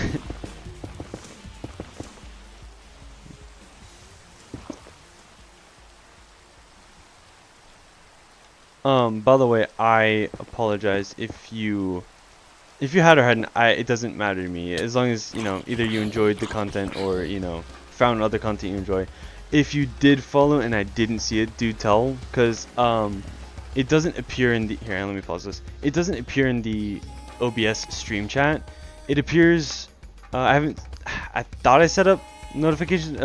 By the way, I apologize if you had or hadn't. It doesn't matter to me, as long as, you know, either you enjoyed the content or, you know, found other content you enjoy. If you did follow and I didn't see it, do tell, because it doesn't appear in the here. Let me pause this. It doesn't appear in the OBS stream chat. It appears. I thought I set up notifications,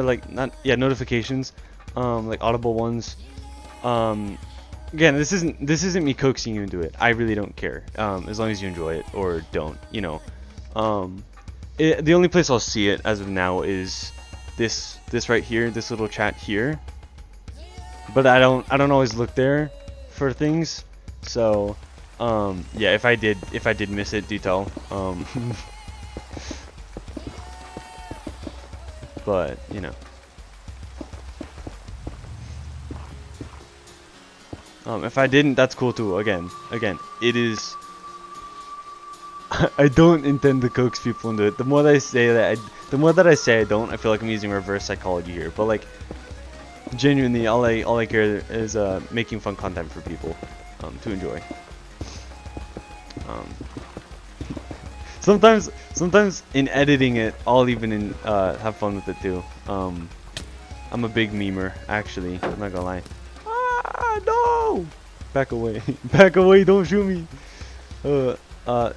notifications, like audible ones. Again, this isn't me coaxing you into it. I really don't care. As long as you enjoy it or don't, you know. The only place I'll see it as of now is this right here, this little chat here. But I don't always look there for things. So, yeah, if I did miss it, do tell. But, you know. If I didn't, that's cool too. Again, it is. I don't intend to coax people into it. The more that I say I don't, I feel like I'm using reverse psychology here. But like, genuinely, all I care is making fun content for people to enjoy. Sometimes in editing it, I'll even have fun with it too. I'm a big memer, actually. I'm not gonna lie. No! Back away. Back away, don't shoot me.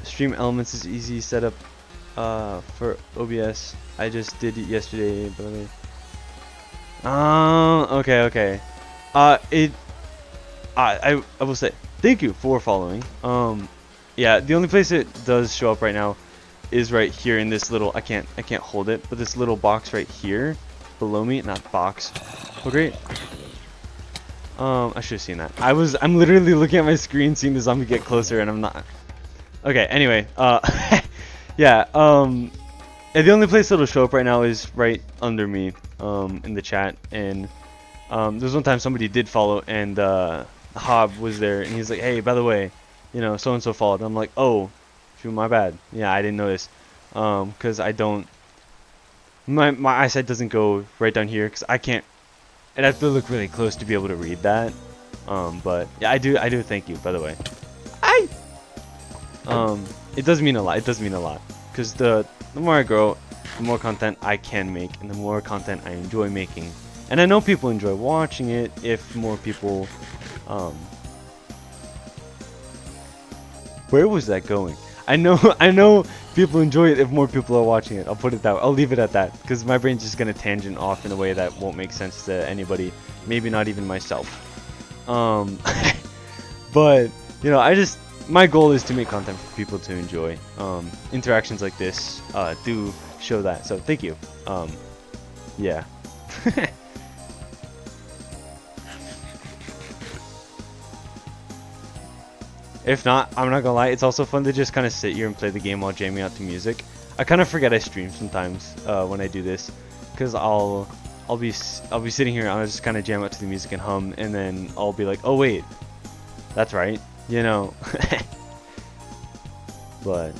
Stream elements is easy setup for OBS. I just did it yesterday, by the way. Okay. I will say thank you for following. Yeah, the only place it does show up right now is right here in this little, I can't hold it, but this little box right here below me, not box. Oh great. I should have seen that. I'm literally looking at my screen, seeing the zombie get closer, and I'm not. Okay, anyway, Yeah. And the only place it'll show up right now is right under me, in the chat. And there was one time somebody did follow, and Hob was there, and he's like, "Hey, by the way, you know, so and so followed." I'm like, "Oh, shoot, my bad. Yeah, I didn't notice." 'Cause I don't, my eyesight doesn't go right down here, 'cause I can't. I'd have to look really close to be able to read that. But yeah, I do thank you, by the way. I it does mean a lot. It does mean a lot, because the more I grow, the more content I can make, and the more content I enjoy making. And I know people enjoy watching it if more people, where was that going? I know I know people enjoy it if more people are watching it. I'll put it that way. I'll leave it at that, because my brain's just gonna tangent off in a way that won't make sense to anybody, maybe not even myself. But you know, my goal is to make content for people to enjoy. Interactions like this do show that. So thank you. Yeah. If not, I'm not gonna lie, it's also fun to just kind of sit here and play the game while jamming out to music. I kind of forget I stream sometimes when I do this, because I'll be sitting here and I'll just kind of jam out to the music and hum, and then I'll be like, oh wait, that's right, you know. But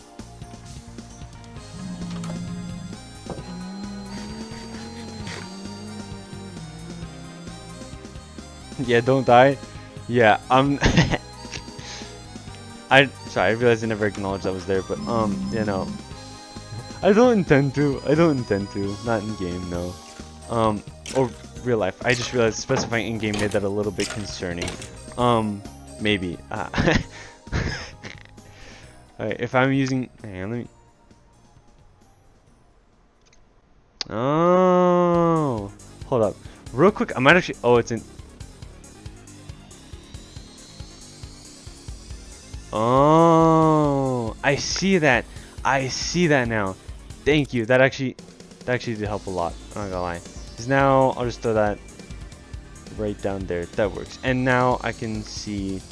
yeah, don't die. Yeah, sorry, I realized I never acknowledged that was there, but you know, I don't intend to. Not in game, no. Or real life. I just realized specifying in game made that a little bit concerning. Maybe. Alright, if I'm using, hang on, let me. Oh, hold up, real quick. I might actually. Oh, it's in. Oh, I see that. I see that now. Thank you. That actually did help a lot. I'm not gonna lie. Because now I'll just throw that right down there. That works. And now I can see.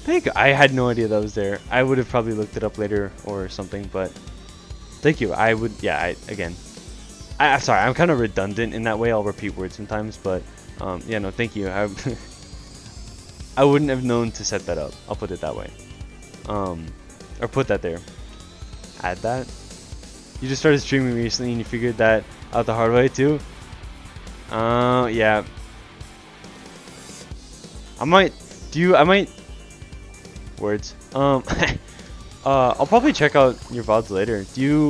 Thank you. I had no idea that was there. I would have probably looked it up later or something, but thank you. I would. Yeah. Again. Sorry. I'm kind of redundant in that way. I'll repeat words sometimes, but yeah. No. Thank you. I wouldn't have known to set that up. I'll put it that way. Or put that there. Add that. You just started streaming recently and you figured that out the hard way too? Yeah. I might. Words. I'll probably check out your VODs later.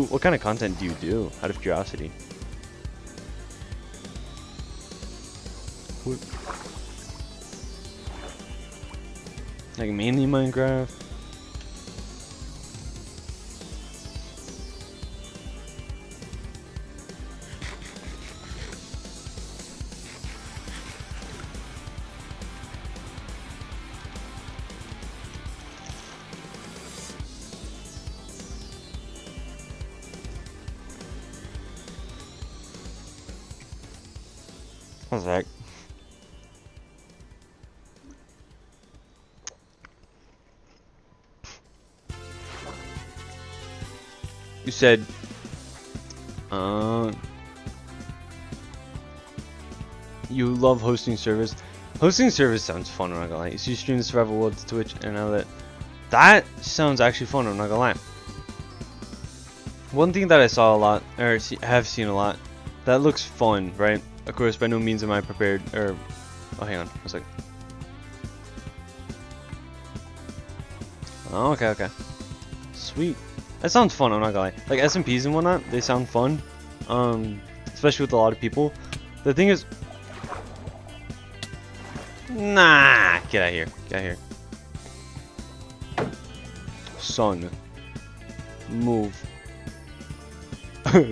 What kind of content do you do, out of curiosity? Like mainly Minecraft? What's that? You said, you love hosting service. Hosting service sounds fun, I'm not gonna lie. So you stream the survival world to Twitch, and now that sounds actually fun, I'm not gonna lie. One thing that I saw a lot, or have seen a lot, that looks fun, right? Of course, by no means am I prepared, or, oh, hang on, a second. Oh, okay. Sweet. That sounds fun, I'm not gonna lie. Like SMPs and whatnot, they sound fun. Especially with a lot of people. The thing is, nah, get out of here. Son, move.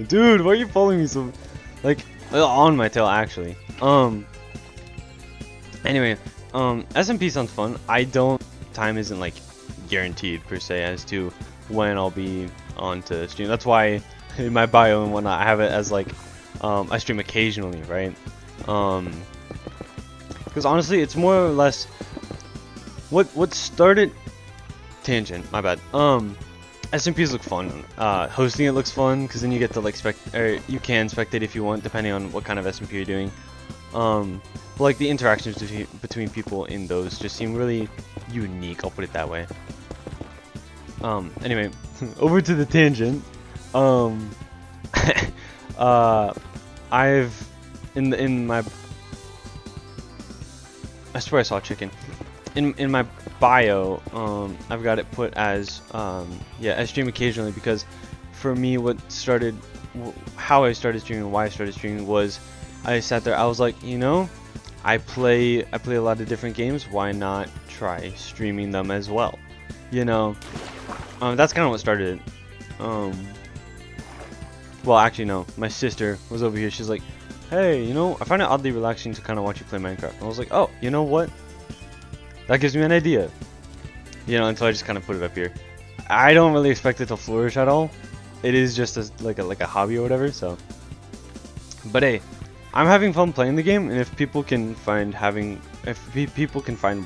Dude, why are you following me so, like, on my tail actually? Anyway, SMP sounds fun. Time isn't like guaranteed per se as to when I'll be on to stream. That's why in my bio and whatnot I have it as like I stream occasionally, right? Because honestly, it's more or less what started tangent. My bad. SMPs look fun. Hosting it looks fun because then you get to like you can spectate if you want, depending on what kind of SMP you're doing. But like the interactions between people in those just seem really unique. I'll put it that way. Anyway, over to the tangent. I've in my I swear I saw chicken. In my bio, I've got it put as yeah, I stream occasionally because for me, how I started streaming, why I started streaming was I sat there. I was like, you know, I play a lot of different games. Why not try streaming them as well? You know, that's kind of what started it. Well, actually, no. My sister was over here. She's like, hey, you know, I find it oddly relaxing to kind of watch you play Minecraft. And I was like, oh, you know what? That gives me an idea. You know, and so I just kind of put it up here. I don't really expect it to flourish at all. It is just like a hobby or whatever, so. But hey, I'm having fun playing the game, and if people can find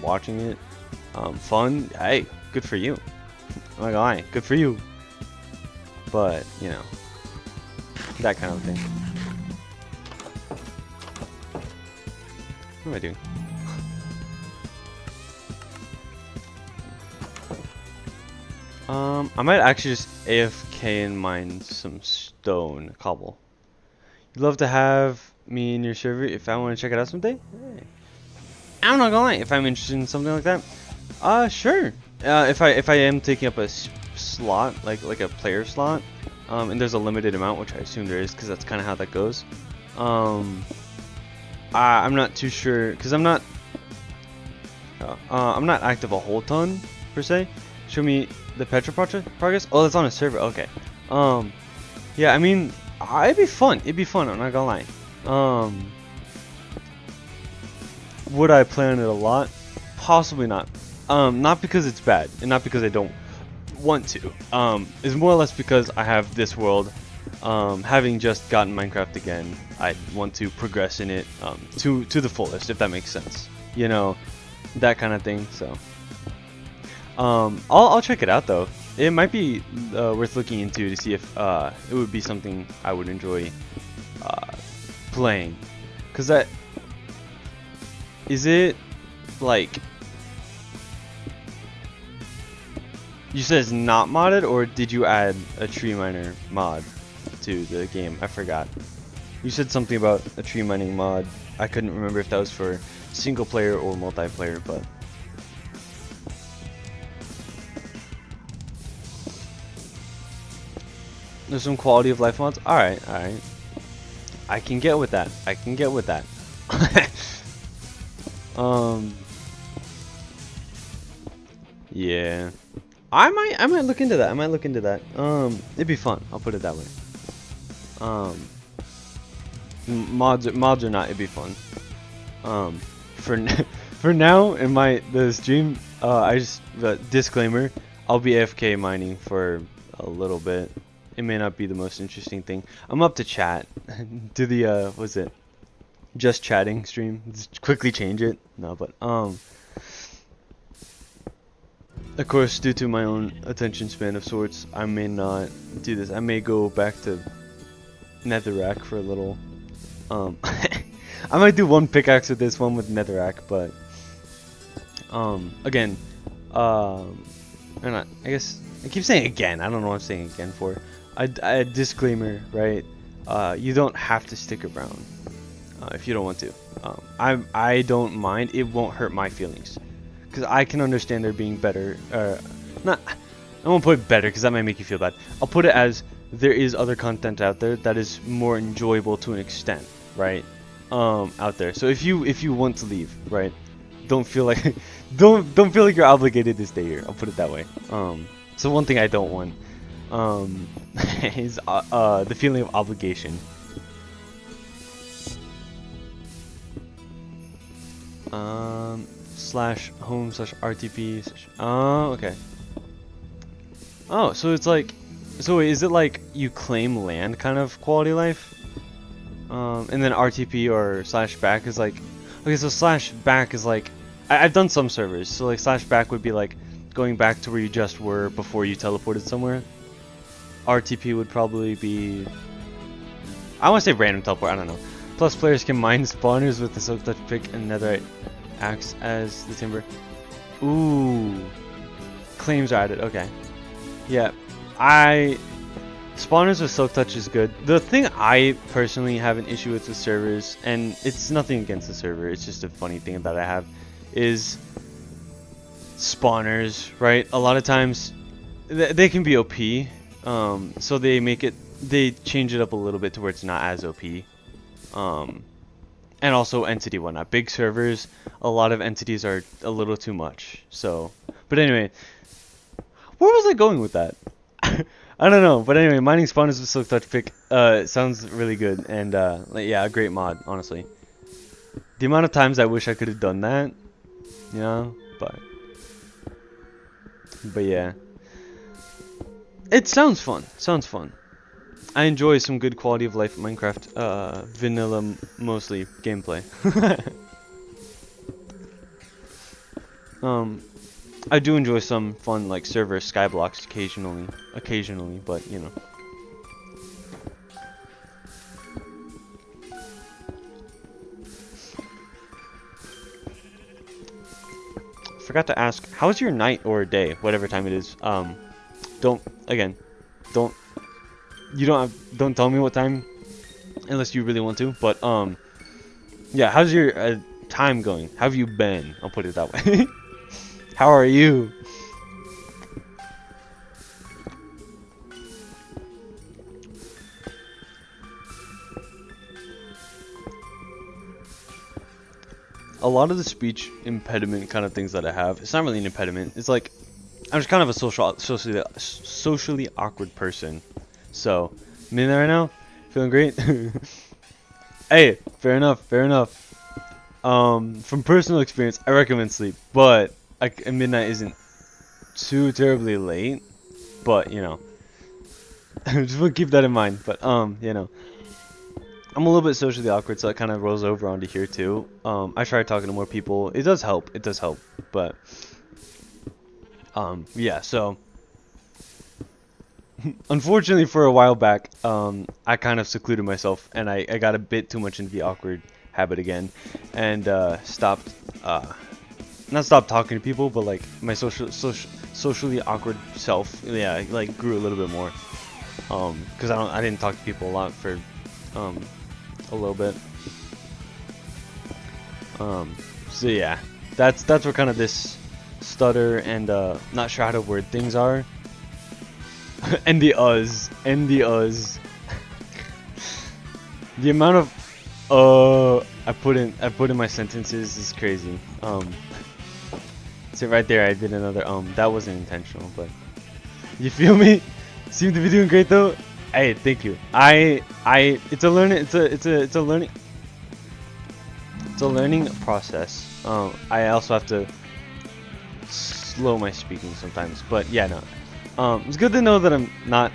watching it fun, hey, good for you. I'm not gonna lie, good for you. But, you know, that kind of thing. What am I doing? I might actually just AFK and mine some stone cobble. You'd love to have me in your server if I want to check it out someday? Hey. I'm not gonna lie, if I'm interested in something like that, sure. If I am taking up a slot, like a player slot, and there's a limited amount, which I assume there is, because that's kind of how that goes. I'm not too sure, because I'm not active a whole ton per se. Show me the Petra progress. Oh, it's on a server. Okay. Yeah, I mean, it'd be fun. It'd be fun. I'm not gonna lie. Would I play on it a lot? Possibly not. Not because it's bad, and not because I don't want to. It's more or less because I have this world. Having just gotten Minecraft again, I want to progress in it to the fullest, if that makes sense. You know, that kind of thing. So, I'll check it out though. It might be worth looking into to see if it would be something I would enjoy playing. Cause is it like you said it's not modded, or did you add a tree miner mod to the game? I forgot. You said something about a tree mining mod. I couldn't remember if that was for single player or multiplayer, but there's some quality of life mods. Alright. I can get with that. Yeah. I might look into that. It'd be fun. I'll put it that way. Mods or not, it'd be fun. For now in the stream, I just disclaimer, I'll be AFK mining for a little bit. It may not be the most interesting thing. I'm up to chat. Do the what's it? Just chatting stream. Just quickly change it. No, but of course, due to my own attention span of sorts, I may not do this. I may go back to Netherrack for a little. I might do one pickaxe with this, one with Netherrack, but again, or not. I guess I keep saying again. I don't know what I'm saying again for. A disclaimer, right? You don't have to stick around if you don't want to. I don't mind. It won't hurt my feelings. Because I can understand there being better, not, I won't put better because that might make you feel bad. I'll put it as there is other content out there that is more enjoyable to an extent, right? Out there. So if you want to leave, right? Don't feel like, don't feel like you're obligated to stay here. I'll put it that way. So one thing I don't want, is the feeling of obligation. /home/RTP. Okay. Oh, so it's like, so wait, is it like you claim land kind of quality life? And then RTP or /back is like, okay, so /back is like, I've done some servers, so like /back would be like, going back to where you just were before you teleported somewhere, RTP would probably be, I want to say random teleport, I don't know. Plus players can mine spawners with the Silk Touch pick and Netherite axe as the timber. Ooh, claims are added. Okay, yeah, spawners with Silk Touch is good. The thing I personally have an issue with servers, and it's nothing against the server, it's just a funny thing that I have, is spawners, right? A lot of times they can be OP, so they change it up a little bit to where it's not as OP. And also entity whatnot. Big servers, a lot of entities are a little too much. So, but anyway, where was I going with that? I don't know. But anyway, mining spawners with Silk Touch pick sounds really good, and like, yeah, a great mod, honestly. The amount of times I wish I could have done that, you know, but yeah, it sounds fun. Sounds fun. I enjoy some good quality of life Minecraft, vanilla mostly gameplay. I do enjoy some fun like server skyblocks occasionally, but you know. Forgot to ask, how's your night or day, whatever time it is? Don't tell me what time unless you really want to, but yeah, how's your time going? How have you been? I'll put it that way. How are you? A lot of the speech impediment kind of things that I have, it's not really an impediment. It's like I'm just kind of a socially awkward person. So, I'm in there right now, feeling great. Hey, fair enough. From personal experience, I recommend sleep, but midnight isn't too terribly late. But you know, just want to keep that in mind. But you know, I'm a little bit socially awkward, so it kind of rolls over onto here too. I try talking to more people. It does help. But yeah. So unfortunately, for a while back, I kind of secluded myself, and I got a bit too much into the awkward habit again, and not stopped talking to people, but like my socially awkward self, yeah, like grew a little bit more, because I didn't talk to people a lot for a little bit. So yeah, that's where kind of this stutter and not sure how to word things are. and the us. The amount of I put in my sentences is crazy. So right there I did another that wasn't intentional, but you feel me? Seem to be doing great though. Hey, thank you. It's a learning process. I also have to slow my speaking sometimes, but yeah, no. It's good to know that I'm not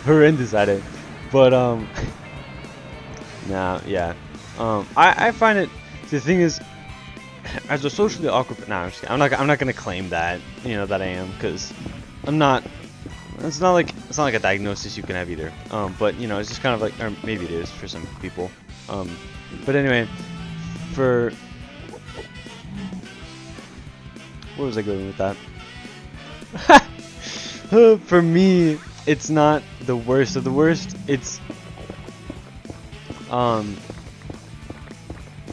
horrendous at it, but nah, yeah. I find it. The thing is, as a socially awkward, nah, I'm not gonna claim that, you know, that I am, because I'm not. It's not like a diagnosis you can have either. But you know, it's just kind of like, or maybe it is for some people. But anyway, where was I going with that? For me, it's not the worst of the worst. It's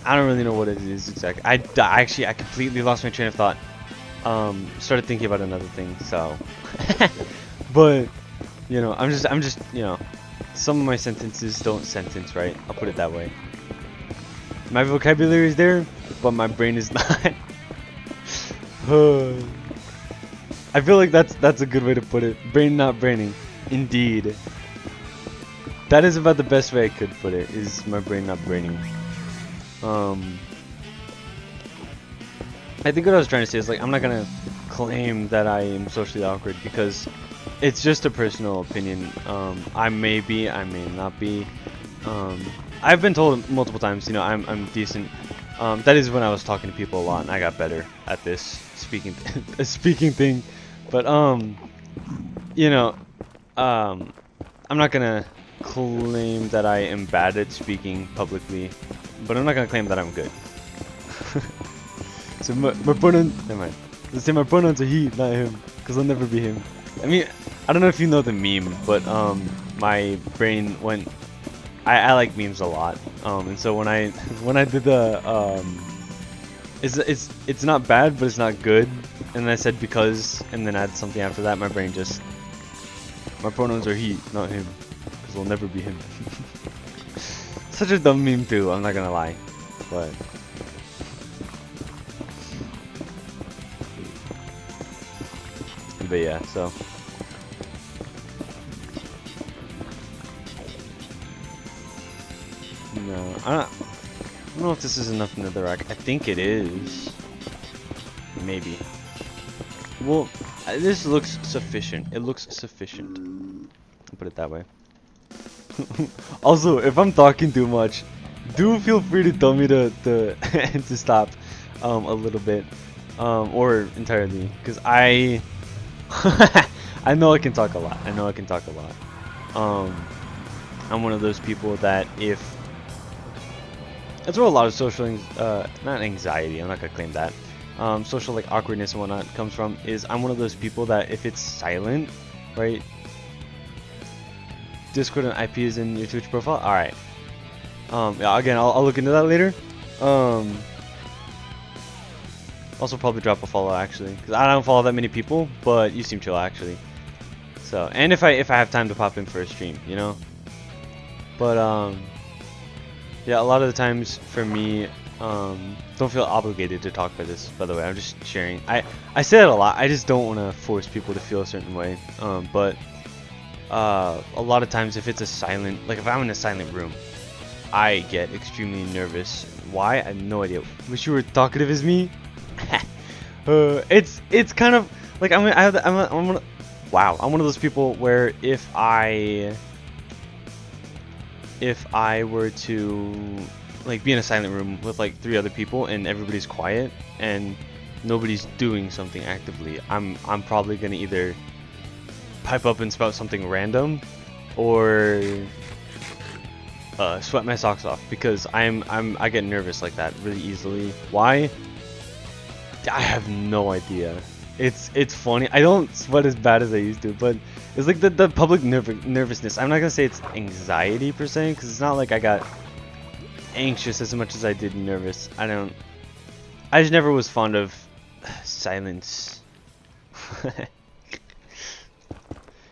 I don't really know what it is exactly. I completely lost my train of thought. Started thinking about another thing. So, but you know, I'm just you know, some of my sentences don't sentence right. I'll put it that way. My vocabulary is there, but my brain is not. I feel like that's a good way to put it. Brain not braining. Indeed. That is about the best way I could put it, is my brain not braining. I think what I was trying to say is, like, I'm not gonna claim that I am socially awkward, because it's just a personal opinion. I may be, I may not be. I've been told multiple times, you know, I'm decent. That is when I was talking to people a lot, and I got better at this speaking speaking thing. But you know, I'm not gonna claim that I am bad at speaking publicly, but I'm not gonna claim that I'm good. So my pronoun, never mind. Let's say my pronouns are he, not him, because I'll never be him. I mean, I don't know if you know the meme, but my brain went. I like memes a lot, and so when I did the it's not bad, but it's not good, and I said because, and then add something after that, my brain just, my pronouns are he, not him, because I'll never be him. Such a dumb meme too, I'm not gonna lie, but. But yeah, so. No, I don't know if this is enough netherrack. I think it is. Maybe. Well, this looks sufficient. It looks sufficient. I'll put it that way. Also, if I'm talking too much, do feel free to tell me to to stop a little bit, or entirely, because I know I can talk a lot. I know I can talk a lot. I'm one of those people that if that's where a lot of social not anxiety, I'm not gonna claim that, social like awkwardness and whatnot comes from, is I'm one of those people that if it's silent, right, Discord and IP is in your Twitch profile, alright, yeah, again, I'll look into that later. Also probably drop a follow actually, because I don't follow that many people, but you seem chill actually. So, and if I have time to pop in for a stream, you know. But yeah, a lot of the times for me, don't feel obligated to talk by this. By the way, I'm just sharing. I say that a lot. I just don't want to force people to feel a certain way. But a lot of times, if it's a silent, like if I'm in a silent room, I get extremely nervous. Why? I have no idea. Wish you were talkative as me. It's kind of like I'm one of those people where if I were to like be in a silent room with like 3 other people and everybody's quiet and nobody's doing something actively, I'm probably gonna either pipe up and spout something random or sweat my socks off, because I get nervous like that really easily. Why? I have no idea. It's funny. I don't sweat as bad as I used to, but it's like the public nervousness. I'm not gonna say it's anxiety per se, because it's not like I got anxious as much as I did nervous. I just never was fond of silence.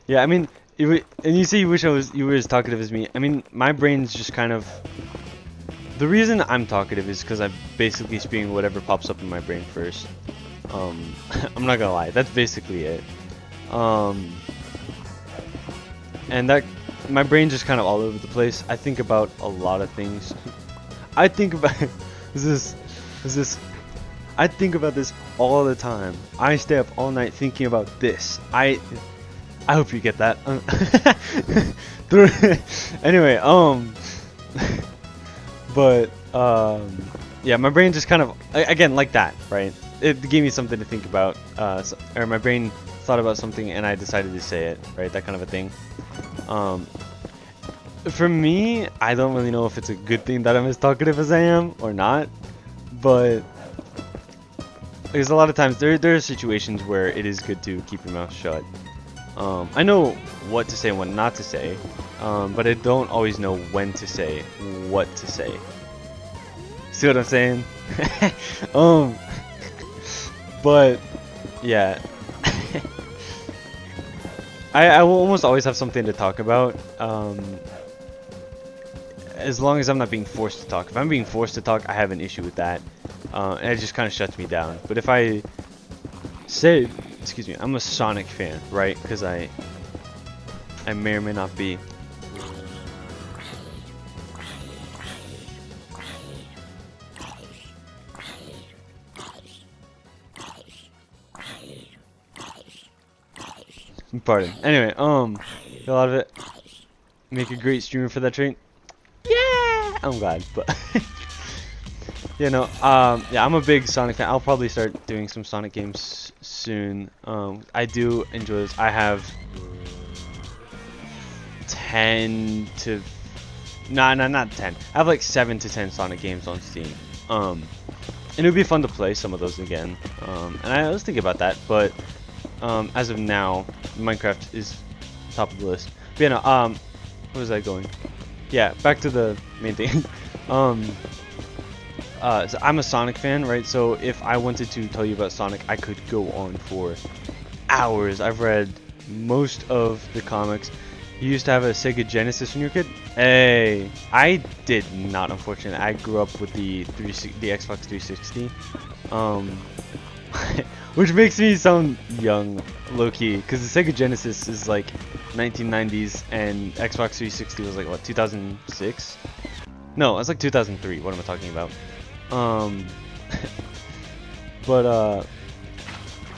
Yeah, I mean, and you say you wish you were as talkative as me. I mean, my brain's just kind of. The reason I'm talkative is because I'm basically spewing whatever pops up in my brain first. I'm not gonna lie, that's basically it. And that my brain's just kind of all over the place. I think about a lot of things. I think about I think about this all the time. I stay up all night thinking about this. I hope you get that. Anyway, but yeah, my brain just kind of, again, like that, right? It gave me something to think about, or my brain thought about something and I decided to say it, right? That kind of a thing. For me, I don't really know if it's a good thing that I'm as talkative as I am or not, but because a lot of times there are situations where it is good to keep your mouth shut. I know what to say and what not to say, but I don't always know when to say what to say. See what I'm saying? But yeah, I will almost always have something to talk about, as long as I'm not being forced to talk. If I'm being forced to talk, I have an issue with that, and it just kind of shuts me down. But if I say, excuse me, I'm a Sonic fan, right? Because I may or may not be. Pardon. Anyway, get a lot of it. Make a great streamer for that trait. Yeah, I'm glad, but Yeah, no, yeah, I'm a big Sonic fan. I'll probably start doing some Sonic games soon. I do enjoy this. I have 10 to, nah, not 10. I have like 7 to 10 Sonic games on Steam. And it would be fun to play some of those again. And I was thinking about that, but as of now, Minecraft is top of the list. But yeah, no, where was I going? Yeah, back to the main thing. So I'm a Sonic fan, right? So if I wanted to tell you about Sonic, I could go on for hours. I've read most of the comics. You used to have a Sega Genesis when you were a kid? Hey, I did not, unfortunately. I grew up with the Xbox 360, which makes me sound young, low-key, because the Sega Genesis is like 1990s, and Xbox 360 was like what, 2006? No, it's like 2003. What am I talking about? But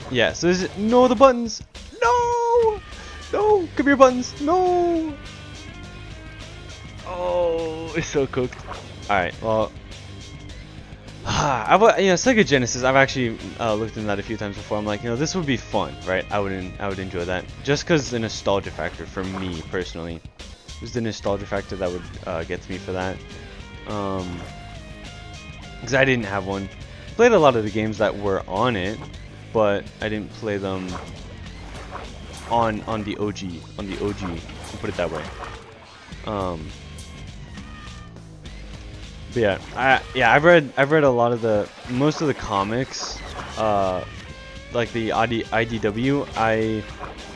yeah. So there's no the buttons. No. No, come here, buttons. No. Oh, it's so cooked. All right. Well, Sega Genesis. I've actually looked into that a few times before. I'm like, this would be fun, right? I would enjoy that, just because the nostalgia factor for me personally. It was the nostalgia factor that would get to me for that. Because I didn't have one. Played a lot of the games that were on it, but I didn't play them on the OG. I'll put it that way. But yeah, I've read a lot of most of the comics, like the IDW. I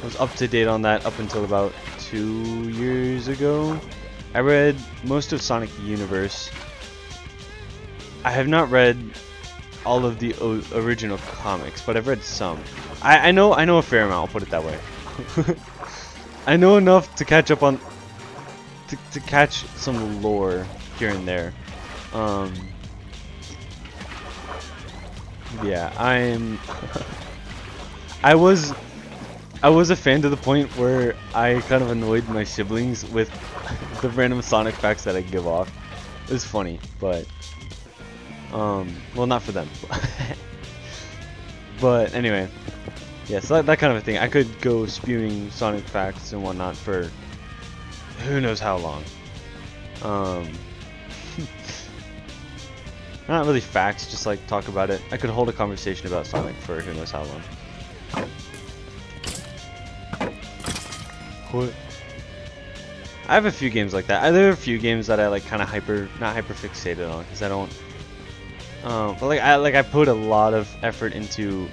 was up to date on that up until about 2 years ago. I read most of Sonic Universe. I have not read all of the original comics, but I've read some. I know a fair amount. I'll put it that way. I know enough to catch up on to catch some lore here and there. Yeah, I was a fan to the point where I kind of annoyed my siblings with the random Sonic facts that I give off. It was funny, but well, not for them. But anyway, yeah, so that kind of a thing. I could go spewing Sonic facts and whatnot for who knows how long. Not really facts, just like talk about it. I could hold a conversation about Sonic for who knows how long. What? I have a few games like that. There are a few games that I like kind of not hyper fixated on, because I don't. But I put a lot of effort into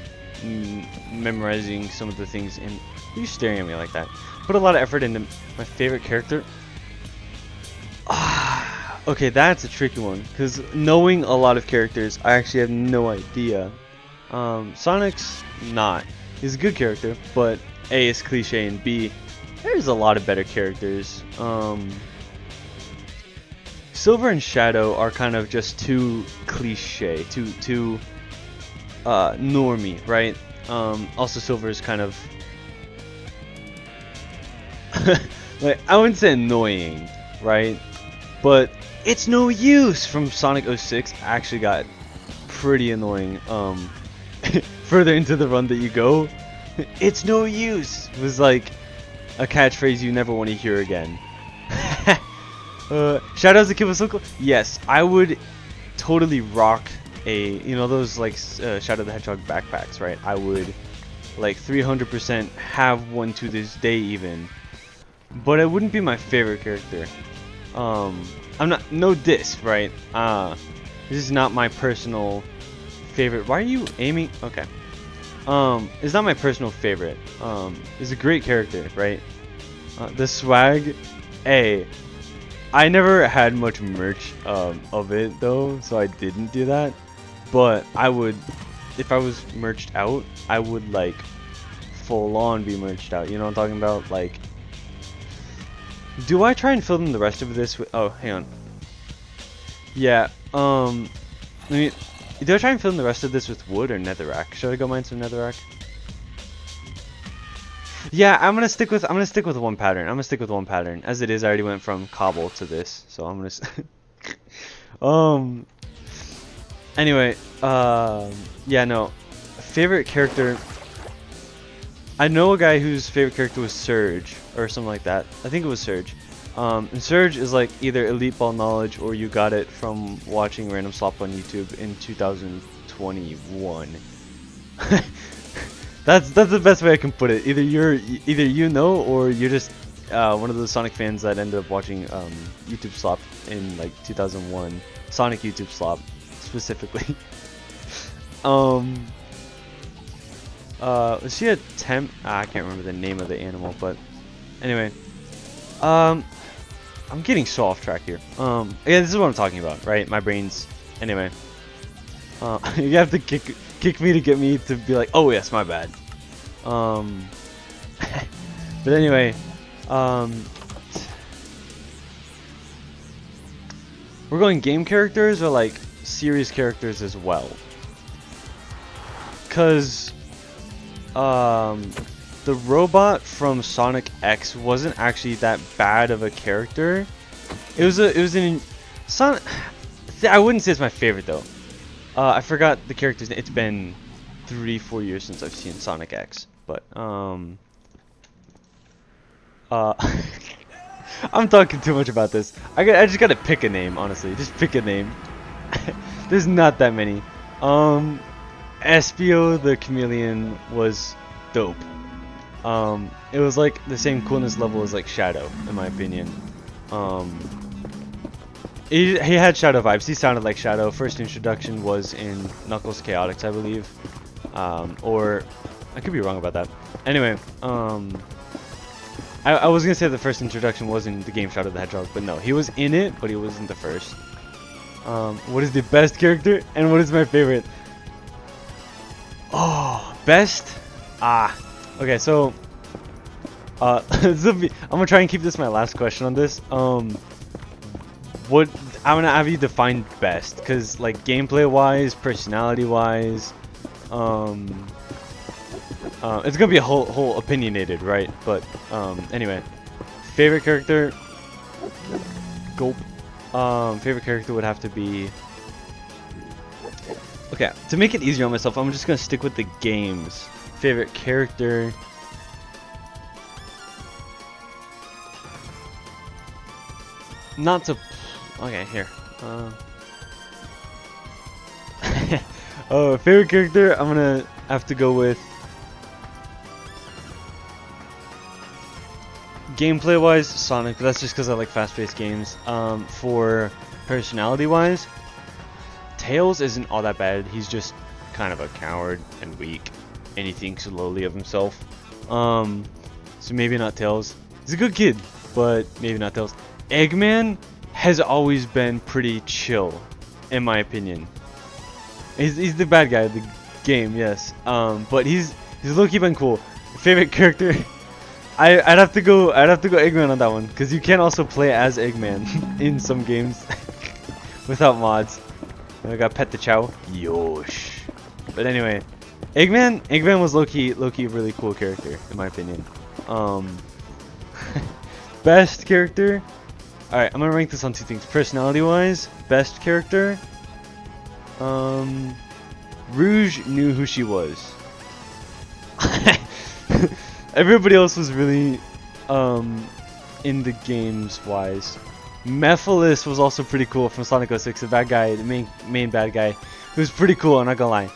memorizing some of the things. And are you staring at me like that? Put a lot of effort into my favorite character. Okay, that's a tricky one, because knowing a lot of characters, I actually have no idea. Sonic's not. He's a good character, but A, it's cliche, and B, there's a lot of better characters. Silver and Shadow are kind of just too cliche, too normie, right? Also, Silver is kind of like, I wouldn't say annoying, right? But it's no use from Sonic 06 actually got pretty annoying. Further into the run that you go, it's no use was like a catchphrase you never want to hear again. Shadows the Kid was so cool. Yes, I would totally rock those like Shadow the Hedgehog backpacks, right? I would like 300% have one to this day even, but it wouldn't be my favorite character. I'm not, no diss, right? This is not my personal favorite. Why are you aiming? Okay. It's not my personal favorite. It's a great character, right? The swag, I never had much merch of it though, so I didn't do that. But I would, if I was merched out, I would like full on be merched out. You know what I'm talking about? Like, do I try and film the rest of this with, oh, hang on. Yeah, do I try and film the rest of this with wood or netherrack? Should I go mine some netherrack? Yeah, I'm gonna stick with one pattern. I'm gonna stick with one pattern. As it is, I already went from cobble to this, so I'm gonna Anyway, yeah, no. Favorite character. I know a guy whose favorite character was Surge or something like that. I think it was Surge. And Surge is like either elite ball knowledge or you got it from watching random slop on YouTube in 2021. That's the best way I can put it. Either you know or you're just one of those Sonic fans that ended up watching YouTube slop in like 2001. Sonic YouTube slop specifically. Was she a temp? I can't remember the name of the animal, but anyway, I'm getting so off track here. Yeah, this is what I'm talking about, right? My brain's anyway. You have to kick me to get me to be like, oh yes, my bad. But anyway, we're going game characters or like series characters as well. Cause the robot from Sonic X wasn't actually that bad of a character. It was an Sonic. I wouldn't say it's my favorite though. I forgot the character's name. It's been 3-4 years since I've seen Sonic X, but I'm talking too much about this. I just gotta pick a name, honestly. Just pick a name. There's not that many. Espio the Chameleon was dope. It was like the same coolness level as like Shadow, in my opinion. He had Shadow vibes. He sounded like Shadow. First introduction was in Knuckles Chaotix, I believe. Or I could be wrong about that. Anyway, I was gonna say the first introduction was in the game Shadow the Hedgehog, but no, he was in it, but he wasn't the first. What is the best character and what is my favorite? Oh, best? Okay, so I'm gonna try and keep this my last question on this. What I'm gonna have you define best, cause like gameplay wise, personality wise, it's gonna be a whole opinionated, right? But anyway, favorite character, Gulp. Favorite character would have to be. Okay, to make it easier on myself, I'm just gonna stick with the games. Favorite character. Not to. Okay, here. Oh, favorite character. I'm gonna have to go with. Gameplay wise, Sonic, but that's just because I like fast-paced games. For personality wise, Tails isn't all that bad. He's just kind of a coward and weak, and he thinks lowly of himself. So maybe not Tails. He's a good kid, but maybe not Tails. Eggman has always been pretty chill, in my opinion. He's the bad guy of the game, yes. But he's low-key been cool. Favorite character. I'd have to go Eggman on that one, because you can also play as Eggman in some games without mods. And I got Pet the Chow. Yosh. But anyway, Eggman was low-key a really cool character in my opinion. Best character. All right, I'm gonna rank this on two things. Personality-wise, best character. Rouge knew who she was. Everybody else was really in the games wise. Mephiles was also pretty cool from Sonic 06, the bad guy, the main bad guy. He was pretty cool, I'm not gonna lie.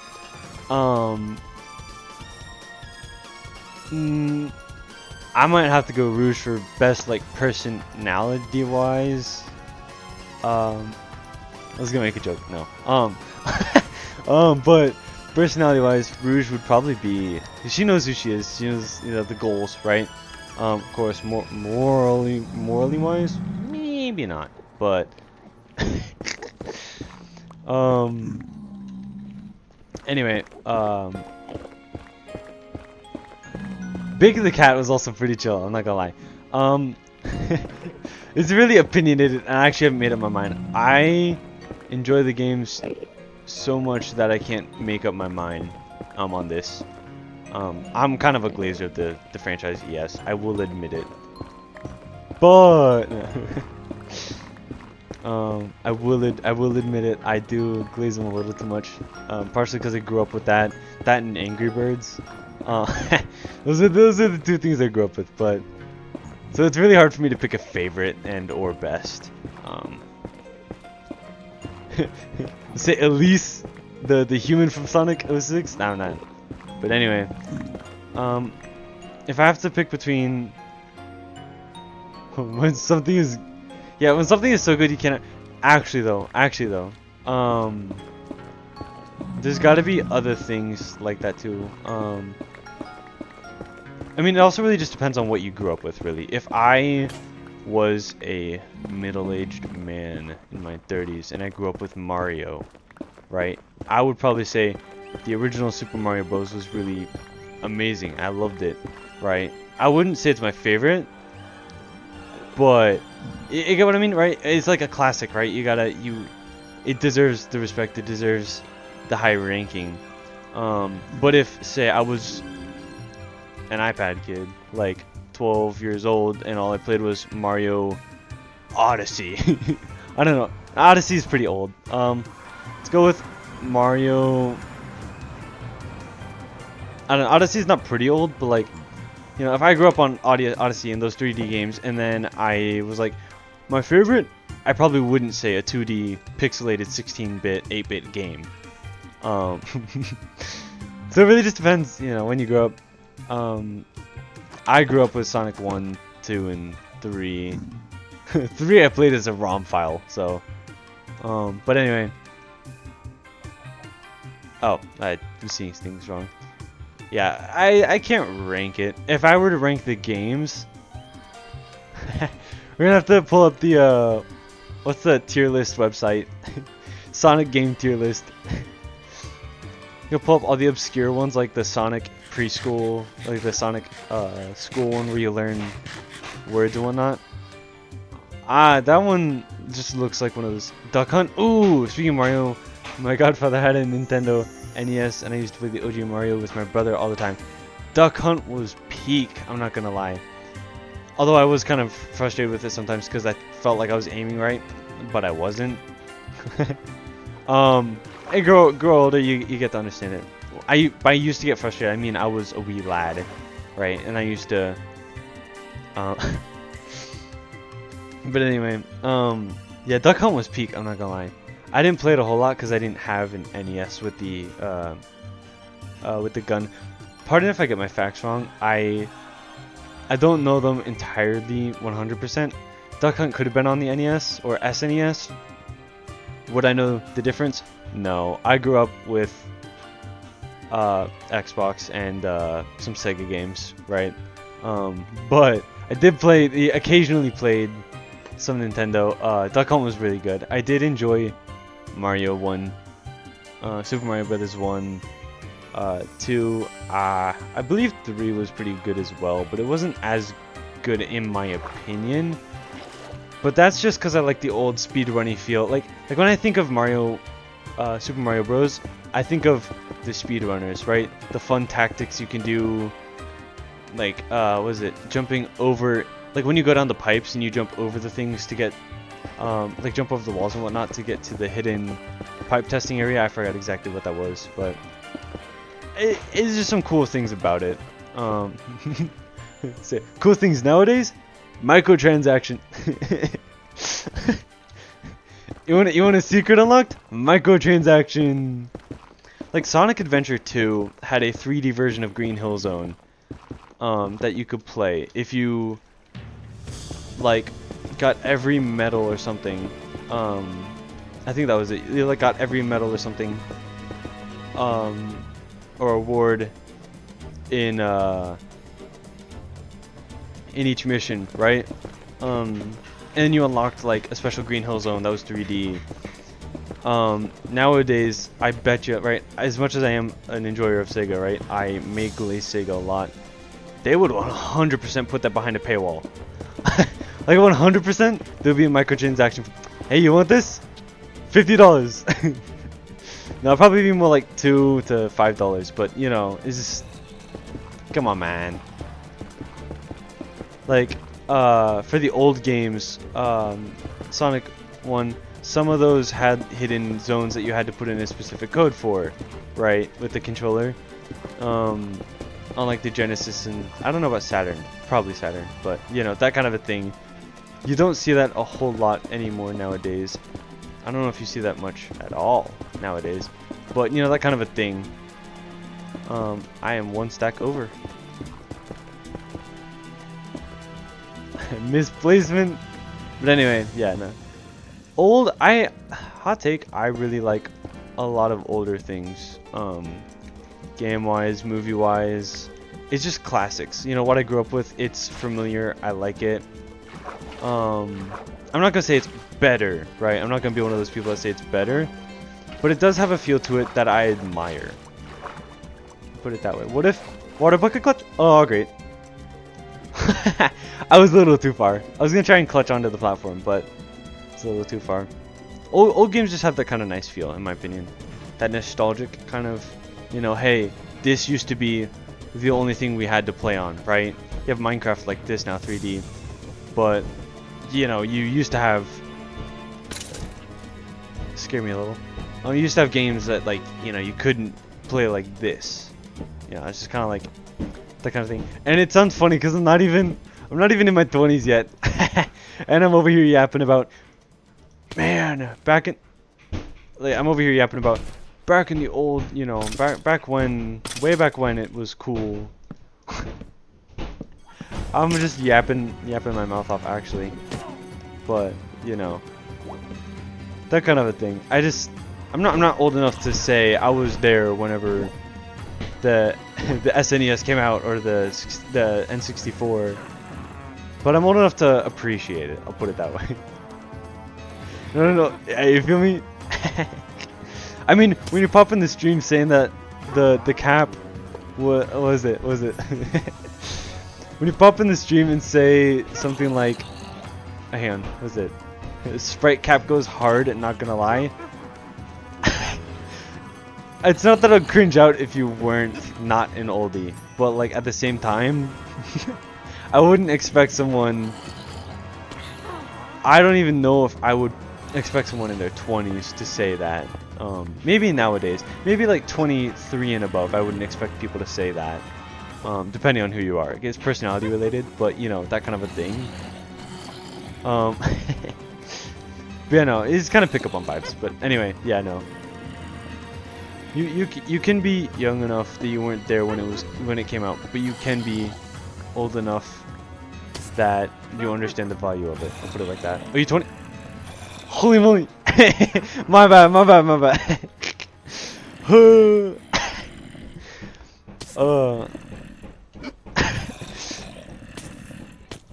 I might have to go Rouge for best like personality wise. I was gonna make a joke, no. But personality wise, Rouge would probably be. She knows who she is. She knows, you know, the goals, right? Of course, morally wise, maybe not. But anyway, Big the Cat was also pretty chill. I'm not gonna lie. It's really opinionated, and I actually haven't made up my mind. I enjoy the games so much that I can't make up my mind on this. I'm kind of a glazer of the franchise, yes, I will admit it. But I will admit it. I do glaze them a little too much, partially because I grew up with that and Angry Birds. Uh, those are the two things I grew up with. But so it's really hard for me to pick a favorite and or best. Say at least the human from Sonic 06. No, not. But anyway, if I have to pick between when something is, yeah, when something is so good you cannot. Actually though, there's got to be other things like that too. I mean, it also really just depends on what you grew up with, really. If I was a middle-aged man in my 30s and I grew up with Mario, right? I would probably say the original Super Mario Bros. Was really amazing. I loved it, right? I wouldn't say it's my favorite, but you get what I mean, right? It's like a classic, right? It deserves the respect. It deserves the high ranking. But if, say, I was an iPad kid, like 12 years old, and all I played was Mario Odyssey. I don't know. Odyssey is pretty old. Let's go with Mario. I don't know. Odyssey is not pretty old, but like, you know, if I grew up on Odyssey and those 3D games, and then I was like, my favorite, I probably wouldn't say a 2D pixelated 16-bit, 8-bit game. So it really just depends, you know, when you grow up. I grew up with Sonic 1, 2, and 3. 3 I played as a ROM file, so. But anyway. Oh, I was seeing things wrong. Yeah, I can't rank it. If I were to rank the games, we're gonna have to pull up the what's the tier list website? Sonic game tier list. You'll pull up all the obscure ones like the Sonic preschool, like the Sonic school one where you learn words and whatnot. That one just looks like one of those. Duck Hunt. Ooh, speaking of Mario, my godfather had a Nintendo NES and I used to play the OG Mario with my brother all the time. Duck Hunt was peak, I'm not gonna lie. Although I was kind of frustrated with it sometimes because I felt like I was aiming right, but I wasn't. And grow older, you get to understand it. I used to get frustrated. I mean, I was a wee lad, right? And I used to. But anyway, yeah, Duck Hunt was peak. I'm not gonna lie. I didn't play it a whole lot because I didn't have an NES with the gun. Pardon if I get my facts wrong. I don't know them entirely 100%. Duck Hunt could have been on the NES or SNES. Would I know the difference? No. I grew up with Xbox and some Sega games, right? But I did occasionally played some Nintendo. Duck Hunt was really good. I did enjoy Mario 1, Super Mario Brothers 1, 2, I believe 3 was pretty good as well, but it wasn't as good in my opinion. But that's just because I like the old speedrunny feel. Like when I think of Mario, Super Mario Bros, I think of the speedrunners, right? The fun tactics you can do, like what is it? Jumping over, like when you go down the pipes and you jump over the things to get, like jump over the walls and whatnot to get to the hidden pipe testing area. I forgot exactly what that was, but it's just some cool things about it. Cool things nowadays, microtransaction. You want a secret unlocked? Microtransaction. Like Sonic Adventure 2 had a 3D version of Green Hill Zone that you could play if you like got every medal or something. I think that was it. You like got every medal or something, or award in each mission, right? And you unlocked like a special Green Hill Zone that was 3D. Nowadays, I bet you, right, as much as I am an enjoyer of Sega, right, I may glaze Sega a lot. They would 100% put that behind a paywall. Like 100%, there'll be a microtransaction. Hey, you want this? $50. No, probably be more like $2 to $5, but you know, it's just, come on, man. Like, for the old games, Sonic 1, some of those had hidden zones that you had to put in a specific code for, right, with the controller. On like the Genesis and I don't know about Saturn, probably Saturn, but you know, that kind of a thing. You don't see that a whole lot anymore nowadays. I don't know if you see that much at all nowadays, but you know, that kind of a thing. I am 1 stack over. Misplacement. But anyway, yeah, no. Hot take, I really like a lot of older things. Game-wise, movie-wise. It's just classics. You know, what I grew up with, it's familiar, I like it. I'm not gonna say it's better, right? I'm not gonna be one of those people that say it's better. But it does have a feel to it that I admire. Put it that way. What if water bucket clutch? Oh, great. I was a little too far. I was gonna try and clutch onto the platform, but it's a little too far. Old games just have that kind of nice feel, in my opinion. That nostalgic kind of, you know, hey, this used to be the only thing we had to play on, right? You have Minecraft like this now, 3D, but you know, you used to have. Scare me a little. You used to have games that, like, you know, you couldn't play like this. You know, it's just kind of like that kind of thing. And it sounds funny because I'm not even in my 20s yet, and I'm over here yapping about, man, back in, like, I'm over here yapping about back in the old, you know, back when, way back when it was cool. I'm just yapping my mouth off actually, but you know, that kind of a thing. I'm not old enough to say I was there whenever the the SNES came out or the N64, but I'm old enough to appreciate it. I'll put it that way. No. You feel me? I mean, when you pop in the stream saying that the cap, what was it? When you pop in the stream and say something like, hang on, what was it? Sprite cap goes hard, not gonna lie. It's not that I'd cringe out if you weren't not an oldie, but like at the same time, I wouldn't expect someone. I don't even know if I would expect someone in their 20s to say that. Maybe nowadays, maybe like 23 and above, I wouldn't expect people to say that. Depending on who you are, it's personality related, but you know, that kind of a thing. But yeah, no, it's kind of pick up on vibes. But anyway, yeah, no. You can be young enough that you weren't there when it came out, but you can be old enough that you understand the value of it. I'll put it like that. Are you 20? Holy moly! my bad.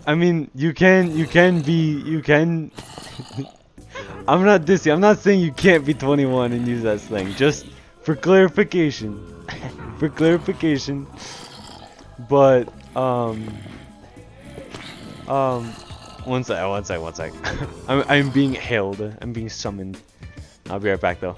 I mean, you can. I'm not dissing. I'm not saying you can't be 21 and use that slang. Just for clarification. But one sec. I'm being hailed. I'm being summoned. I'll be right back though.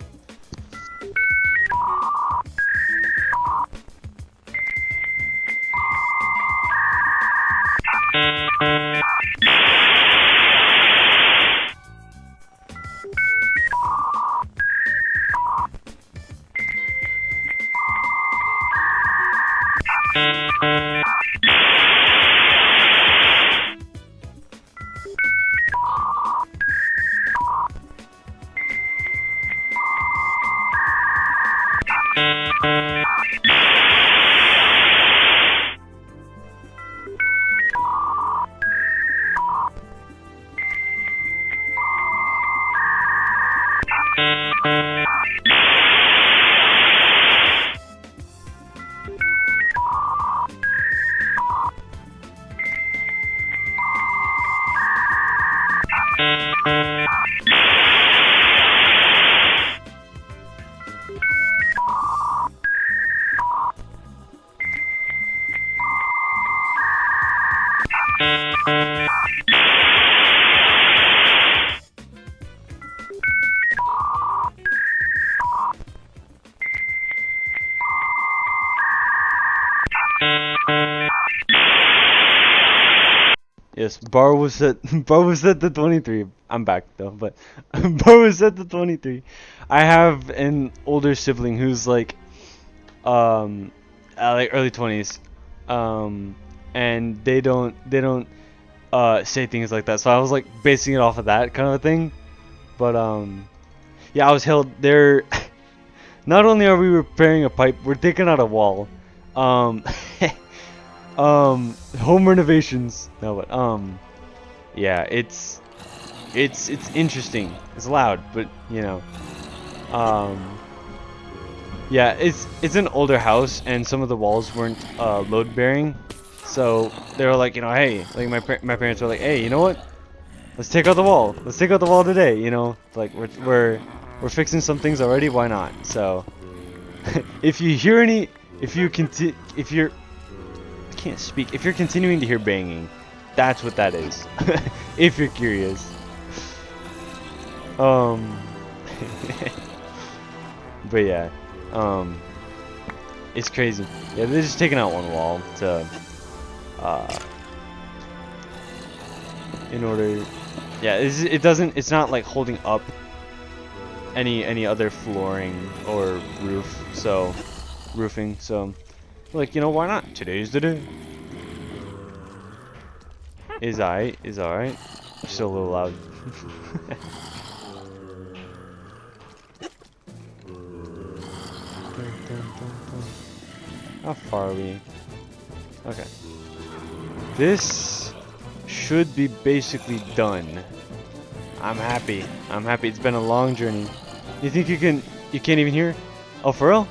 Yes, bar was set. Bar was set to 23. I'm back though, but bar was set to 23. I have an older sibling who's like early 20s, and they don't say things like that. So I was like basing it off of that kind of a thing. But yeah, I was held there. Not only are we repairing a pipe, we're taking out a wall. Um, home renovations. No, but yeah, it's interesting. It's loud, but you know, um, yeah, it's an older house, and some of the walls weren't load bearing, so they were like, you know, hey, like my parents were like, hey, you know what? Let's take out the wall. Let's take out the wall today. You know, like we're fixing some things already. Why not? So if you hear any, if you're I can't speak. If you're continuing to hear banging, that's what that is. If you're curious. Um. But yeah, it's crazy. Yeah, they're just taking out one wall to, in order. Yeah, it's not like holding up any other flooring or roofing. So, like, you know, why not? Today's the day. Is alright. Still a little loud. How far are we? Okay. This should be basically done. I'm happy. It's been a long journey. You think you can't even hear? Oh, for real?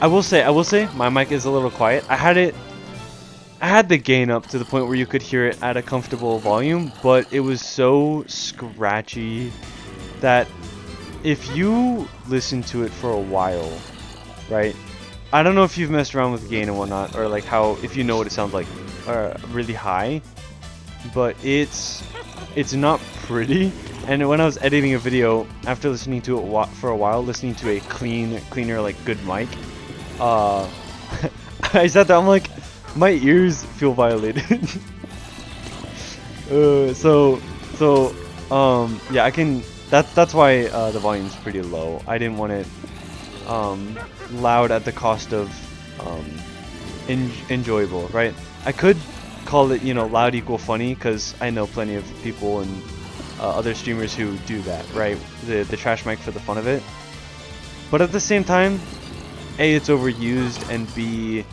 I will say, my mic is a little quiet. I had the gain up to the point where you could hear it at a comfortable volume, but it was so scratchy that if you listen to it for a while, right? I don't know if you've messed around with gain and whatnot, or like how, if you know what it sounds like, really high, but it's not pretty. And when I was editing a video, after listening to it for a while, listening to a cleaner, like good mic, I sat there, I'm like, my ears feel violated. Yeah, I can. That's why the volume's pretty low. I didn't want it loud at the cost of enjoyable, right? I could call it, you know, loud equal funny, because I know plenty of people and other streamers who do that, right? The trash mic for the fun of it. But at the same time, A, it's overused, and B,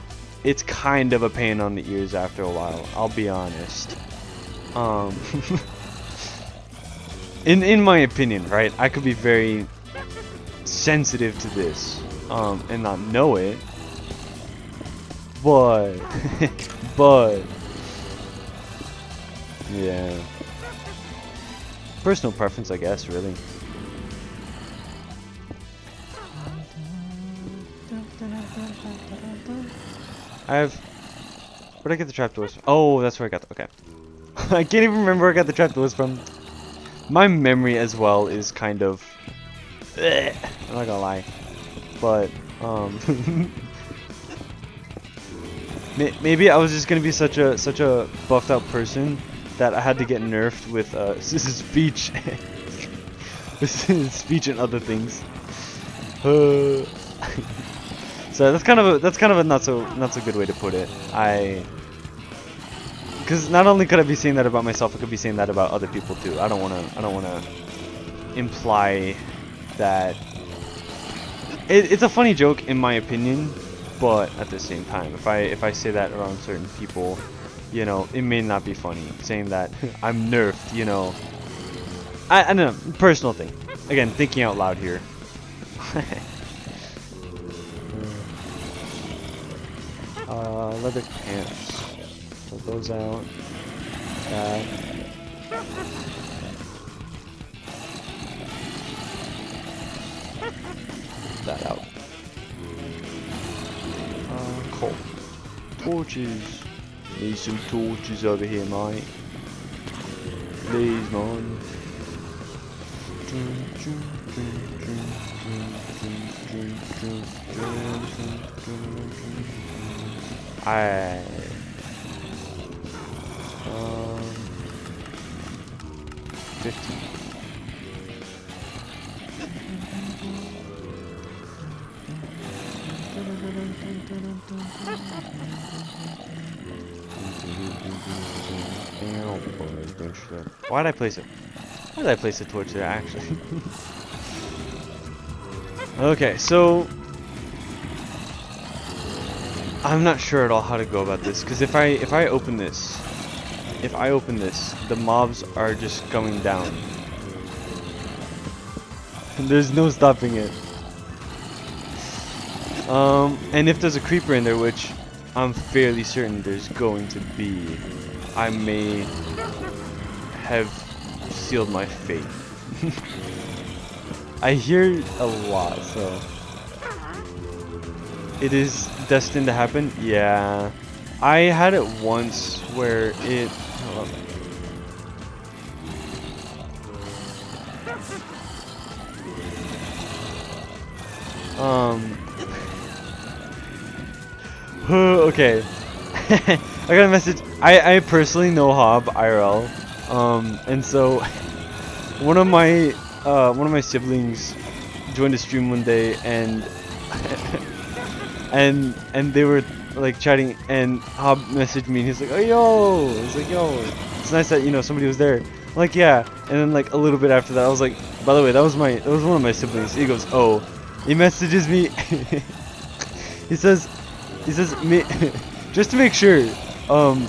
it's kind of a pain on the ears after a while. I'll be honest. In my opinion, right? I could be very sensitive to this, and not know it. But, but, yeah. Personal preference, I guess, really. Where'd I get the trapdoors from? Oh, that's where I got okay. I can't even remember where I got the trapdoors from. My memory as well is kind of... I'm not gonna lie. But, maybe I was just gonna be such a buffed out person that I had to get nerfed with speech, with speech and other things. So that's kind of a not so good way to put it. Because not only could I be saying that about myself, I could be saying that about other people too. I don't wanna imply that it's a funny joke in my opinion, but at the same time, if I say that around certain people, you know, it may not be funny saying that I'm nerfed, you know. I don't know, personal thing. Again, thinking out loud here. Leather pants. Pull those out. That. That out. Coal. Torches. Need some torches over here, mate. Please, man. 15. Why did I place it? Why did I place a torch there, actually? Okay, so I'm not sure at all how to go about this, because if I open this, the mobs are just going down. And there's no stopping it. And if there's a creeper in there, which I'm fairly certain there's going to be, I may have sealed my fate. I hear a lot, so it is destined to happen. Yeah, I had it once where it. Okay. I got a message. I personally know Hob IRL, and so one of my siblings joined the stream one day, and and they were like chatting, and Hob messaged me, and he's like, "Oh yo," he's like, "Yo, it's nice that somebody was there." I'm like, "Yeah," and then like a little bit after that, I was like, "By the way, that was one of my siblings." He goes, "Oh," he messages me. he says me just to make sure. I'm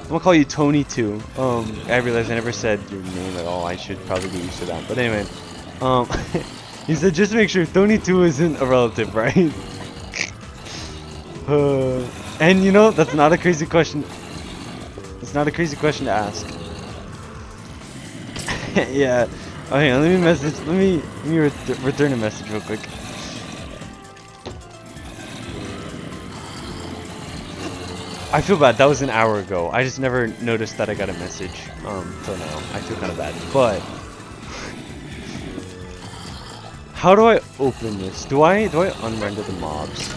gonna call you Tony too. I realized I never said your name at all. I should probably get used to that. But anyway, he said just to make sure Tony 2 isn't a relative, right? And that's not a crazy question. It's not a crazy question to ask. Yeah. Oh, hang on. Let me return a message real quick. I feel bad. That was an hour ago. I just never noticed that I got a message till now. I feel kind of bad. But how do I open this? Do I unrender the mobs?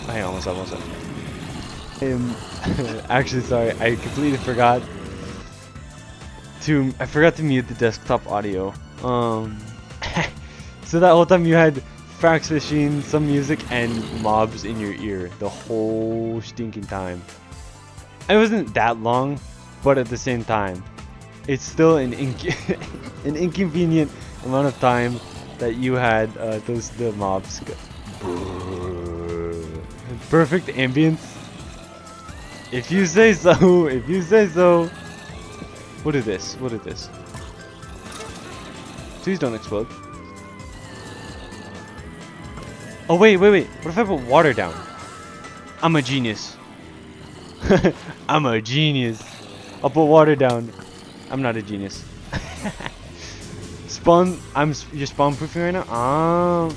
I almost. Actually, sorry. I completely forgot to. I forgot to mute the desktop audio. So that whole time you had fax machine, some music, and mobs in your ear the whole stinking time. It wasn't that long, but at the same time, it's still an inconvenient amount of time that you had the mobs. Perfect ambience. If you say so. If you say so. What is this? What is this? Please don't explode. Oh wait. What if I put water down? I'm a genius. I'm a genius. I'll put water down. I'm not a genius. Spawn. You're spawn proofing right now.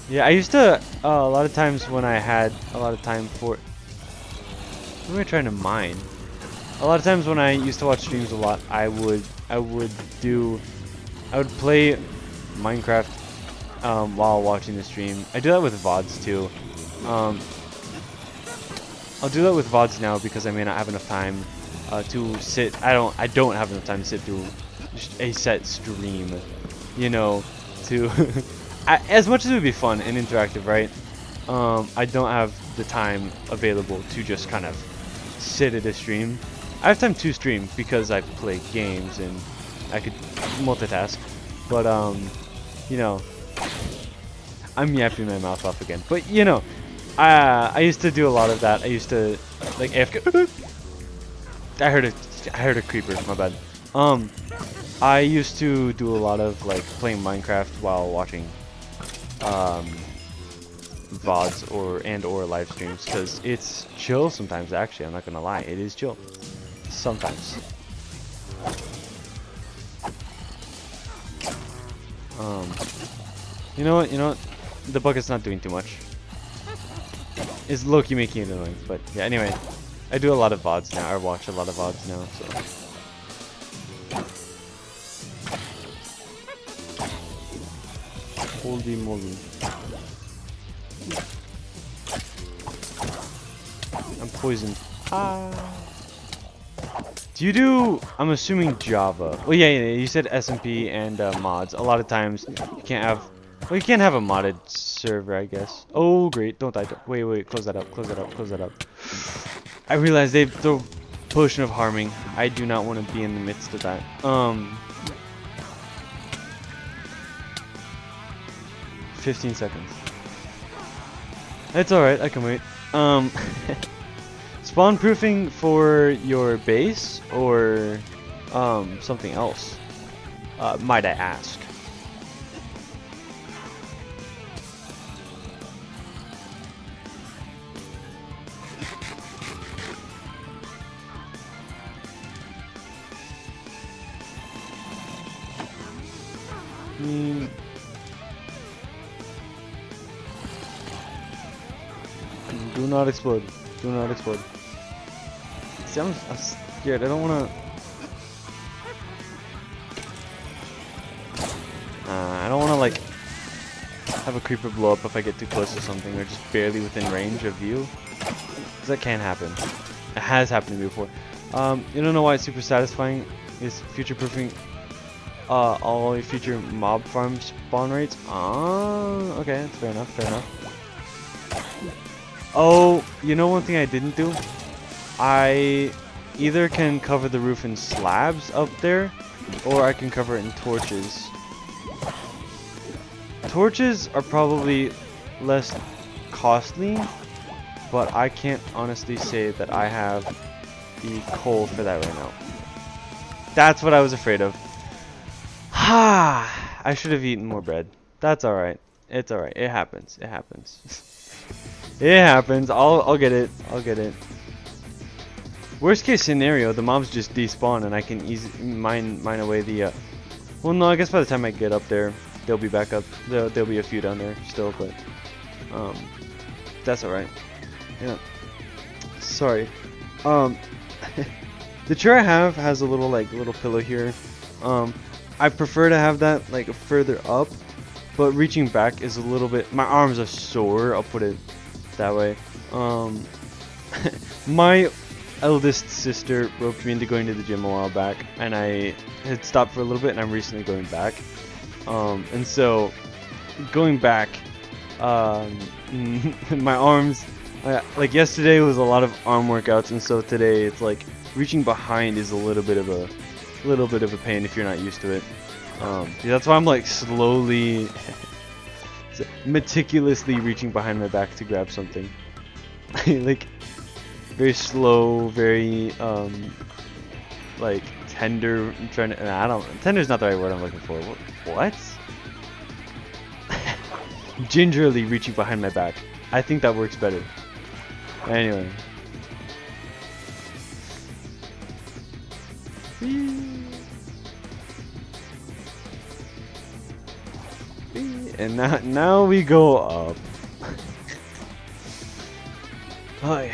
Yeah. I used to a lot of times when I had a lot of time for. What am I trying to mine? A lot of times when I used to watch streams a lot, I would play Minecraft while watching the stream. I do that with VODs too. I'll do that with VODs now because I may not have enough time to sit. I don't have enough time to sit through a set stream. To as much as it would be fun and interactive, right? I don't have the time available to just kind of sit at a stream. I have time to stream because I play games and I could multitask. But I'm yapping my mouth off again. But I used to do a lot of that. I used to like AFK. I heard a creeper. My bad. I used to do a lot of like playing Minecraft while watching VODs or live streams because it's chill sometimes. Actually, I'm not gonna lie, it is chill sometimes. You know what? The bucket's not doing too much. It's low-key making it annoying, but yeah. Anyway, I do a lot of VODs now. I watch a lot of VODs now, so. Holy moly! I'm poisoned. Ah. Do you do? I'm assuming Java. Well, yeah. You said SMP and mods. A lot of times you can't have. Well, you can't have a modded server, I guess. Oh, great! Don't die. Wait. Close that up. Close that up. Close that up. I realize they've the potion of harming. I do not want to be in the midst of that. 15 seconds. It's all right. I can wait. Spawn proofing for your base or something else? Might I ask? Do not explode. Do not explode. See, I'm scared. I don't want to... I don't want to, like, have a creeper blow up if I get too close to something or just barely within range of view. Because that can happen. It has happened to me before. You don't know why it's super satisfying? Is future-proofing all your future mob farm spawn rates? Okay, that's fair enough, fair enough. Oh, you know one thing I didn't do? I either can cover the roof in slabs up there, or I can cover it in torches. Torches are probably less costly, but I can't honestly say that I have the coal for that right now. That's what I was afraid of. Ha! I should have eaten more bread. That's alright. It's alright. It happens. It happens. It happens. I'll get it. I'll get it. Worst case scenario, the mobs just despawn and I can easily mine away the well, no, I guess by the time I get up there, they'll be back up. There'll be a few down there still, but that's alright. Yeah. Sorry. The chair I have has a little little pillow here. I prefer to have that like further up, but reaching back is a little bit. My arms are sore. I'll put it that way. My eldest sister roped me into going to the gym a while back, and I had stopped for a little bit, and I'm recently going back. And so going back, my arms, like yesterday was a lot of arm workouts, and so today it's like reaching behind is a little bit of a pain if you're not used to it. That's why I'm like slowly, meticulously reaching behind my back to grab something. Like very slow, very like tender. I'm trying to. I don't. Tender is not the right word I'm looking for. What? Gingerly reaching behind my back. I think that works better. Anyway. And now we go up. Hi.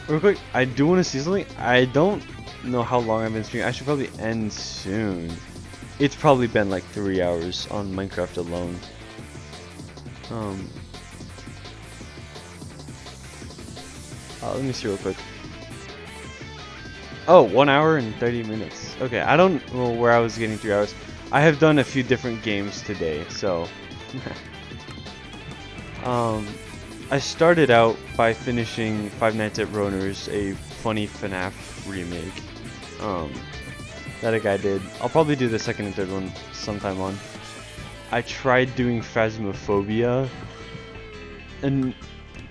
Real quick, I do want to see something. I don't know how long I've been streaming. I should probably end soon. It's probably been like 3 hours on Minecraft alone. Let me see real quick. Oh, 1 hour and 30 minutes. Okay, I don't know where I was getting 3 hours. I have done a few different games today, so... I started out by finishing Five Nights at Roner's, a funny FNAF remake. That a guy did. I'll probably do the second and third one sometime on. I tried doing Phasmophobia, and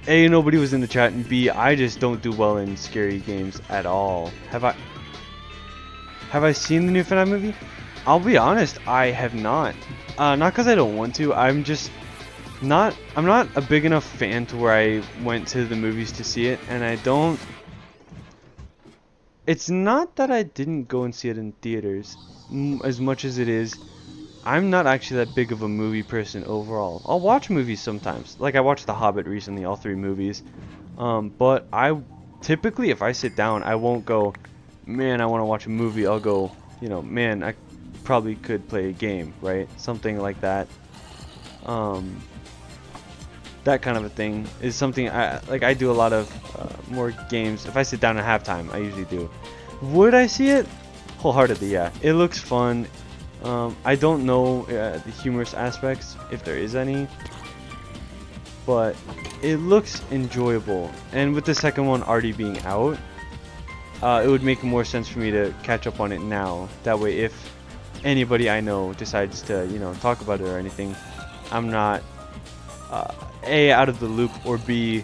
A, nobody was in the chat, and B, I just don't do well in scary games at all. Have I seen the new FNAF movie? I'll be honest, I have not. Not because I don't want to, I'm not a big enough fan to where I went to the movies to see it, and I don't... It's not that I didn't go and see it in theaters, as much as it is, I'm not actually that big of a movie person overall. I'll watch movies sometimes, like I watched The Hobbit recently, all 3 movies, but I typically, if I sit down, I won't go, man, I want to watch a movie. I'll go, you know, man, I probably could play a game, right? Something like that. that kind of a thing is something I do a lot of more games. If I sit down at halftime, I usually do. Would I see it? Wholeheartedly, yeah. It looks fun. I don't know the humorous aspects, if there is any, but it looks enjoyable. And with the second one already being out, it would make more sense for me to catch up on it now. That way, if anybody I know decides to, you know, talk about it or anything, I'm not A, out of the loop, or B,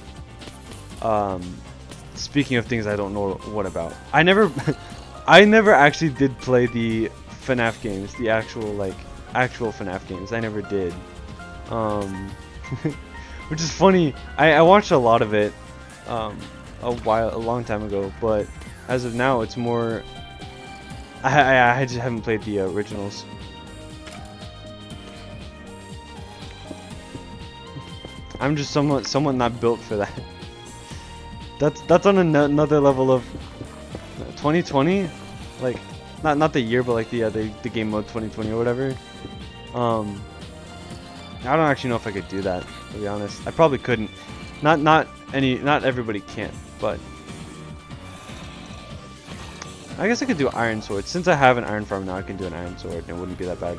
speaking of things I don't know what about. I never actually did play the FNAF games, the actual FNAF games. I never did. Which is funny. I watched a lot of it a long time ago, but as of now it's more I just haven't played the originals. I'm just somewhat not built for that. That's on another level of 2020, like not the year, but like the game mode 2020 or whatever. I don't actually know if I could do that, to be honest. I probably couldn't. Not everybody can, but I guess I could do Iron Sword. Since I have an Iron Farm now, I can do an Iron Sword and it wouldn't be that bad.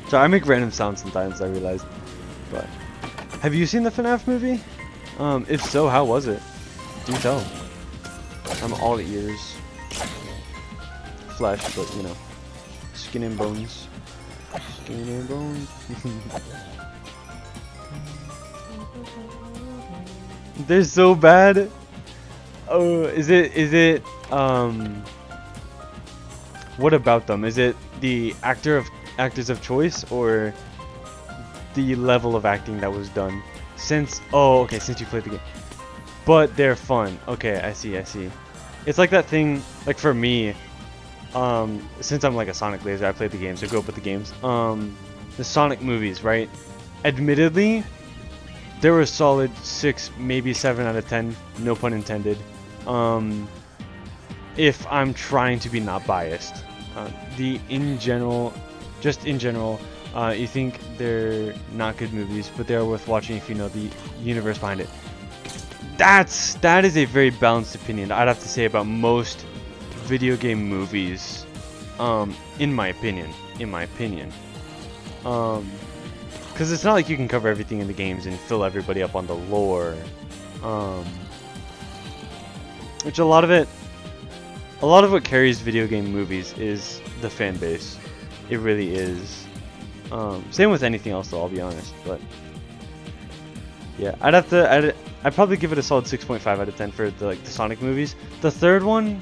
So I make random sounds sometimes, I realized. But have you seen the FNAF movie? If so, how was it? Do tell. I'm all ears. Flesh, but you know, skin and bones. Skin and bones. They're so bad. Oh, is it what about them? Is it the actors of choice, or the level of acting that was done? Since you played the game. But they're fun. Okay, I see. It's like that thing, like for me, since I'm like a Sonic laser, I played the games, I grew up with the games. The Sonic movies, right? Admittedly, there were a solid 6, maybe 7 out of 10, no pun intended. If I'm trying to be not biased. In general, you think they're not good movies, but they're worth watching if you know the universe behind it. That is a very balanced opinion, I'd have to say, about most video game movies, in my opinion. Because it's not like you can cover everything in the games and fill everybody up on the lore. Which a lot of what carries video game movies is the fan base. It really is. Same with anything else, though, I'll be honest. But yeah, I'd probably give it a solid 6.5 out of 10 for the Sonic movies. The third one,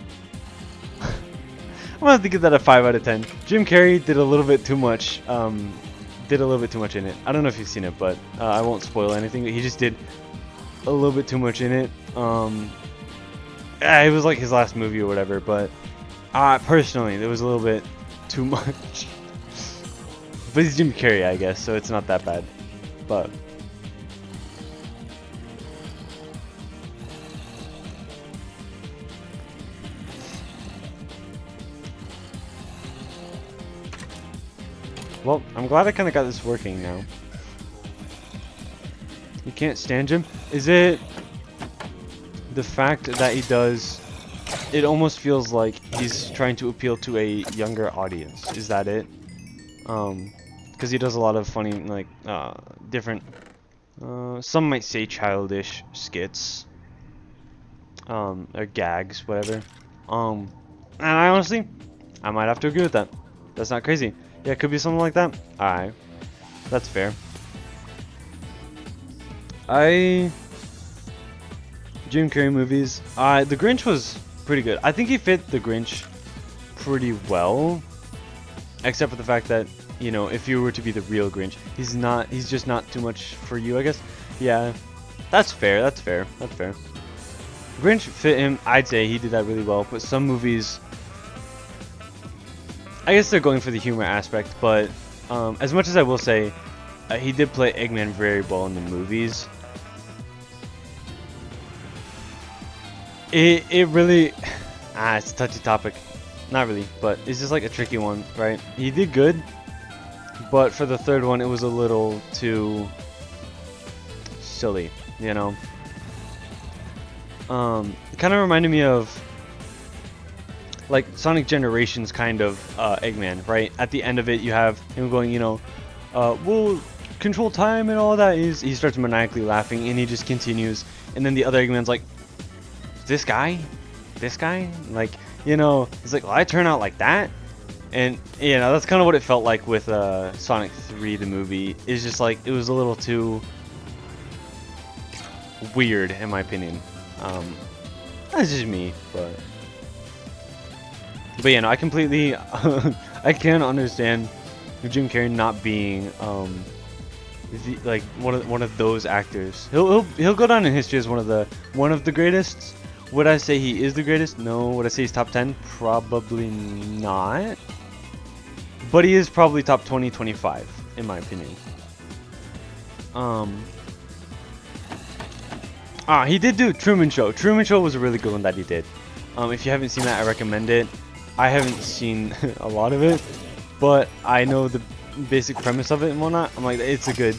I'm gonna have to give that a 5 out of 10. Jim Carrey did a little bit too much. In it. I don't know if you've seen it, but I won't spoil anything. But he just did a little bit too much in it. It was like his last movie or whatever. But personally, it was a little bit too much. But he's Jim Carrey, I guess, so it's not that bad. But well, I'm glad I kind of got this working now. You can't stand Jim? Is it the fact that he does... It almost feels like he's trying to appeal to a younger audience. Is that it? Because he does a lot of funny, like, different... some might say childish skits. Or gags, whatever. And I honestly might have to agree with that. That's not crazy. Yeah, it could be something like that. Alright. That's fair. Jim Carrey movies. The Grinch was pretty good. I think he fit the Grinch pretty well. Except for the fact that, you know, if you were to be the real Grinch, he's just not too much for you, I guess. Yeah. That's fair. Grinch fit him. I'd say he did that really well. But some movies, I guess they're going for the humor aspect, but as much as I will say, he did play Eggman very well in the movies. It really, it's a touchy topic. Not really, but it's just like a tricky one, right? He did good, but for the third one, it was a little too silly, you know. It kind of reminded me of like Sonic Generations kind of Eggman, right? At the end of it, you have him going, you know, we'll control time and all that. He starts maniacally laughing, and he just continues. And then the other Eggman's like, this guy, like, you know, it's like, well, I turn out like that. And you know, that's kind of what it felt like with Sonic 3, the movie. It's just like it was a little too weird, in my opinion. That's just me, but yeah, no, I completely, I can understand Jim Carrey not being like one of those actors. He'll go down in history as one of the greatest. Would I say he is the greatest? No. Would I say he's top 10? Probably not. But he is probably top 20, 25, in my opinion. He did do Truman Show. Truman Show was a really good one that he did. If you haven't seen that, I recommend it. I haven't seen a lot of it, but I know the basic premise of it and whatnot. I'm like, it's a good.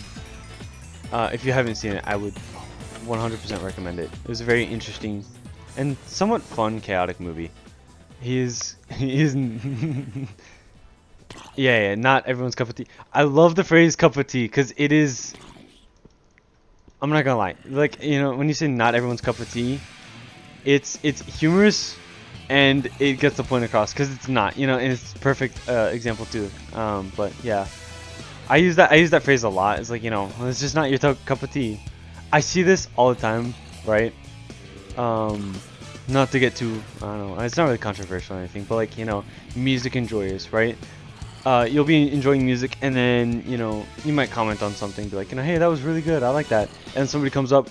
If you haven't seen it, I would 100% recommend it. It was a very interesting and somewhat fun, chaotic movie. He is yeah, not everyone's cup of tea. I love the phrase cup of tea because it is. I'm not gonna lie. Like, you know, when you say not everyone's cup of tea, it's humorous and it gets the point across because it's not, you know, and it's perfect example too. But yeah, I use that phrase a lot. It's like, you know, it's just not your cup of tea. I see this all the time, right? Not to get too, I don't know, it's not really controversial or anything, but like, you know, music enjoyers, right? You'll be enjoying music, and then, you know, you might comment on something, be like, you know, hey, that was really good, I like that. And somebody comes up,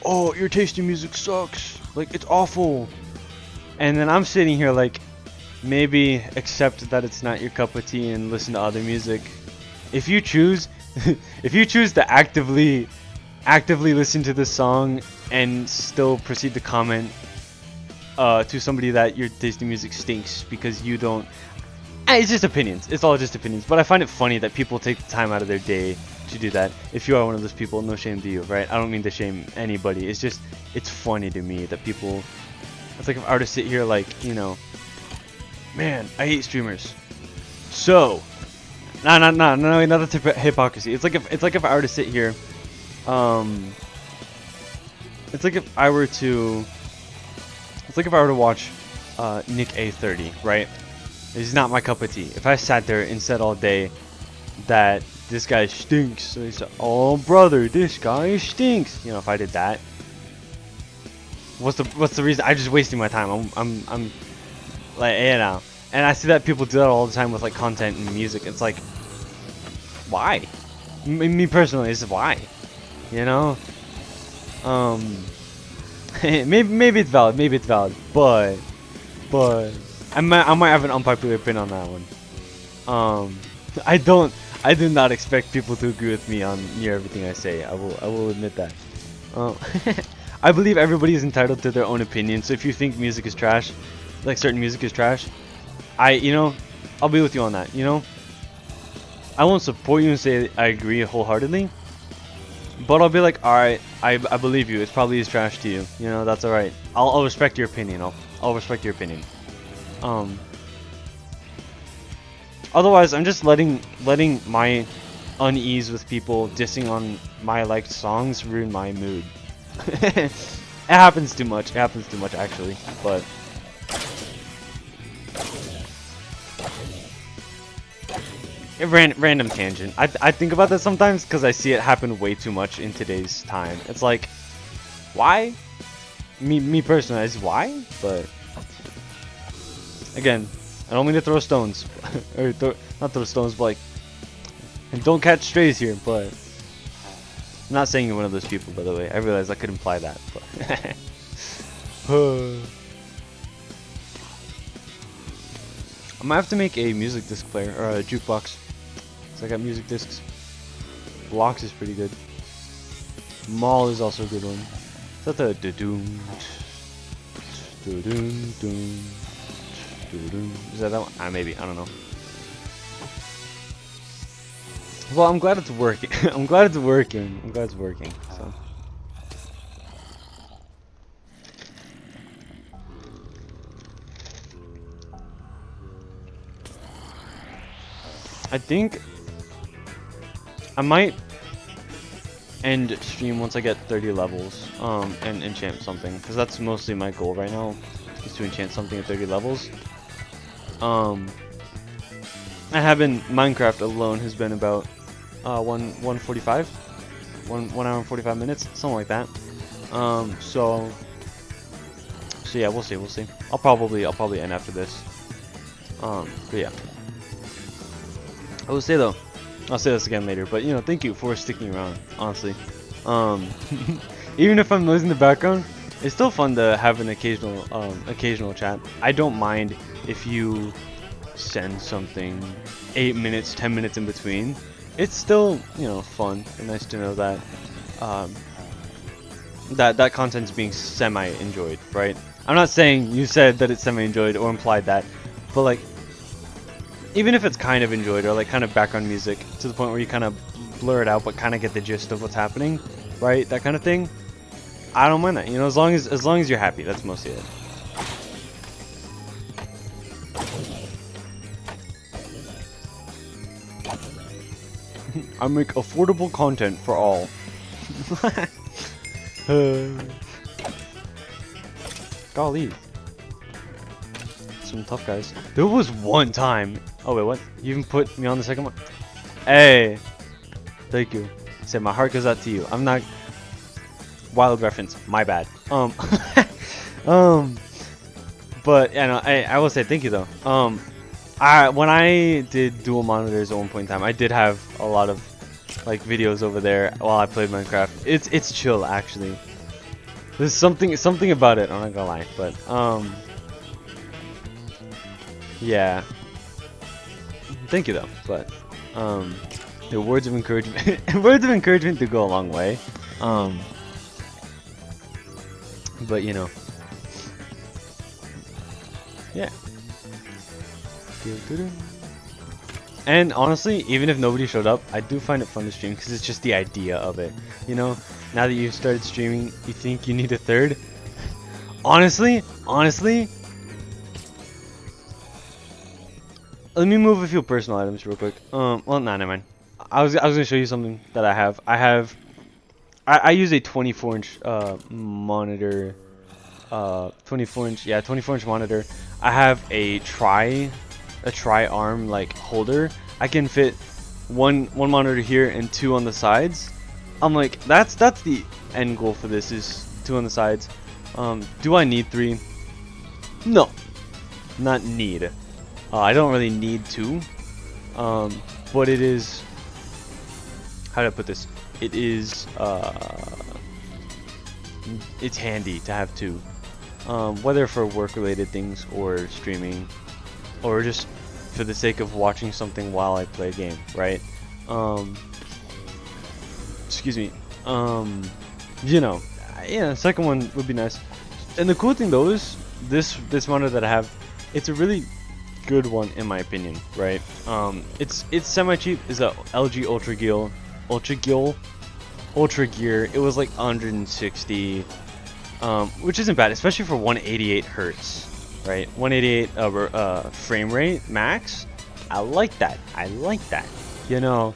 oh, your taste in music sucks, like, it's awful. And then I'm sitting here like, maybe accept that it's not your cup of tea and listen to other music. If you choose, if you choose to actively listen to this song and still proceed to comment to somebody that your taste in music stinks because you don't. It's just opinions. It's all just opinions. But I find it funny that people take the time out of their day to do that. If you are one of those people, no shame to you, right? I don't mean to shame anybody. It's just, it's funny to me that people. It's like if I were to sit here like, you know, man, I hate streamers. So, no, not the hypocrisy. It's like if I were to sit here, it's like if I were to watch Nick A30, right? It's not my cup of tea. If I sat there and said all day that this guy stinks, so he said, "Oh brother, this guy stinks," you know, if I did that, what's the reason? I'm just wasting my time. I'm like, you know, and I see that people do that all the time with like content and music. It's like, why? Me personally, it's why, you know. Maybe it's valid, but I might have an unpopular opinion on that one. I do not expect people to agree with me on near everything I say. I will admit that. I believe everybody is entitled to their own opinion. So if you think music is trash, like certain music is trash, I'll be with you on that. You know, I won't support you and say I agree wholeheartedly, but I'll be like, all right, I believe you. It's probably is trash to you. You know, that's all right. I'll respect your opinion. I'll respect your opinion. Otherwise, I'm just letting my unease with people dissing on my liked songs ruin my mood. It happens too much. It happens too much, actually. But random tangent. I think about that sometimes because I see it happen way too much in today's time. It's like, why? Me personally, it's why? But again, I don't mean to throw stones, or not throw stones, but like, and don't catch strays here. But I'm not saying you're one of those people, by the way. I realize I could imply that, but I might have to make a music disc player or a jukebox. So I got music discs. Blocks is pretty good. Mall is also a good one. Is that the da-doom? Da-doom, doom. Is that one? Maybe. I don't know. Well, I'm glad it's working. I'm glad it's working. I'm glad it's working. So. I think I might end stream once I get 30 levels, and enchant something, because that's mostly my goal right now, is to enchant something at 30 levels. I have been, Minecraft alone has been about 145, 1 hour and 45 minutes, something like that. So yeah, we'll see. I'll probably end after this. But yeah. I will say though, I'll say this again later, but you know, thank you for sticking around, honestly. Even if I'm losing the background, it's still fun to have an occasional chat. I don't mind if you send something 8 minutes, 10 minutes in between. It's still, you know, fun and nice to know that that content's being semi-enjoyed, right? I'm not saying you said that it's semi-enjoyed or implied that, but like, even if it's kind of enjoyed or like kind of background music to the point where you kind of blur it out but kind of get the gist of what's happening, right? That kind of thing. I don't mind that, you know, as long as you're happy. That's mostly it. I make affordable content for all. Golly. Some tough guys. There was one time. Oh wait, what? You even put me on the second one? Hey, thank you. Say my heart goes out to you. I'm not. Wild reference. My bad. But yeah, no, I will say thank you though. When I did dual monitors at one point in time, I did have a lot of like videos over there while I played Minecraft. It's chill actually. There's something about it. I'm not gonna lie, but yeah. Thank you though, but the words of encouragement do go a long way. But you know, yeah. And honestly, even if nobody showed up, I do find it fun to stream because it's just the idea of it. You know, now that you've started streaming, you think you need a third. Honestly, let me move a few personal items real quick. Well, nah, never mind. I was gonna show you something that I have. I use a 24-inch monitor. 24-inch monitor. I have a tri-arm like holder. I can fit one monitor here and 2 on the sides. I'm like, that's the end goal for this, is 2 on the sides. Do I need 3? No, not need. I don't really need 2. But it is, how do I put this? It is it's handy to have 2. Whether for work-related things or streaming, or just for the sake of watching something while I play a game, right? Excuse me. You know, yeah, second one would be nice. And the cool thing though is this monitor that I have, it's a really good one in my opinion, right? It's semi-cheap. It's a LG Ultra Gear. It was like 160. Which isn't bad, especially for 188 hertz, right? 188 frame rate max. I like that. You know,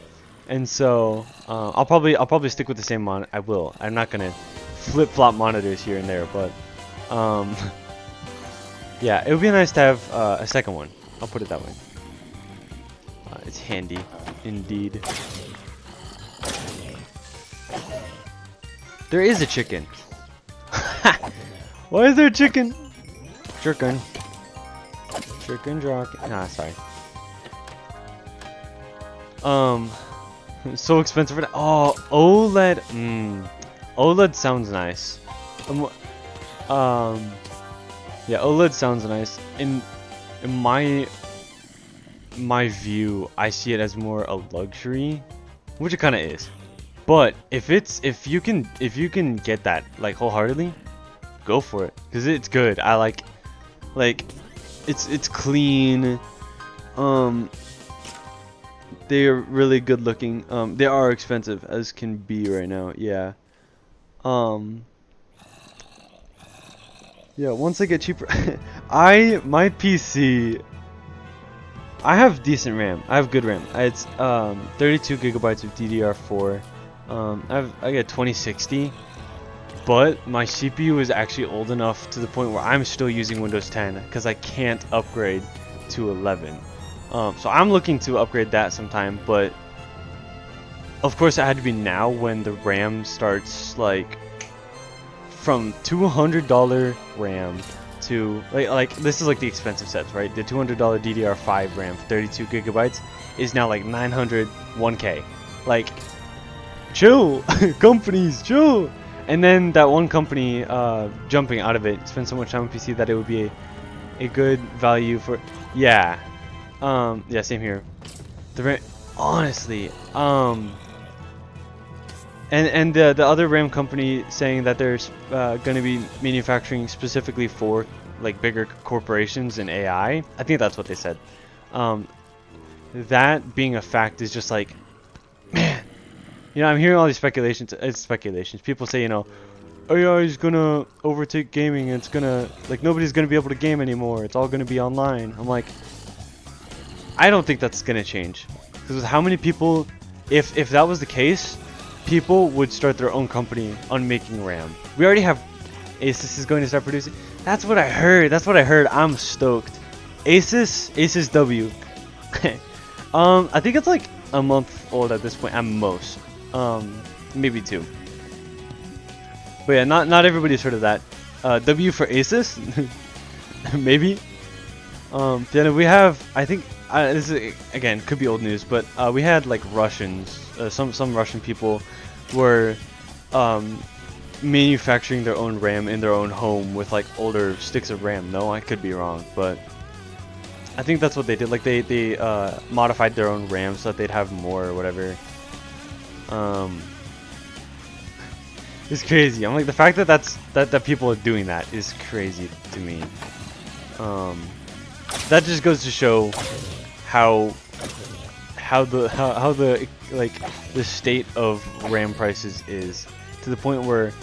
and so I'll probably stick with the same monitor. I will. I'm not gonna flip-flop monitors here and there, but yeah, it would be nice to have a second one. I'll put it that way. It's handy, indeed. There is a chicken. Why is there a chicken? Chicken. Nah, sorry. So expensive for that. Oh, OLED. OLED sounds nice. Yeah, OLED sounds nice. In my view, I see it as more a luxury, which it kind of is. But if you can get that like wholeheartedly, go for it, because it's good. I like it's clean. They are really good looking. They are expensive as can be right now. Yeah. Um. Yeah. Once they get cheaper, my PC. I have decent RAM. I have good RAM. It's 32 gigabytes of DDR4. I get 2060. But my CPU is actually old enough to the point where I'm still using Windows 10 because I can't upgrade to 11. So I'm looking to upgrade that sometime, but of course it had to be now when the RAM starts like from $200 RAM to like this is like the expensive sets, right? The $200 DDR5 RAM for 32 gigabytes is now like 900 1K. Like, chill, companies, chill. And then that one company jumping out of it spent so much time on PC that it would be a good value for. Yeah, yeah, same here. Honestly, and the other RAM company saying that they're going to be manufacturing specifically for like bigger corporations and AI. I think that's what they said. That being a fact is just like, man, you know, I'm hearing all these speculations. It's speculations. People say, you know, AI is gonna overtake gaming. And it's gonna like nobody's gonna be able to game anymore. It's all gonna be online. I'm like, I don't think that's gonna change. Because with how many people, if that was the case, people would start their own company on making RAM. We already have Asus is going to start producing. That's what I heard. That's what I heard. I'm stoked. Asus W. I think it's like a month old at this point at most. Maybe 2. But yeah, not everybody's heard of that. W for Asus, maybe. Then we have, I think, this is, again, could be old news, but we had like Russians, some Russian people were manufacturing their own RAM in their own home with like older sticks of RAM. No, I could be wrong, but I think that's what they did. Like they modified their own RAM so that they'd have more or whatever. It's crazy. I'm like, the fact that people are doing that is crazy to me. That just goes to show how the like the state of RAM prices is, to the point where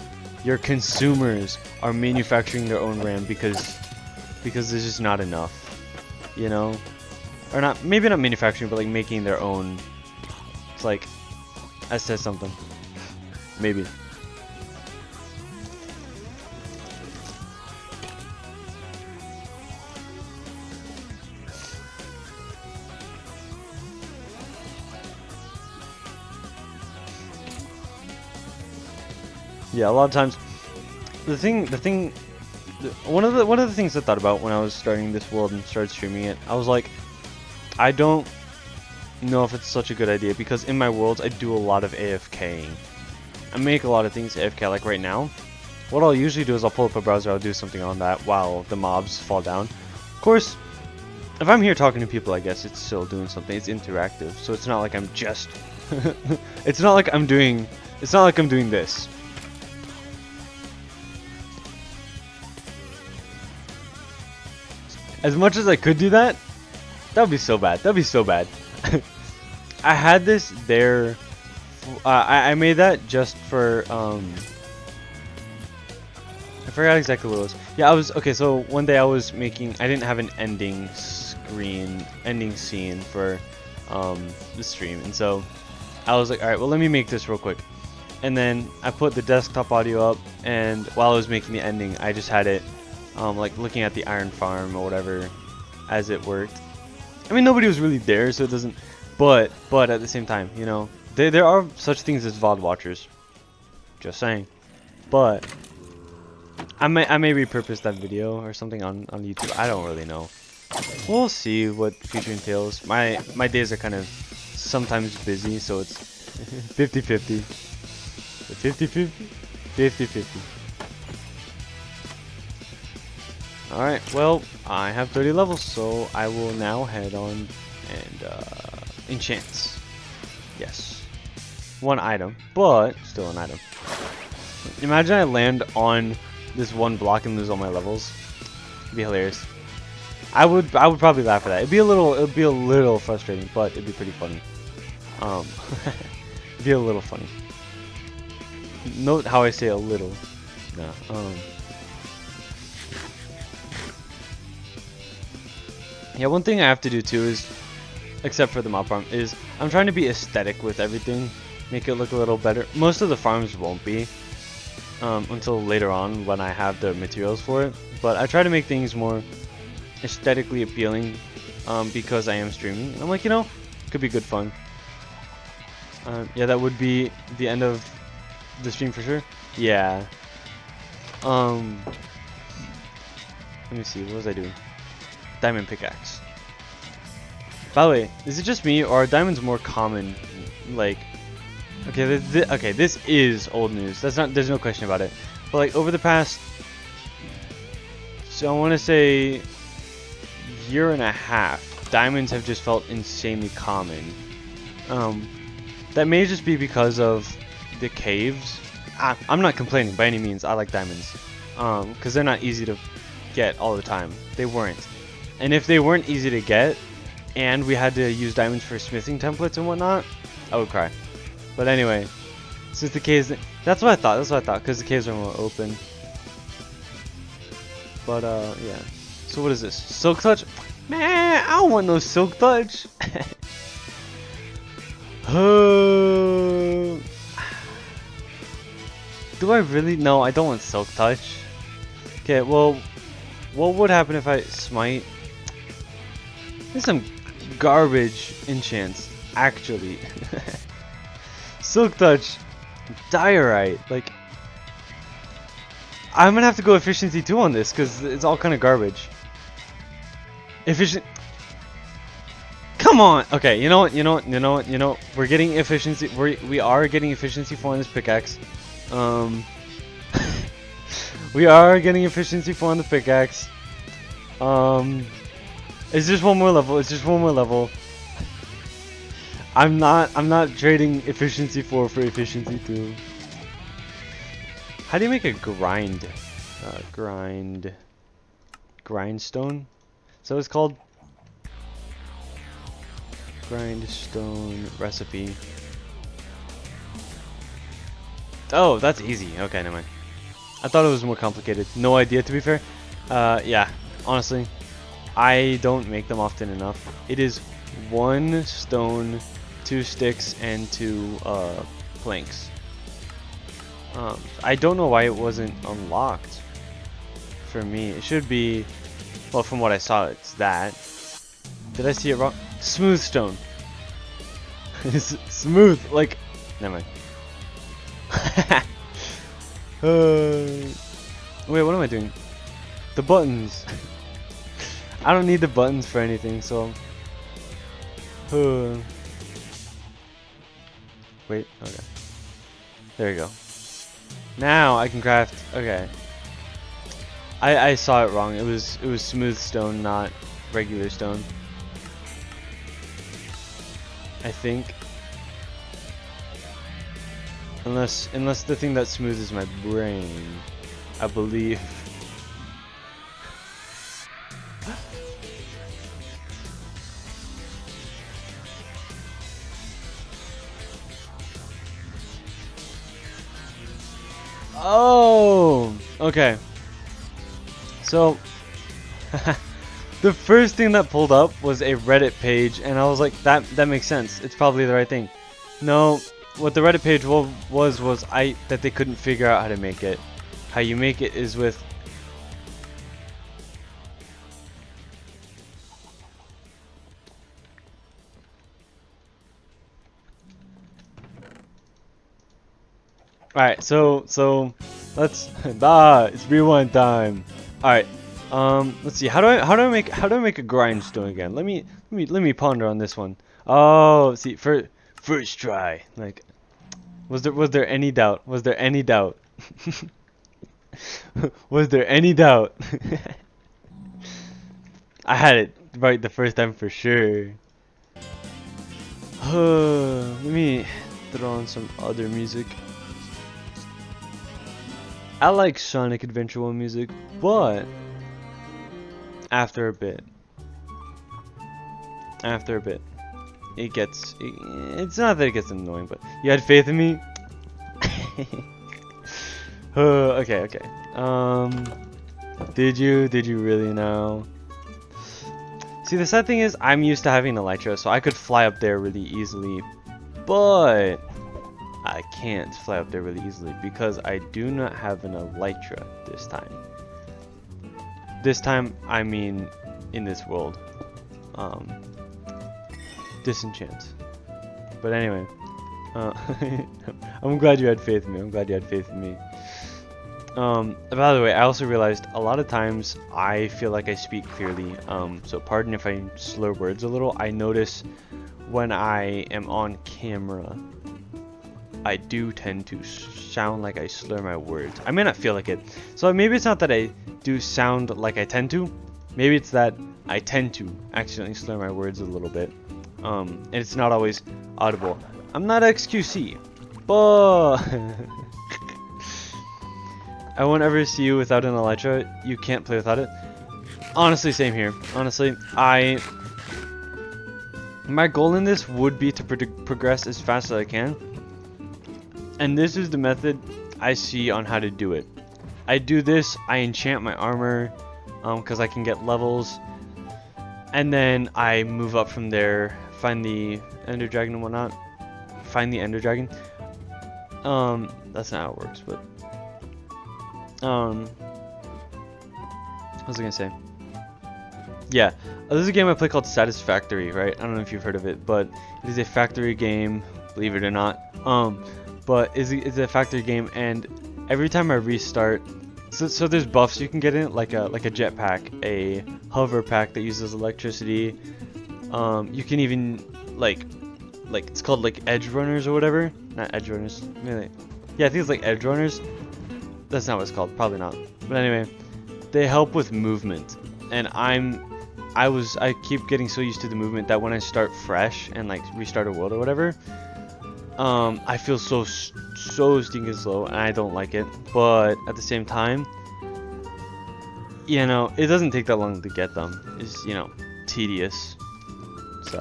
your consumers are manufacturing their own RAM because there's just not enough, you know, or not, maybe not manufacturing, but like making their own. It's like, that says something, maybe. Yeah, a lot of times, one of the things I thought about when I was starting this world and started streaming it, I was like, I don't know if it's such a good idea, because in my worlds I do a lot of AFKing. I make a lot of things AFK, like right now. What I'll usually do is I'll pull up a browser, I'll do something on that while the mobs fall down. Of course, if I'm here talking to people, I guess it's still doing something. It's interactive, so it's not like I'm just it's not like I'm doing this. As much as I could do that, that would be so bad. That'd be so bad. I had this there. I made that just for I forgot exactly what it was. Yeah, okay. So one day I was making. I didn't have an ending scene for the stream, and so I was like, all right, well, let me make this real quick. And then I put the desktop audio up, and while I was making the ending, I just had it like looking at the iron farm or whatever as it worked. I mean, nobody was really there, so it doesn't. But at the same time, you know, there are such things as VOD watchers. Just saying. But I may repurpose that video or something on YouTube. I don't really know. We'll see what future entails. My days are kind of sometimes busy, so it's 50-50. 50-50? 50-50. Alright, well, I have 30 levels, so I will now head on and enchant. Yes. One item, but still an item. Imagine I land on this one block and lose all my levels. It'd be hilarious. I would probably laugh at that. It'd be a little frustrating, but it'd be pretty funny. Be a little funny. Note how I say a little. No. Yeah, one thing I have to do too is, except for the mob farm, is I'm trying to be aesthetic with everything, make it look a little better. Most of the farms won't be until later on when I have the materials for it, but I try to make things more aesthetically appealing because I am streaming. And I'm like, you know, it could be good fun. Yeah, that would be the end of the stream for sure. Yeah. Let me see, what was I doing? Diamond pickaxe. By the way, is it just me or are diamonds more common? Like, okay, okay, this is old news. That's not. There's no question about it. But like over the past, so I want to say, year and a half, diamonds have just felt insanely common. That may just be because of the caves. I'm not complaining by any means. I like diamonds, because they're not easy to get all the time. They weren't, and if they weren't easy to get, and we had to use diamonds for smithing templates and whatnot, I would cry. But anyway, since the caves, that's what I thought. That's what I thought, because the caves are more open. But yeah. So what is this? Silk touch? Man, I don't want no silk touch. Do I really? No, I don't want silk touch. Okay, well, what would happen if I smite? There's some garbage enchants, actually. Silk touch, diorite. Like, I'm gonna have to go efficiency 2 on this because it's all kind of garbage. Efficient. Come on. Okay, you know what? You know what? You know what? You know. We're getting efficiency. We are getting efficiency 4 on this pickaxe. We are getting efficiency 4 on the pickaxe. It's just one more level. It's just one more level. I'm not trading efficiency 4 for efficiency 2. How do you make a grind? Grindstone? So it's called grindstone recipe. Oh, that's easy. Okay, never mind. I thought it was more complicated. No idea, to be fair. Yeah, honestly, I don't make them often enough. It is 1 stone, 2 sticks, and 2 planks. I don't know why it wasn't unlocked for me. It should be, well, from what I saw, it's that. Did I see it wrong? Smooth stone. It's smooth, like, never mind. Wait, what am I doing? The buttons. I don't need the buttons for anything, so. Wait, okay. There you go. Now I can craft. Okay. I saw it wrong. It was smooth stone, not regular stone. I think. Unless the thing that smooth is my brain, I believe. Oh, okay. So, the first thing that pulled up was a Reddit page, and I was like, that makes sense. It's probably the right thing. No, what the Reddit page was that they couldn't figure out how to make it. How you make it is with Alright, so let's it's rewind time. Alright. Let's see. How do I make a grindstone again? Let me ponder on this one. Oh, see, first try. Like, was there any doubt? Was there any doubt? Was there any doubt? I had it right the first time for sure. Let me throw on some other music. I like Sonic Adventure 1 music, but after a bit. it's not that it gets annoying, but you had faith in me. Okay. Did you really know? See, the sad thing is, I'm used to having elytra, so I could fly up there really easily, but I can't fly up there really easily because I do not have an elytra this time. This time, I mean, in this world. Disenchant. But anyway, I'm glad you had faith in me. I'm glad you had faith in me. By the way, I also realized a lot of times I feel like I speak clearly. So pardon if I slur words a little. I notice when I am on camera, I do tend to sound like I slur my words. I may not feel like it. So maybe it's not that I do sound like I tend to. Maybe it's that I tend to accidentally slur my words a little bit. And it's not always audible. I'm not XQC, but I won't ever see you without an elytra. You can't play without it. Honestly, same here. Honestly, my goal in this would be to progress as fast as I can. And this is the method I see on how to do it. I do this, I enchant my armor, because I can get levels. And then I move up from there, find the Ender Dragon and whatnot. Find the Ender Dragon. That's not how it works, but what was I gonna say? Yeah, this is a game I play called Satisfactory, right? I don't know if you've heard of it, but it is a factory game, believe it or not. But it's a factory game, and every time I restart, so there's buffs you can get in it, like a jetpack, a hover pack that uses electricity. You can even like it's called like edge runners or whatever. Not edge runners. Yeah, I think it's like edge runners. That's not what it's called. Probably not. But anyway, they help with movement, and I keep getting so used to the movement that when I start fresh and like restart a world or whatever, I feel so stinking slow, and I don't like it. But at the same time, you know, it doesn't take that long to get them. It's, you know, tedious. So.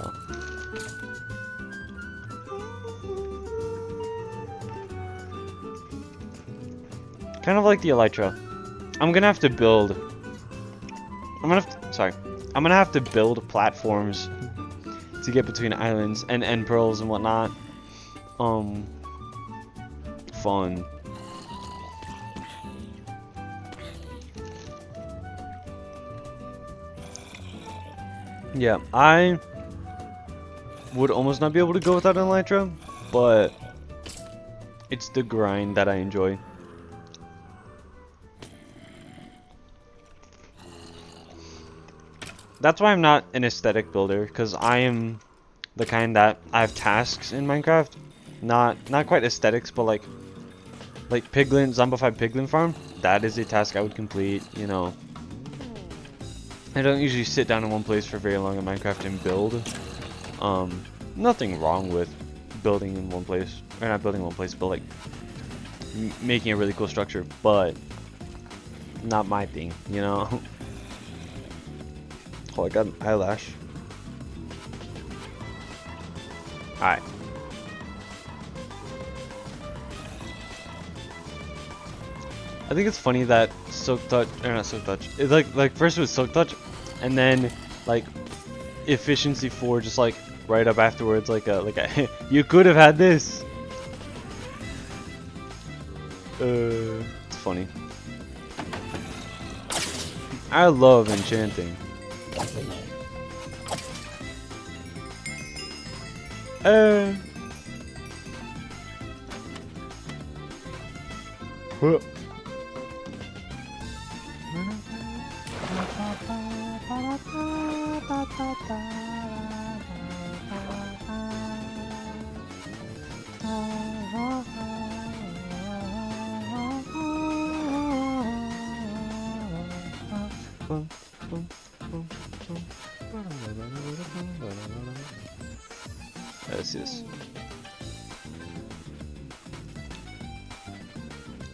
Kind of like the elytra. I'm gonna have to build. I'm gonna have to build platforms to get between islands and end pearls and whatnot. Fun. Yeah, I would almost not be able to go without an elytra, but it's the grind that I enjoy. That's why I'm not an aesthetic builder, because I am the kind that I have tasks in Minecraft. Not quite aesthetics, but like Piglin, Zombified Piglin Farm. That is a task I would complete, you know. I don't usually sit down in one place for very long in Minecraft and build. Nothing wrong with building in one place, or not building in one place, but like making a really cool structure, but not my thing, you know. Oh, I got an eyelash. Alright. I think it's funny that Silk Touch, or not Silk Touch, it's like first it was Silk Touch, and then like Efficiency 4 just like right up afterwards, like a you could have had this. It's funny. I love enchanting. Huh. That's this.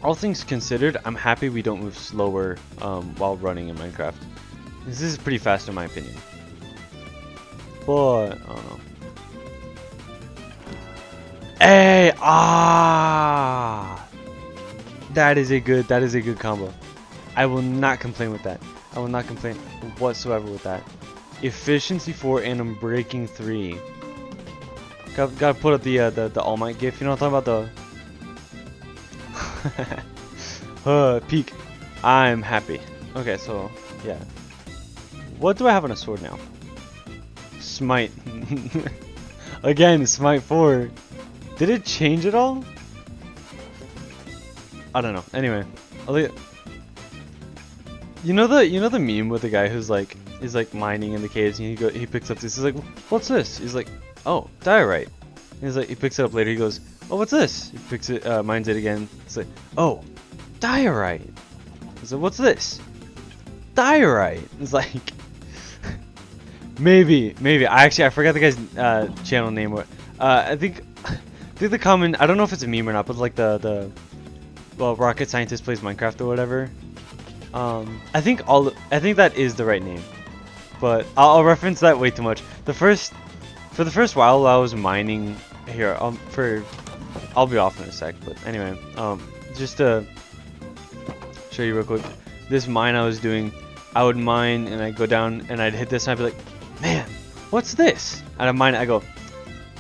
All things considered, I'm happy we don't move slower while running in Minecraft. This is pretty fast in my opinion. But, I don't know. Hey, that is a good combo. I will not complain with that. I will not complain whatsoever with that. Efficiency 4 and Unbreaking 3. Gotta put up the All Might gif. You know what I'm talking about? The peak. I'm happy. Okay, so yeah. What do I have on a sword now? Smite. Again, Smite 4. Did it change at all? I don't know. Anyway, you know the meme with the guy who's like is like mining in the caves and he picks up this. He's like, what's this? He's like, oh, diorite. And he's like, he picks it up later. He goes, oh, what's this? He picks it, mines it again. It's like, oh, diorite. He's like, what's this? Diorite. It's like, maybe. I forgot the guy's channel name. I think the comment. I don't know if it's a meme or not, but like well, rocket scientist plays Minecraft or whatever. I think that is the right name, but I'll reference that way too much. For the first while I was mining here. I'll be off in a sec, but anyway, just to show you real quick, this mine I was doing, I would mine and I'd go down and I'd hit this and I'd be like, man, what's this? And I mine it, I go,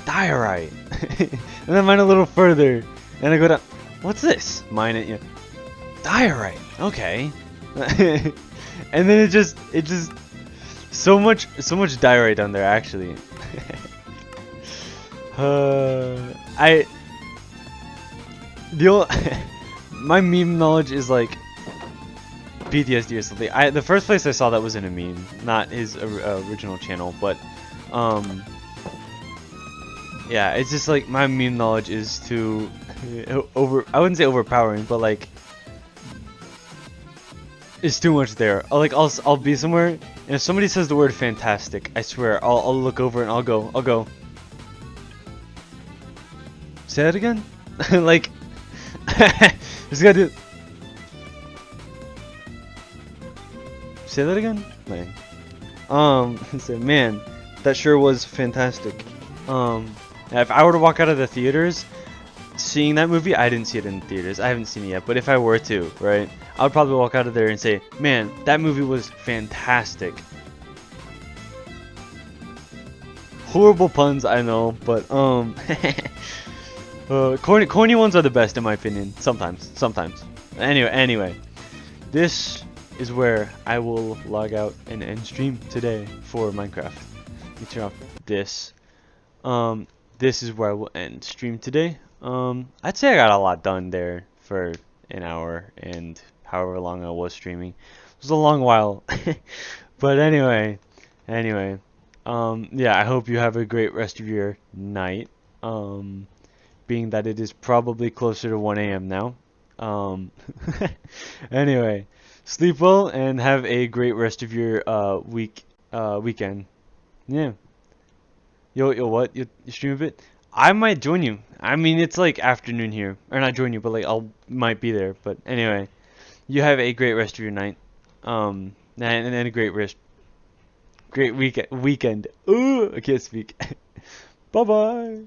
diorite, and then mine a little further, and I go down, what's this? Mine it, yeah, diorite, okay. And then it just so much diorite down there actually. My meme knowledge is like PTSD or something. The first place I saw that was in a meme, not his original channel, but yeah, it's just like my meme knowledge is too I wouldn't say overpowering, but like it's too much there. I'll be somewhere, and if somebody says the word fantastic, I swear I'll look over and I'll go. Say that again? Like, just gotta do. Say that again? Like, say, man, that sure was fantastic. If I were to walk out of the theaters, seeing that movie, I didn't see it in the theaters. I haven't seen it yet, but if I were to, right, I would probably walk out of there and say, man, that movie was fantastic. Horrible puns, I know, but corny ones are the best in my opinion. Sometimes. Anyway, this is where I will log out and end stream today for Minecraft. Let me turn off this. This is where I will end stream today. I'd say I got a lot done there for an hour and however long I was streaming. It was a long while. But anyway, yeah, I hope you have a great rest of your night. Being that it is probably closer to 1 a.m. now. Anyway, sleep well and have a great rest of your weekend. Yeah. Yo, what? You stream a bit? I might join you. I mean, it's like afternoon here, or not join you, but like might be there. But anyway, you have a great rest of your night. And a great weekend. Ooh, I can't speak. Bye bye.